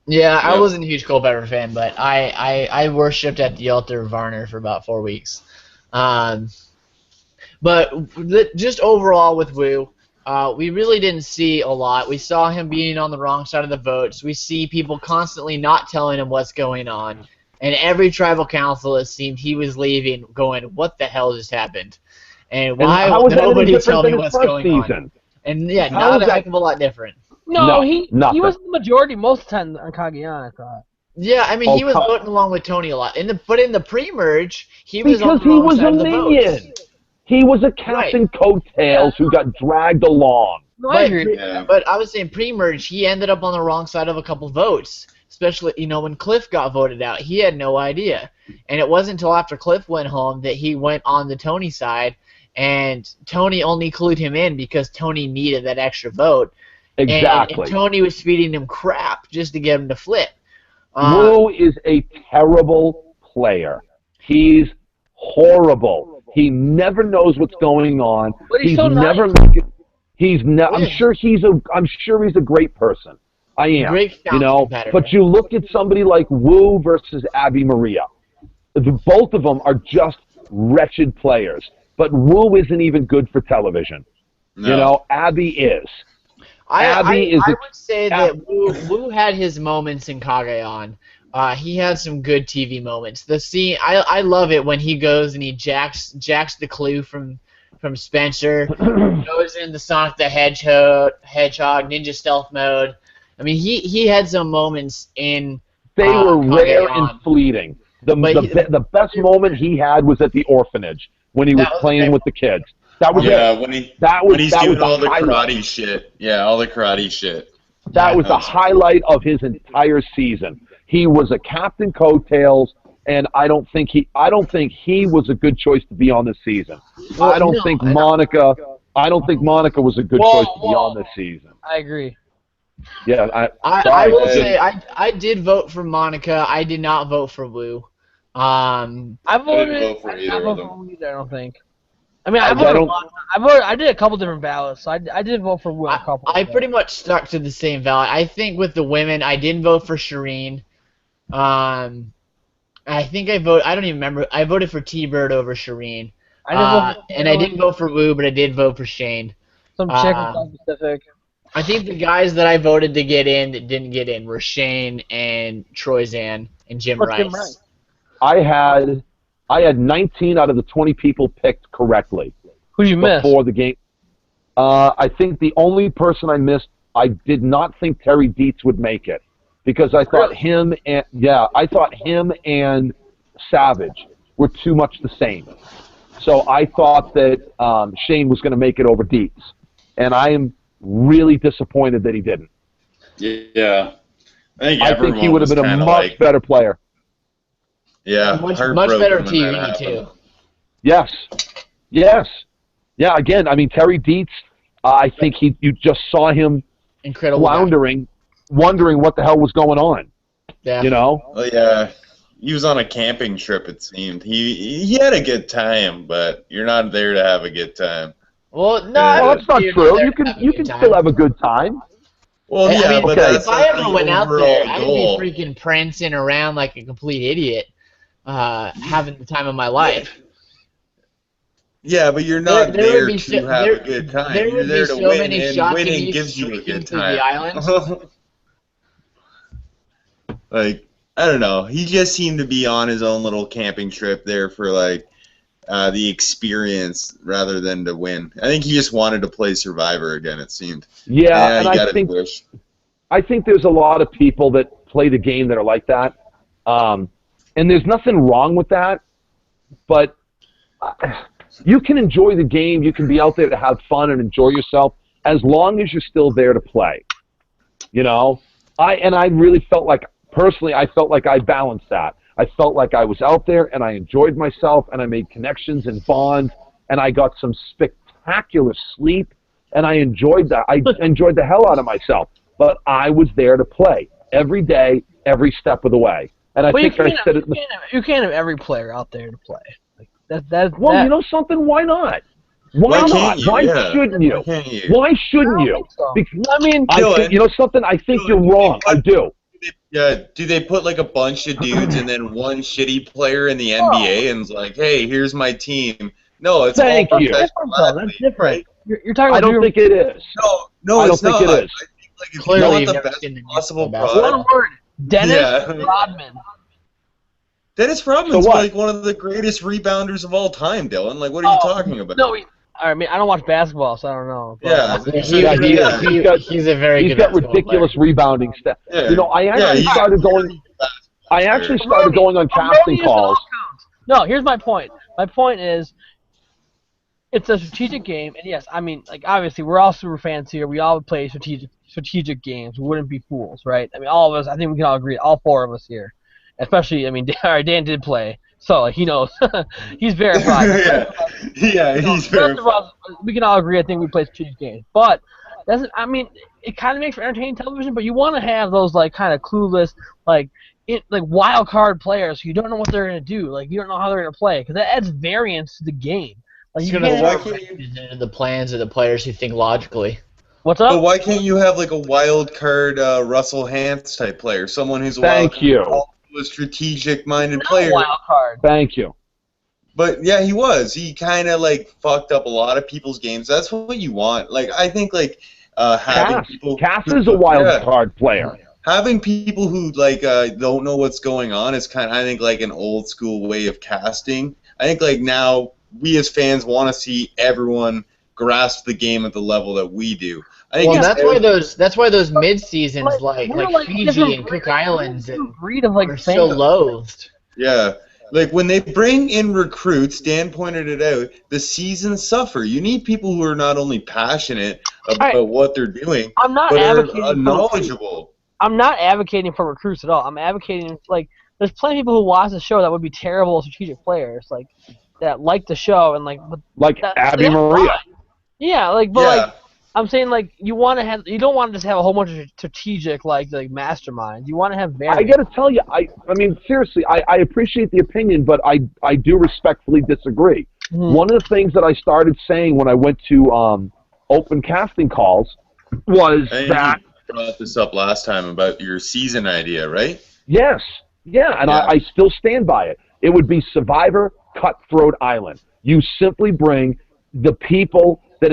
Yeah, I wasn't a huge Culpepper fan, but I worshipped at the altar of Varner for about 4 weeks. But just overall with Wu, we really didn't see a lot. We saw him being on the wrong side of the votes. We see people constantly not telling him what's going on. And every tribal council, it seemed he was leaving going, what the hell just happened? And why would nobody tell me what's going on? And yeah, not a heck of a lot different. No, he was the majority most of the time on Cagayan, I thought. Yeah, I mean, he was voting along with Tony a lot. But in the pre-merge, he was on the wrong side of the votes. He was a Captain Coattails who got dragged along. But I was saying pre-merge, he ended up on the wrong side of a couple votes. Especially, when Cliff got voted out, he had no idea. And it wasn't until after Cliff went home that he went on the Tony side, and Tony only clued him in because Tony needed that extra vote. Exactly. And Tony was feeding him crap just to get him to flip. Wu is a terrible player. He's horrible. He never knows what's going on. But he's so never. nice. I'm sure he's a great person. I am. Great competitor. But you look at somebody like Wu versus Abby Maria. Both of them are just wretched players. But Wu isn't even good for television. No. Abby is. I would say that Wu had his moments in Kagayan. He had some good TV moments. The scene, I love it when he goes and he jacks the clue from Spencer, goes into Sonic the Hedgehog Ninja Stealth mode. I mean, he had some moments in. They were rare Kagayan. and fleeting. The best moment he had was at the orphanage when he was playing with the kids. That was when he's doing all the karate shit. Yeah, all the karate shit. That was the highlight of his entire season. He was a captain coattails, and I don't think he was a good choice to be on this season. I don't think Monica was a good choice to be on this season. I agree. Yeah, I will say I did vote for Monica. I did not vote for Wu. I voted. I didn't vote for either of them. I don't think. I mean, I did a couple different ballots, so I did vote for Wu. I pretty much stuck to the same ballot. I think with the women, I didn't vote for Shireen. I think I don't even remember. I voted for T-Bird over Shireen. I didn't vote for Wu, but I did vote for Shane. Some chick was specific. I think the guys that I voted to get in that didn't get in were Shane and Troy Zan and Jim Rice. I had 19 out of the 20 people picked correctly. Who did you miss? Before the game. I think the only person I missed, I did not think Terry Dietz would make it because I thought him and Savage were too much the same. So I thought that Shane was going to make it over Dietz, and I am really disappointed that he didn't. Yeah, I think he would have been a much better player. Yeah, much better TV too. Yes. Yeah. Again, I mean Terry Dietz. I think you just saw him floundering, wondering what the hell was going on. Yeah. Well, yeah. He was on a camping trip. It seemed he had a good time, but you're not there to have a good time. Well, no, that's not true. You can still have a good time. Well, yeah, I mean, but if I ever went out there, I'd goal. be freaking prancing around like a complete idiot, having the time of my life. Yeah, but you're not there to have a good time. There You're would there be to so win, many and shots winning gives you a good time. The island. Like, I don't know. He just seemed to be on his own little camping trip there for, like, the experience rather than to win. I think he just wanted to play Survivor again, it seemed. Yeah, and I think there's a lot of people that play the game that are like that. And there's nothing wrong with that, but you can enjoy the game. You can be out there to have fun and enjoy yourself as long as you're still there to play. I really felt like, personally, I felt like I balanced that. I felt like I was out there and I enjoyed myself and I made connections and bonds and I got some spectacular sleep and I enjoyed that. I enjoyed the hell out of myself. But I was there to play every day, every step of the way. And I think I said it. You can't have every player out there to play. Well, you know something? Why not? Why not? Why shouldn't you? Why shouldn't you? Because, I mean, you know something? I think you're wrong. I do. Yeah, do they put like a bunch of dudes and then one shitty player in the NBA and it's like, hey, here's my team? No, it's all professional athletes, that's different. Right? You're talking. I don't think it is. No, I don't think it is. I think, like, if Clearly, you want the best possible product. One word: Dennis Rodman. Dennis Rodman's like one of the greatest rebounders of all time, Dylan. Like, what are you talking about? No, I mean, I don't watch basketball, so I don't know. He's a very He's got ridiculous rebounding stats. Yeah. I actually started going. I actually started going on casting calls. No, here's my point. My point is, it's a strategic game, and yes, I mean, like obviously we're all super fans here. We all would play strategic games. We wouldn't be fools, right? I mean, all of us. I think we can all agree. All four of us here, especially. I mean, Dan did play. So he knows. He's verified. yeah, he's verified. We can all agree. I think we play strategic games, but doesn't. I mean, it kind of makes for entertaining television, but you want to have those like kind of clueless, like wild card players who you don't know what they're gonna do. Like you don't know how they're gonna play because that adds variance to the game. Like It's you going to can't. throw wrenches into the plans of the players who think logically. What's up? But why can't you have like a wild card Russell Hantz type player, someone who's a Thank wild you. card, a strategic-minded Not player? a wild card. Thank you. But yeah, he was. He kind of like fucked up a lot of people's games. That's what you want. Like I think like having people. Cass is a wild card player. Having people who like don't know what's going on is kind of, I think, like an old school way of casting. I think like now we as fans want to see everyone grasp the game at the level that we do. I think that's why those mid seasons like Fiji and Cook Islands are so loathed. Yeah. Like, when they bring in recruits, Dan pointed it out, the seasons suffer. You need people who are not only passionate about what they're doing, but are knowledgeable. I'm not advocating for recruits at all. I'm advocating, like, there's plenty of people who watch the show that would be terrible strategic players, like, that like the show and, like Abby Maria. Fine. Yeah, like, but, like, I'm saying, like, you don't want to just have a whole bunch of strategic, like masterminds. You want to have variance. I got to tell you, I mean, seriously, I appreciate the opinion, but I do respectfully disagree. One of the things that I started saying when I went to open casting calls was that... You brought this up last time about your season idea, right? Yes. Yeah, and I still stand by it. It would be Survivor Cutthroat Island. You simply bring the people that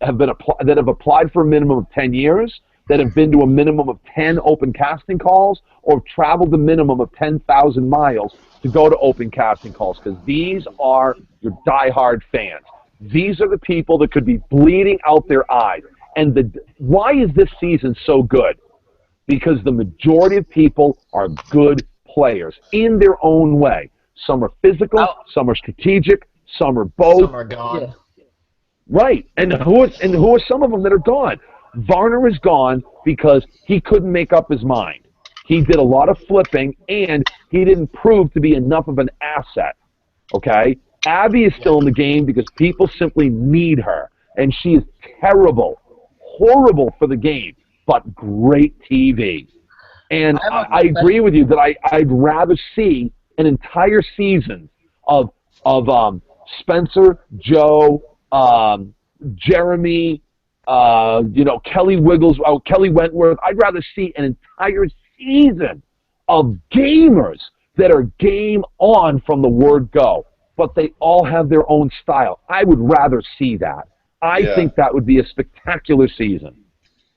have applied for a minimum of 10 years, that have been to a minimum of 10 open casting calls, or have traveled a minimum of 10,000 miles to go to open casting calls, because these are your diehard fans. These are the people that could be bleeding out their eyes. And why is this season so good? Because the majority of people are good players in their own way. Some are physical, some are strategic, some are both. Some are gone. Yeah. Right, and who are some of them that are gone? Varner is gone because he couldn't make up his mind. He did a lot of flipping, and he didn't prove to be enough of an asset. Okay, Abby is still in the game because people simply need her, and she is terrible, horrible for the game, but great TV. And I agree with you that I'd rather see an entire season of Spencer, Joe, Jeremy, Kelly Wentworth. I'd rather see an entire season of gamers that are game on from the word go, but they all have their own style. I would rather see that. I think that would be a spectacular season.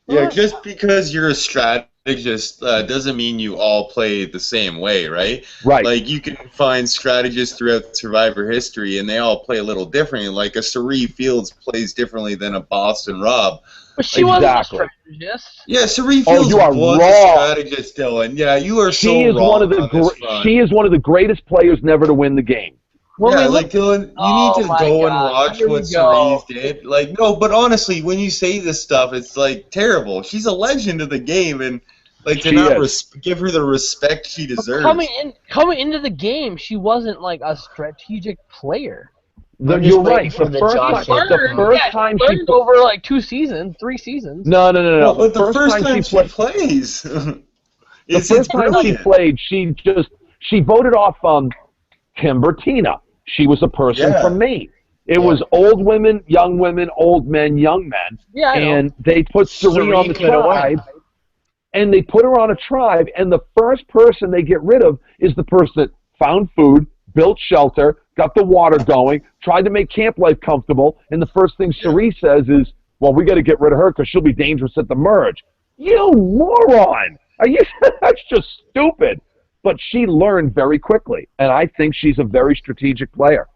Yeah, just because you're a strategist doesn't mean you all play the same way, right? Right. Like, you can find strategists throughout Survivor history, and they all play a little differently. Like, a Sheree Fields plays differently than a Boston Rob. But she wasn't a strategist. Yeah, Sheree Fields was a strategist, Dylan. Yeah, you are so wrong on this front. She is one of the greatest players never to win the game. Yeah, like, Dylan, you need to go and watch what Cerise did. Like, no, but honestly, when you say this stuff, it's, like, terrible. She's a legend of the game, and, like, to not give her the respect she deserves. Coming into the game, she wasn't, like, a strategic player. You're right. The first time she learned over, like, 2 seasons, 3 seasons. No. But the first time she plays. The first time she played, she voted off Tim Bertina. She was a person from Maine. It was old women, old men, young men. Yeah, and they put Sheree on the tribe, and they put her on a tribe, and the first person they get rid of is the person that found food, built shelter, got the water going, tried to make camp life comfortable, and the first thing Sheree says is, well, we got to get rid of her because she'll be dangerous at the merge. You moron! That's just stupid. But she learned very quickly, and I think she's a very strategic player.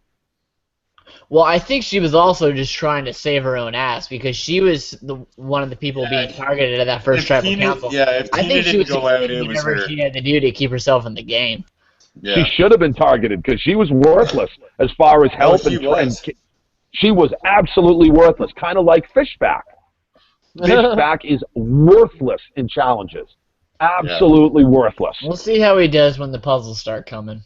Well, I think she was also just trying to save her own ass because she was one of the people being targeted at that first tribal council. Yeah, if I think she was go out, it was whatever her. she had to do to keep herself in the game. Yeah. She should have been targeted because she was worthless as far as help. She was absolutely worthless, kind of like Fishback. Fishback is worthless in challenges. Absolutely worthless. We'll see how he does when the puzzles start coming.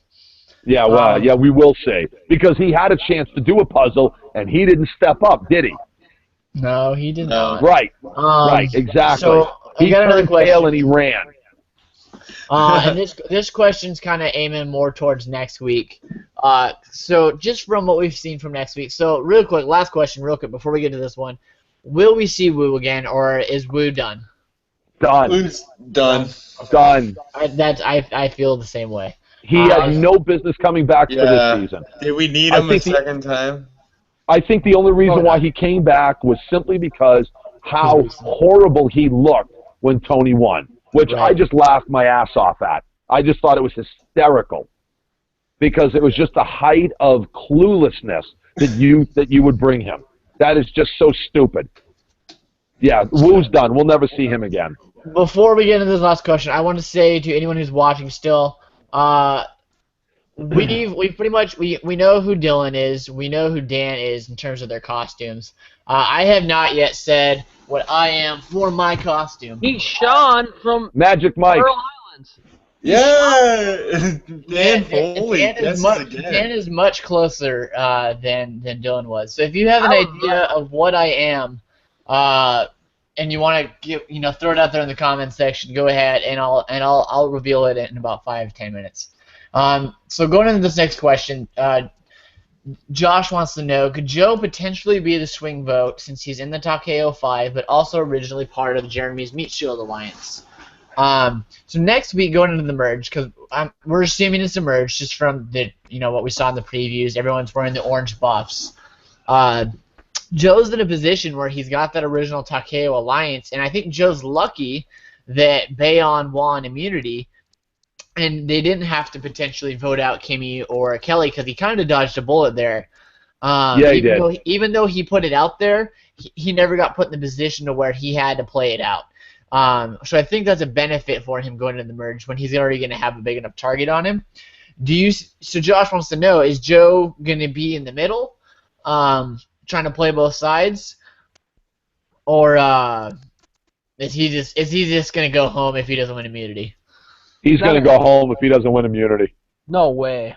Yeah, well, we will see. Because he had a chance to do a puzzle, and he didn't step up, did he? No, he did not. Right, right, exactly. So I He got another turned question. tail and he ran. And this question's kind of aiming more towards next week. So just from what we've seen from next week. So real quick, last question, real quick, before we get to this one. Will we see Wu again, or is Wu done? Done. Wu's done. Done. I feel the same way. He had no business coming back for this season. Did we need him a second time? I think the only reason why he came back was simply because how horrible he looked when Tony won, which I just laughed my ass off at. I just thought it was hysterical because it was just the height of cluelessness that you would bring him. That is just so stupid. Yeah, Wu's done. We'll never see him again. Before we get into this last question, I want to say to anyone who's watching still, we pretty much we know who Dylan is, we know who Dan is in terms of their costumes. I have not yet said what I am for my costume. He's Sean from Magic Mike. Pearl Islands. Yeah, Dan Foley. Dan is much closer than Dylan was. So if you have an idea of what I am, and you want to throw it out there in the comments section, go ahead and I'll reveal it in about 5-10 minutes. So going into this next question, Josh wants to know, could Joe potentially be the swing vote since he's in the Takeo 5, but also originally part of Jeremy's Meat Shield Alliance? So next week, going into the merge, because we're assuming it's a merge just from the what we saw in the previews. Everyone's wearing the orange buffs. Joe's in a position where he's got that original Takeo Alliance, and I think Joe's lucky that Bayon won immunity, and they didn't have to potentially vote out Kimmy or Kelly because he kind of dodged a bullet there. He did. Even though he put it out there, he never got put in the position to where he had to play it out. So I think that's a benefit for him going into the merge when he's already going to have a big enough target on him. So Josh wants to know, is Joe going to be in the middle, trying to play both sides, or is he just going to go home if he doesn't win immunity? He's going to go home if he doesn't win immunity. No way.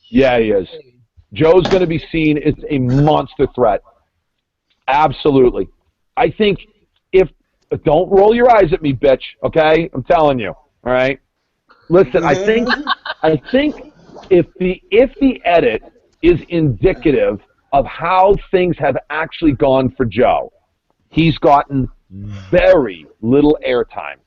Yeah, he is. Joe's going to be seen as a monster threat. Absolutely. I think don't roll your eyes at me, bitch, okay? I'm telling you, all right? Listen, I think if the edit is indicative of how things have actually gone for Joe, he's gotten very little airtime.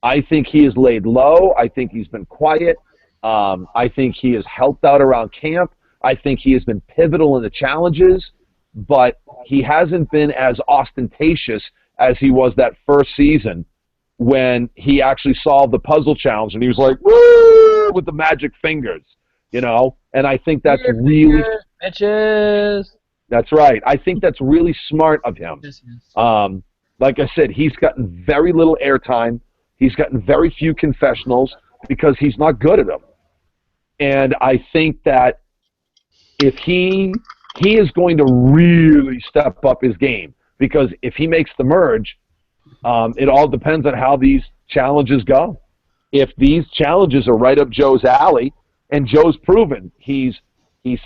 I think he is laid low. I think he's been quiet. I think he has helped out around camp. I think he has been pivotal in the challenges, but he hasn't been as ostentatious as he was that first season when he actually solved the puzzle challenge and he was like, woo, with the magic fingers, And I think that's really... Bitches. That's right. I think that's really smart of him. Like I said, he's gotten very little airtime. He's gotten very few confessionals because he's not good at them. And I think that if he is going to really step up his game, because if he makes the merge, it all depends on how these challenges go. If these challenges are right up Joe's alley, and Joe's proven he's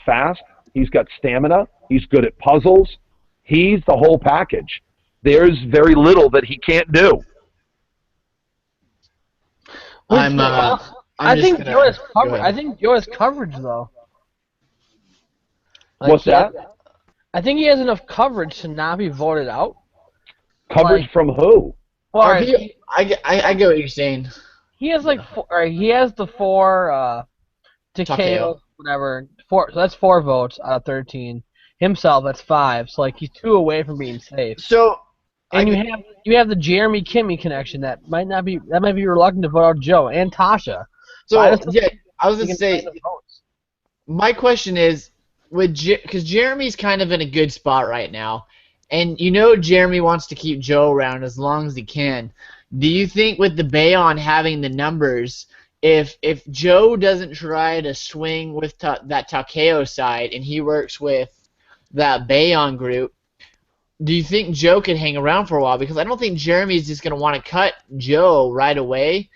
fast, he's got stamina, he's good at puzzles, he's the whole package. There's very little that he can't do. I think Joe has coverage. I think Joe has coverage though. What's that? I think he has enough coverage to not be voted out. Coverage from who? Well, I get what you're saying. He has he has the 4 Takeo, whatever. 4. So that's 4 votes out of 13. Himself, that's 5. So he's 2 away from being safe. So, and you have the Jeremy Kimmy connection that might be reluctant to vote out Joe and Tasha. So I was going to say, my question is, because Jeremy's kind of in a good spot right now, and Jeremy wants to keep Joe around as long as he can. Do you think with the Bayon having the numbers, if Joe doesn't try to swing with that Takeo side and he works with that Bayon group, do you think Joe could hang around for a while? Because I don't think Jeremy's just going to want to cut Joe right away,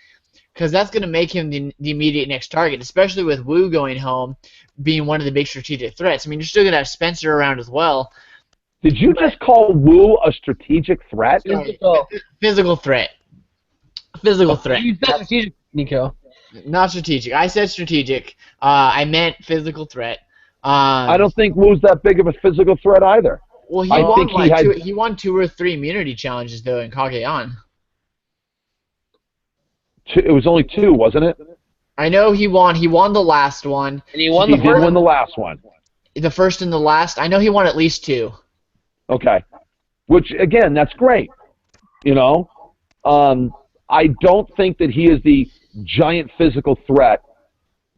because that's going to make him the immediate next target, especially with Wu going home being one of the big strategic threats. I mean, you're still going to have Spencer around as well. Did you just call Wu a strategic threat? Physical threat. Physical threat. You said strategic, Niko. Not strategic. I said strategic. I meant physical threat. I don't think Wu's that big of a physical threat either. Well, he won 2 or 3 immunity challenges though in Cagayan. It was only 2, wasn't it? I know he won. He won the last one. And he won He did win the last one. The first and the last. I know he won at least 2. Okay. Which, again, that's great. You know? I don't think that he is the giant physical threat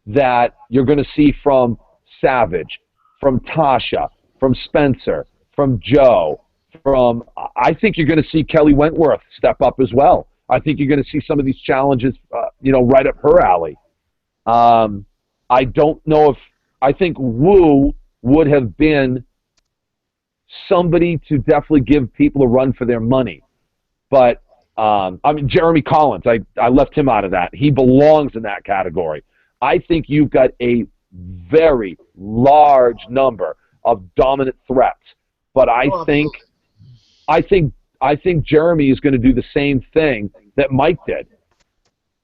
that you're going to see from Savage, from Tasha, from Spencer, from Joe, from... I think you're going to see Kelly Wentworth step up as well. I think you're going to see some of these challenges, right up her alley. I don't know if... I think Wu would have been somebody to definitely give people a run for their money. But, Jeremy Collins, I left him out of that. He belongs in that category. I think you've got a very large number of dominant threats. But I think Jeremy is going to do the same thing that Mike did.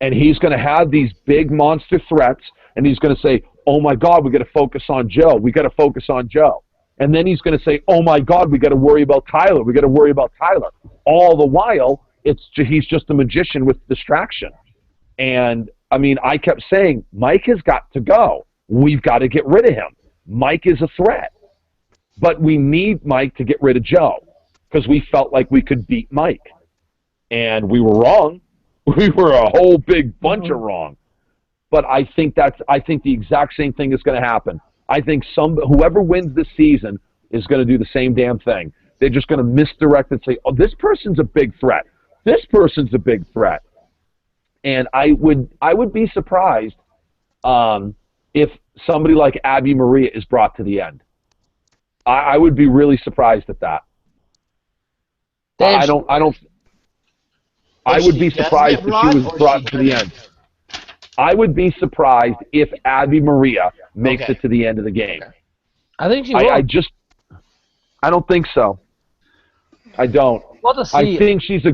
And he's going to have these big monster threats, and he's going to say, oh, my God, we got to focus on Joe. We got to focus on Joe. And then he's going to say, oh, my God, we got to worry about Tyler. We got to worry about Tyler. All the while, he's just a magician with distraction. And, I kept saying, Mike has got to go. We've got to get rid of him. Mike is a threat. But we need Mike to get rid of Joe because we felt like we could beat Mike. And we were wrong. We were a whole big bunch of wrong. But I think the exact same thing is going to happen. I think whoever wins this season is going to do the same damn thing. They're just going to misdirect and say, oh, this person's a big threat. This person's a big threat. And I would be surprised if somebody like Abby Maria is brought to the end. I would be really surprised at that. I would be surprised if she was brought to the end. I would be surprised if Abby Maria makes it to the end of the game. I think she will. I don't think so. I don't. I think she's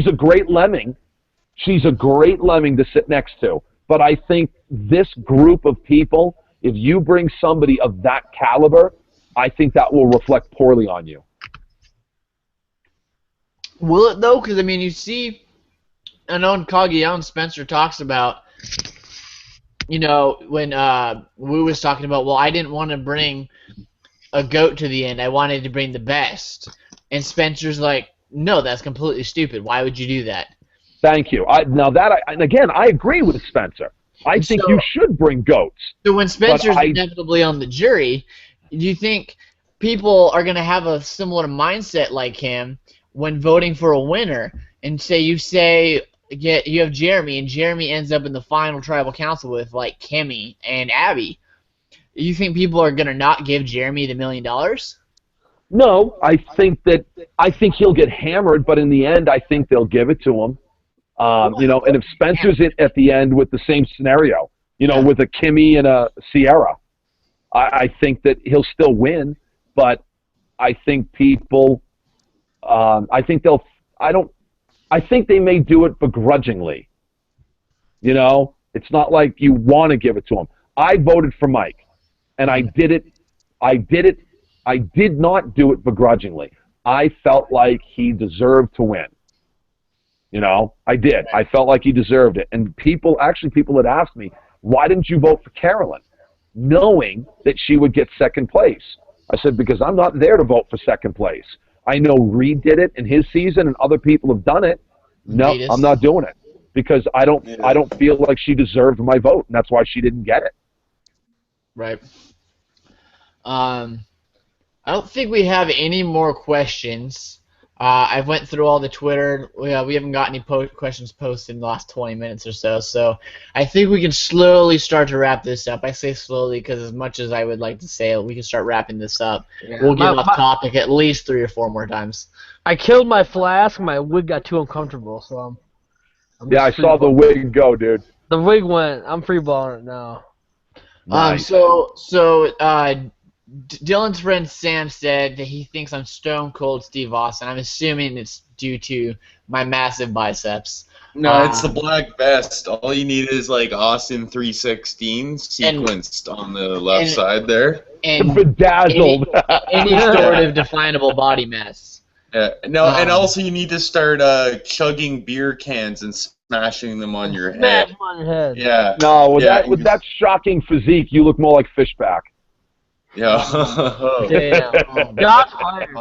a great lemming. She's a great lemming to sit next to. But I think this group of people, if you bring somebody of that caliber, I think that will reflect poorly on you. Will it though? Because you see, I know in Cagayan, Spencer talks about, when Wu was talking about, well, I didn't want to bring a GOAT to the end. I wanted to bring the best. And Spencer's like, no, that's completely stupid. Why would you do that? Thank you. I agree with Spencer. I think you should bring GOATs. So when Spencer's inevitably on the jury, do you think people are going to have a similar mindset like him when voting for a winner? And you have Jeremy, and Jeremy ends up in the final tribal council with like Kimmy and Abby. You think people are going to not give Jeremy the $1 million? No, I think he'll get hammered, but in the end, I think they'll give it to him. And if Spencer's at the end with the same scenario, with a Kimmy and a Sierra, I think that he'll still win. But I think people, I think they may do it begrudgingly. It's not like you want to give it to him. I voted for Mike, and I did it. I did not do it begrudgingly. I felt like he deserved to win. I did. I felt like he deserved it. And people had asked me, why didn't you vote for Carolyn, knowing that she would get second place? I said, because I'm not there to vote for second place. I know Reed did it in his season, and other people have done it. No, I'm not doing it because I don't feel like she deserved my vote, and that's why she didn't get it. Right. I don't think we have any more questions. I went through all the Twitter. We haven't got any questions posted in the last 20 minutes or so. So I think we can slowly start to wrap this up. I say slowly because as much as I would like to say we can start wrapping this up. Yeah. We'll get off topic at least 3 or 4 more times. I killed my flask. My wig got too uncomfortable, so I'm I saw the wig go, dude. The wig went. I'm free balling it now. Nice. Dylan's friend Sam said that he thinks I'm Stone Cold Steve Austin. I'm assuming it's due to my massive biceps. No, it's the black vest. All you need is like Austin 316 sequenced on the left side there. And Bedazzled. any sort of definable body mass. Yeah. No, and also you need to start chugging beer cans and smashing them on your head. Smash on your head. Yeah. No, with that shocking physique, you look more like Fishback. Yeah. Damn. God's fired.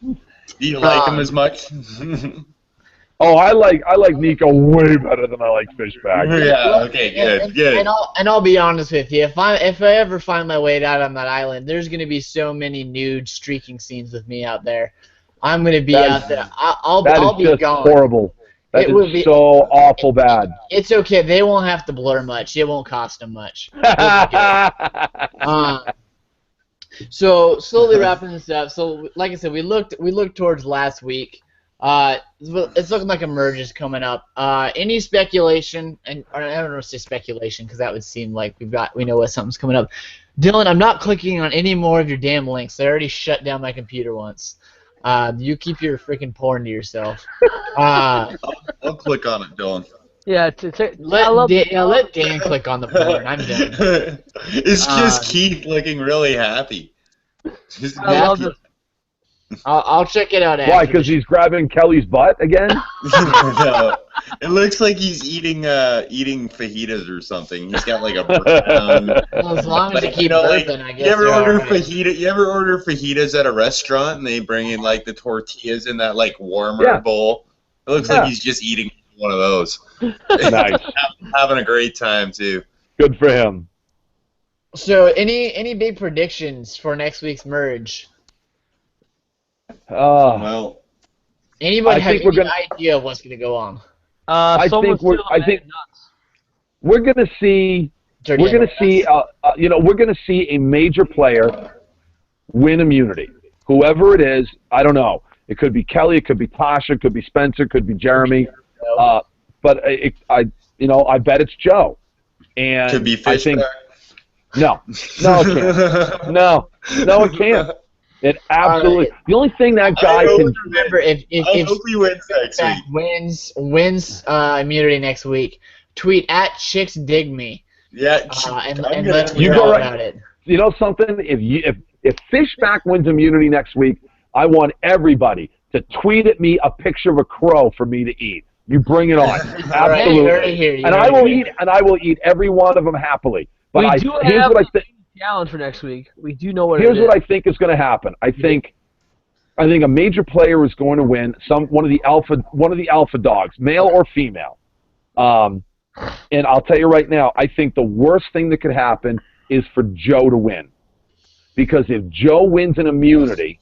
Do you like him as much? Oh, I like Niko way better than I like Fishback. Yeah. Okay. Good. And I'll be honest with you. If I ever find my way out on that island, there's gonna be so many nude streaking scenes with me out there. I'm gonna be out there. I'll be gone. Horrible. That is so awful bad. It's okay. They won't have to blur much. It won't cost them much. So slowly wrapping this up. So like I said, we looked towards last week. It's looking like a merge is coming up. Any speculation? And I don't want to say speculation because that would seem like we know what something's coming up. Dylan, I'm not clicking on any more of your damn links. They already shut down my computer once. You keep your freaking porn to yourself. I'll click on it, Dylan. Yeah, let Dan click on the porn. I'm done. It's just Keith looking really happy. I love this. I'll check it out after. Why? Because he's grabbing Kelly's butt again? No. It looks like he's eating fajitas or something. He's got like a brown. Well, as long as you keep burping, I guess. You ever order fajitas at a restaurant and they bring in like the tortillas in that like warmer bowl? It looks like he's just eating one of those. Nice. Having a great time too. Good for him. So, any big predictions for next week's merge? Well, anybody have any idea of what's going to go on? I think we're going to see a major player win immunity. Whoever it is, I don't know. It could be Kelly, it could be Tasha, it could be Spencer, it could be Jeremy. But I bet it's Joe. And could be Fishback. No, it can't. No, it can't. It absolutely. The only thing that guy can remember if hope he wins next week. wins immunity next week, tweet at Chicks Dig Me. Yeah, and let me know about it. You know something? If Fishback wins immunity next week, I want everybody to tweet at me a picture of a crow for me to eat. You bring it on, absolutely. And I will eat every one of them happily. But here's what I think. Challenge for next week. We do know what. Here's what I think is going to happen. I think a major player is going to win. One of the alpha dogs, male or female. And I'll tell you right now, I think the worst thing that could happen is for Joe to win, because if Joe wins an immunity,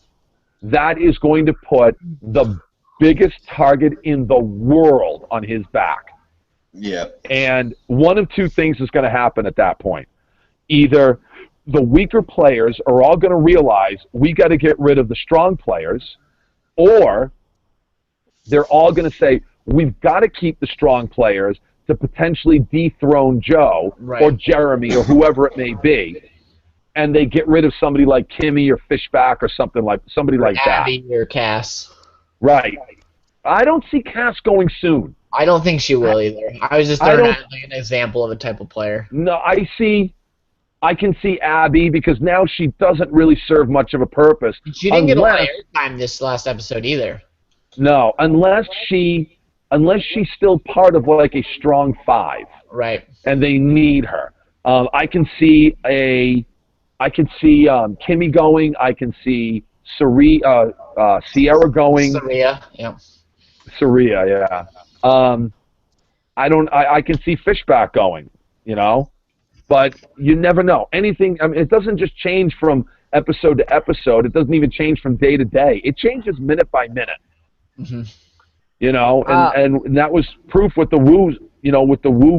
that is going to put the biggest target in the world on his back. Yeah. And one of two things is going to happen at that point. Either the weaker players are all going to realize we got to get rid of the strong players, or they're all going to say we've got to keep the strong players to potentially dethrone Joe or Jeremy or whoever it may be, and they get rid of somebody like Kimmy or Fishback or somebody like Abby or Cass. Right. I don't see Cass going soon. I don't think she will either. I was just throwing out like an example of a type of player. No, I can see Abby, because now she doesn't really serve much of a purpose. She didn't get a lot of airtime this last episode either. No, unless she's still part of like a strong five. Right. And they need her. I can see Kimmy going. I can see Sierra going. Saria, yeah. Saria, yeah. I can see Fishback going, but you never know. Anything, it doesn't just change from episode to episode. It doesn't even change from day to day. It changes minute by minute. Mm-hmm. And that was proof with the Woo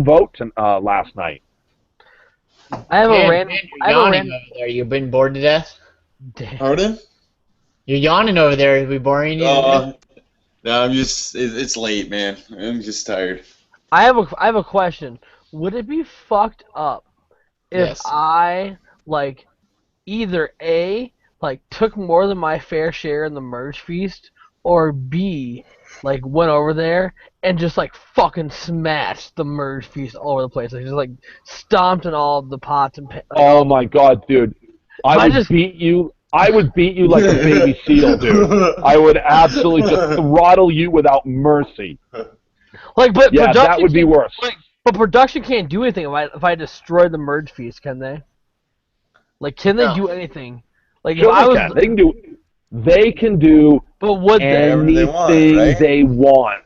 vote last night. I have a random. Over there. You've been bored to death. Pardon? You're yawning over there. Are we boring you? No, I'm just. It's late, man. I'm just tired. I have a question. Would it be fucked up if I like either A, like took more than my fair share in the merge feast, or B, like went over there and just like fucking smashed the merge feast all over the place. Like just like stomped in all the pots and Oh my god, dude! I would beat you like a baby seal, dude. I would absolutely just throttle you without mercy. Like, but yeah, that would be worse. Like, but production can't do anything if I destroy the merge feast, can they? Like, can they do anything? Like, sure, if I was, they can do. But would anything they want?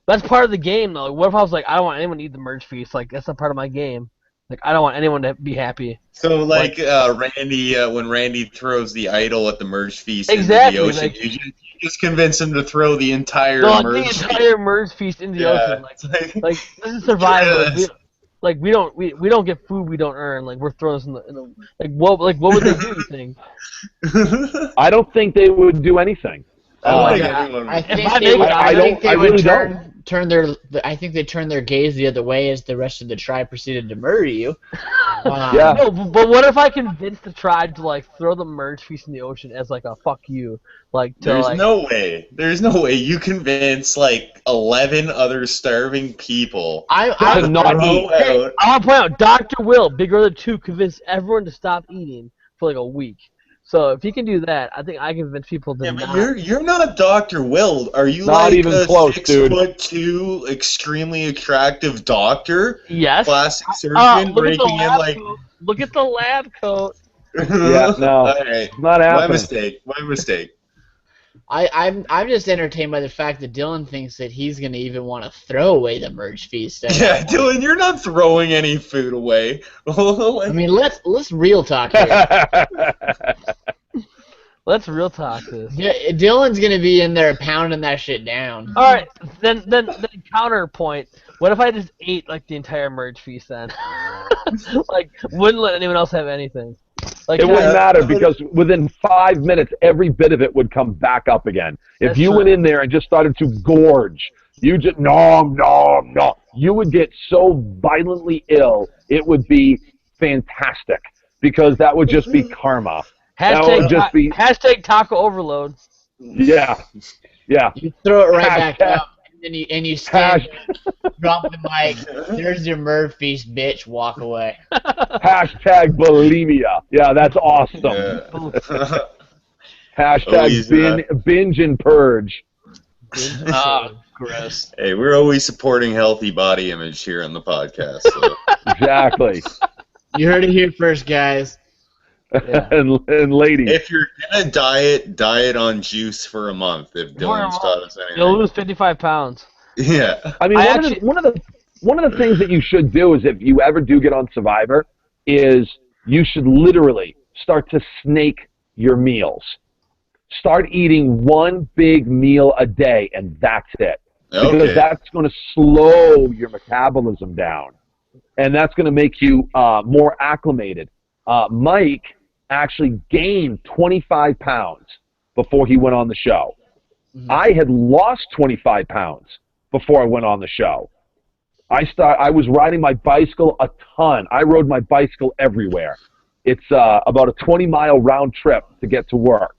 That's part of the game, though. Like, what if I was like, I don't want anyone to eat the merge feast? Like, that's not part of my game. Like, I don't want anyone to be happy. So, like Randy, when Randy throws the idol at the merge feast into the ocean, like, you just convince him to throw the entire merge feast. The entire merge feast into the ocean. Like this is Survivor. We don't get food we don't earn. Like, we're throwing this in the what would they do, you think? I don't think they would do anything. I think they turned their gaze the other way as the rest of the tribe proceeded to murder you. Yeah. No, but what if I convince the tribe to like throw the merge feast in the ocean as like a fuck you? Like, there's no way you convince like 11 other starving people to not eat. Hey, I want to point out, Dr. Will, Big Brother 2, convinced everyone to stop eating for like a week. So if he can do that, I think I can convince people to not. But you're not Dr. Will. Are you not like even a close, 6'2", extremely attractive doctor? Yes. Plastic surgeon breaking in like. Look at the lab coat. Yeah, no. All right. Not happening. My mistake. I'm just entertained by the fact that Dylan thinks that he's gonna even want to throw away the merge feast. Yeah, Dylan, you're not throwing any food away. I mean, let's real talk here. Let's real talk this. Yeah, Dylan's gonna be in there pounding that shit down. All right, then counterpoint. What if I just ate like the entire merge feast then? Like, wouldn't let anyone else have anything. Like, it wouldn't matter because within 5 minutes, every bit of it would come back up again. If you went in there and just started to gorge, you just no, you would get so violently ill, it would be fantastic because that would just be karma. Hashtag taco overload. Yeah. You throw it right back up, and you stand, drop the mic. There's your merge feast, bitch. Walk away. Hashtag bulimia. Yeah, that's awesome. Yeah. Hashtag binge and purge. Gross. Hey, we're always supporting healthy body image here on the podcast. So. Exactly. You heard it here first, guys. Yeah. and ladies. If you're gonna diet on juice for a month. If Dylan's taught us anything, you'll lose 55 pounds. Yeah. I mean, one of the things that you should do is if you ever do get on Survivor, is you should literally start to snake your meals. Start eating one big meal a day, and that's it. Okay. Because that's going to slow your metabolism down, and that's going to make you more acclimated. Mike actually gained 25 pounds before he went on the show. Mm-hmm. I had lost 25 pounds before I went on the show. I was riding my bicycle a ton. I rode my bicycle everywhere. It's about a 20-mile round trip to get to work.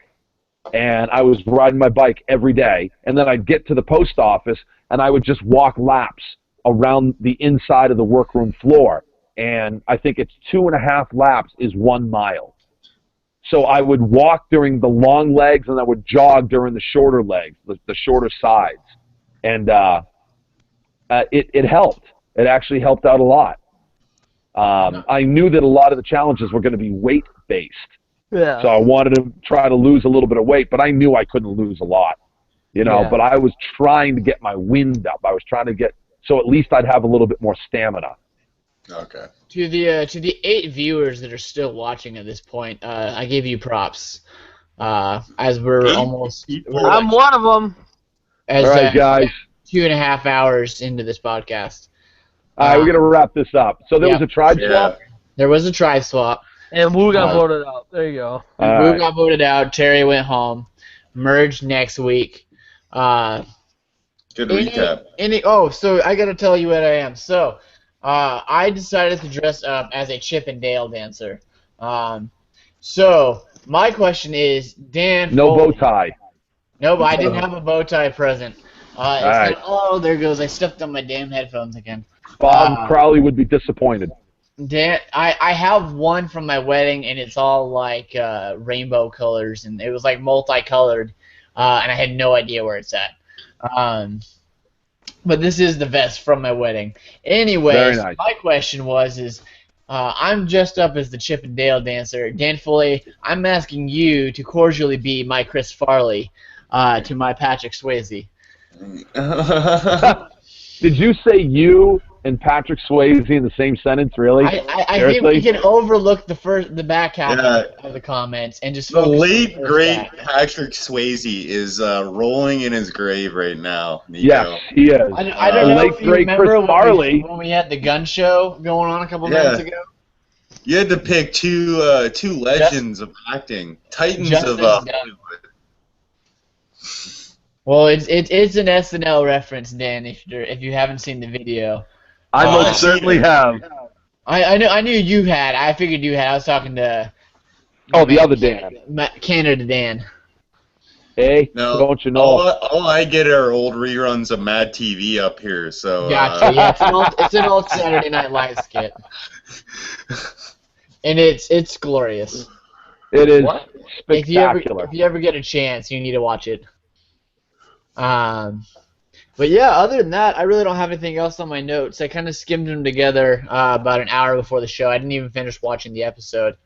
And I was riding my bike every day. And then I'd get to the post office, and I would just walk laps around the inside of the workroom floor. And I think it's 2.5 laps is 1 mile. So I would walk during the long legs, and I would jog during the shorter legs, the shorter sides. And it helped. It actually helped out a lot. I knew that a lot of the challenges were going to be weight-based. Yeah. So I wanted to try to lose a little bit of weight, but I knew I couldn't lose a lot. But I was trying to get my wind up. I was trying to so at least I'd have a little bit more stamina. Okay. To the 8 viewers that are still watching at this point, I give you props. As we're almost, I'm one of them. As, all right, guys. 2.5 hours into this podcast. All right, we're gonna wrap this up. So there was a tribe swap. There was a tribe swap. And Wu got voted out. There you go. Wu got voted out. Terry went home. Merged next week. Good recap. So I gotta tell you what I am. So. I decided to dress up as a Chip and Dale dancer. So my question is, Dan. No Foley. bow tie. No, but I didn't have a bow tie present. Right. Oh, there goes. I stepped on my damn headphones again. Bob Crowley would be disappointed. Dan, I have one from my wedding, and it's all like rainbow colors, and it was like multicolored, and I had no idea where it's at. But this is the vest from my wedding. Anyways, Very nice. my question is, I'm dressed up as the Chip and Dale dancer. Dan Foley, I'm asking you to cordially be my Chris Farley to my Patrick Swayze. Did you say you and Patrick Swayze in the same sentence, really? I think we can overlook the back half of the comments and just The focus late, on the great back. Patrick Swayze is rolling in his grave right now, Niko. Yes, he is. I don't The know late, if you great remember Chris Farley. when we had the gun show going on a couple minutes ago. You had to pick two legends of acting, titans of Hollywood. Well, it's an SNL reference, Dan. If you haven't seen the video, I most certainly have. I knew you had. I figured you had. I was talking to. The other Dan. Canada Dan. Hey, No, don't you know? all I get are old reruns of Mad TV up here. So. Gotcha. Yeah, it's an old Saturday Night Live skit, and it's glorious. It is If spectacular. you ever get a chance, you need to watch it. But yeah, other than that, I really don't have anything else on my notes. I kind of skimmed them together about an hour before the show. I didn't even finish watching the episode.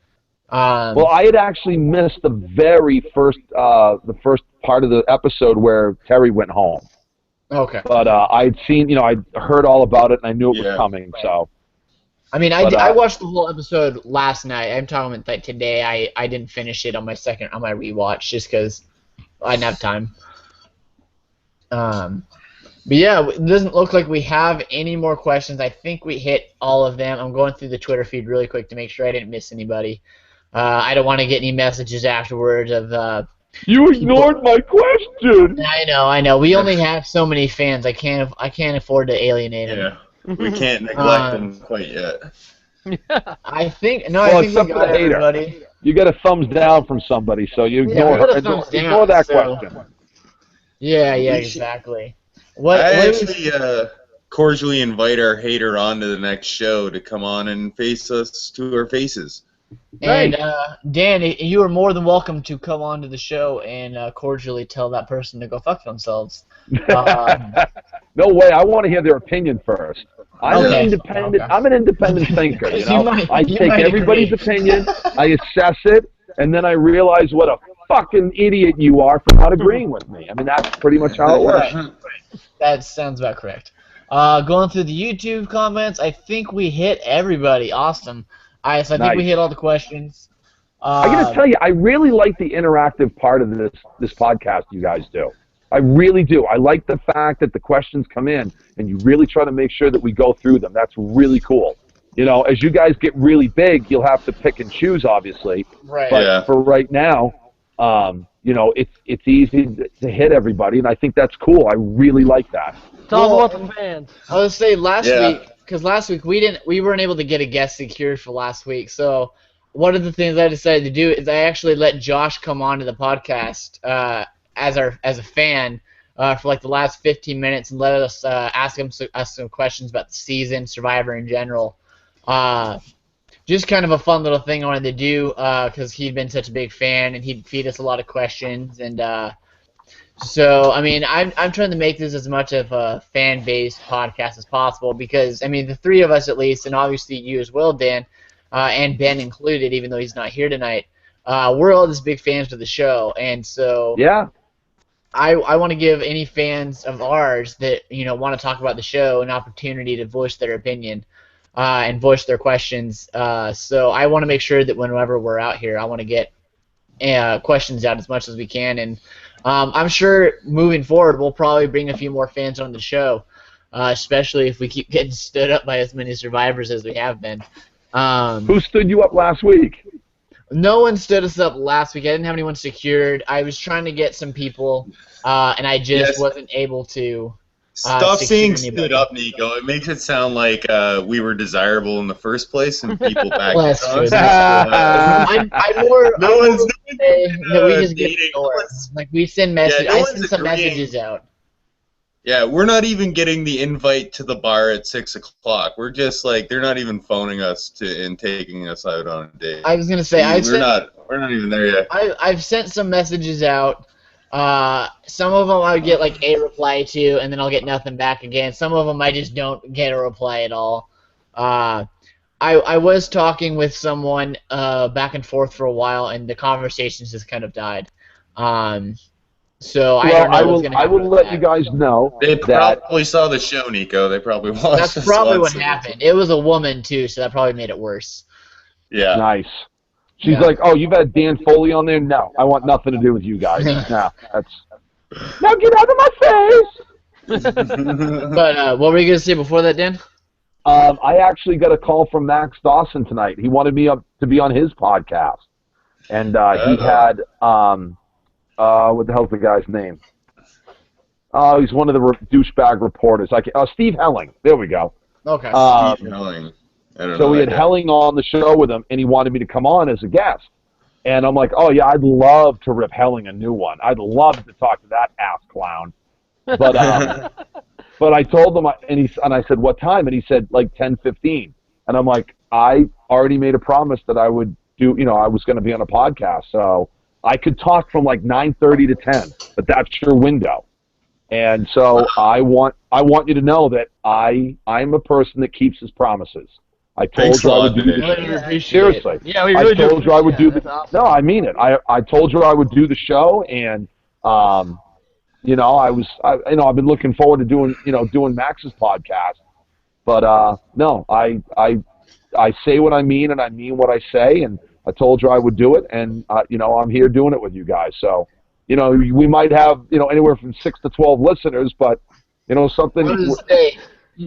Well, I had actually missed the very first part of the episode where Terry went home. Okay. But I'd seen, I'd heard all about it, and I knew it was coming. So. I mean, I watched the whole episode last night. I'm talking about like today. I didn't finish it on my rewatch just because I didn't have time. But yeah, it doesn't look like we have any more questions. I think we hit all of them. I'm going through the Twitter feed really quick to make sure I didn't miss anybody. I don't want to get any messages afterwards of You ignored my question. I know. We only have so many fans. I can't afford to alienate them. Yeah, we can't neglect them quite yet. I think we got everybody. You get a thumbs down from somebody, so you ignore that question. Yeah, exactly. I actually cordially invite our hater on to the next show to come on and face us to our faces. And Dan, you are more than welcome to come on to the show and cordially tell that person to go fuck themselves. No way. I want to hear their opinion first. I'm an independent thinker. I take everybody's opinion, I assess it, and then I realize what a fucking idiot you are for not agreeing with me. I mean, that's pretty much how it works. That sounds about correct. Going through the YouTube comments, I think we hit everybody. Awesome. I think we hit all the questions. I got to tell you, I really like the interactive part of this podcast you guys do. I really do. I like the fact that the questions come in and you really try to make sure that we go through them. That's really cool. As you guys get really big, you'll have to pick and choose, obviously. Right. But for right now, it's easy to hit everybody, and I think that's cool. I really like that. It's all about the fans. I was say last week we weren't able to get a guest secured for last week. So one of the things I decided to do is I actually let Josh come on to the podcast as a fan for like the last 15 minutes and let us ask him some questions about the season, Survivor in general. Just kind of a fun little thing I wanted to do because he'd been such a big fan and he'd feed us a lot of questions. And so, I mean, I'm trying to make this as much of a fan-based podcast as possible because, I mean, the three of us at least, and obviously you as well, Dan, and Ben included, even though he's not here tonight, we're all just big fans of the show. And so I want to give any fans of ours that, want to talk about the show an opportunity to voice their opinion. And voice their questions. So I want to make sure that whenever we're out here, I want to get questions out as much as we can. And I'm sure moving forward, we'll probably bring a few more fans on the show, especially if we keep getting stood up by as many survivors as we have been. Who stood you up last week? No one stood us up last week. I didn't have anyone secured. I was trying to get some people, and I just wasn't able to. Stop saying secure stood up, Niko. It makes it sound like we were desirable in the first place and people back Well, that's true. us. I'm more say that we just get dating. ignored. Like we send messages. Yeah, no I one's send some agreeing. messages out. Yeah, we're not even getting the invite to the bar at 6 o'clock. We're just like they're not even phoning us and taking us out on a date. I was gonna say we're not even there yet. I've sent some messages out. Some of them I get like a reply to, and then I'll get nothing back again. Some of them I just don't get a reply at all. I was talking with someone back and forth for a while, and the conversations just kind of died. So I don't know what's gonna happen. I will let you guys know. They probably saw the show, Niko. They probably watched. That's probably what happened. It was a woman too, so that probably made it worse. Yeah. Nice. She's like, oh, you've had Dan Foley on there? No, I want nothing to do with you guys. No, that's... Now get out of my face! But what were you going to say before that, Dan? I actually got a call from Max Dawson tonight. He wanted me to be on his podcast. And he had, what the hell's the guy's name? Oh, he's one of the douchebag reporters. Steve Helling. There we go. Okay. Steve Helling. So we had Helling on the show with him, and he wanted me to come on as a guest. And I'm like, oh, yeah, I'd love to rip Helling a new one. I'd love to talk to that ass clown. But but I told him, and I said, what time? And he said, like, 10:15. And I'm like, I already made a promise that I would do, I was going to be on a podcast. So I could talk from, like, 9:30 to 10, but that's your window. And so I want you to know that I'm a person that keeps his promises. I told you I would do the show. Seriously. Yeah, we really I told you I would do the. awesome. No, I mean it. I told you I would do the show, and I've been looking forward to doing Max's podcast. But no, I say what I mean, and I mean what I say, and I told you I would do it, and I'm here doing it with you guys. So we might have anywhere from 6 to 12 listeners, but something.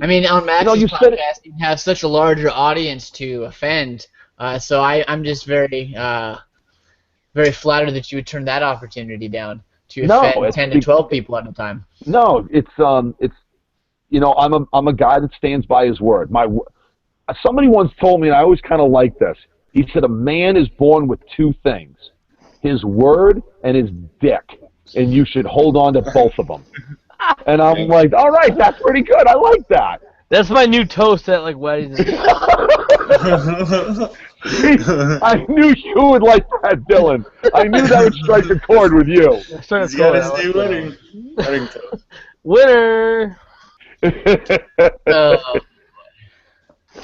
I mean, on Max's podcast, you have such a larger audience to offend. So I'm just very, very flattered that you would turn that opportunity down to offend 10 to 12 people at a time. No, it's I'm a guy that stands by his word. Somebody once told me, and I always kind of like this. He said, a man is born with two things: his word and his dick, and you should hold on to both of them. And I'm like, all right, that's pretty good. I like that. That's my new toast at like weddings. I knew you would like that, Dylan. I knew that would strike a chord with you. He's got his new wedding toast. Winner.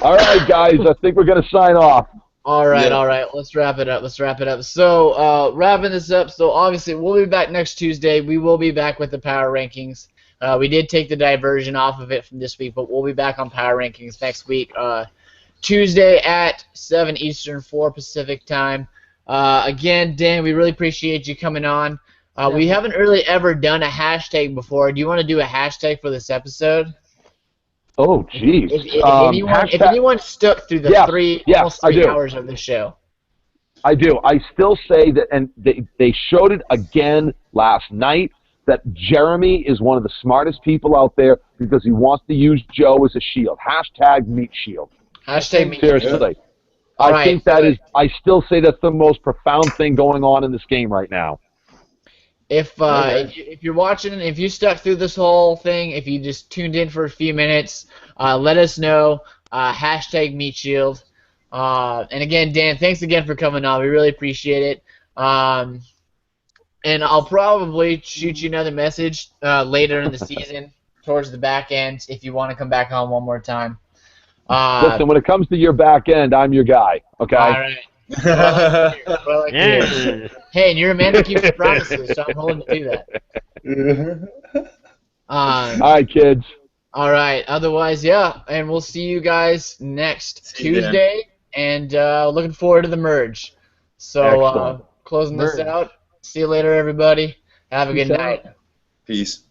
All right, guys. I think we're gonna sign off. All right. Let's wrap it up. So, wrapping this up. So, obviously, we'll be back next Tuesday. We will be back with the power rankings. We did take the diversion off of it from this week, but we'll be back on power rankings next week. Tuesday at 7 Eastern, 4 Pacific time. Again, Dan, we really appreciate you coming on. We haven't really ever done a hashtag before. Do you want to do a hashtag for this episode? Oh, geez. If anyone stuck through the almost 3 hours of the show. I do. I still say that, and they showed it again last night, that Jeremy is one of the smartest people out there because he wants to use Joe as a shield. Hashtag meat shield. Hashtag meat shield. Seriously. I think that is, I still say that's the most profound thing going on in this game right now. If you're watching, if you stuck through this whole thing, if you just tuned in for a few minutes, let us know. Hashtag meat shield. And again, Dan, thanks again for coming on. We really appreciate it. And I'll probably shoot you another message later in the season, towards the back end, if you want to come back on one more time. Listen, when it comes to your back end, I'm your guy. Okay. All right. Hey, and you're a man who keeps your promises, so I'm willing to do that. All right, kids. All right. Otherwise, yeah, and we'll see you guys next Tuesday, and looking forward to the merge. So, closing this out. See you later, everybody. Have a good night. Peace.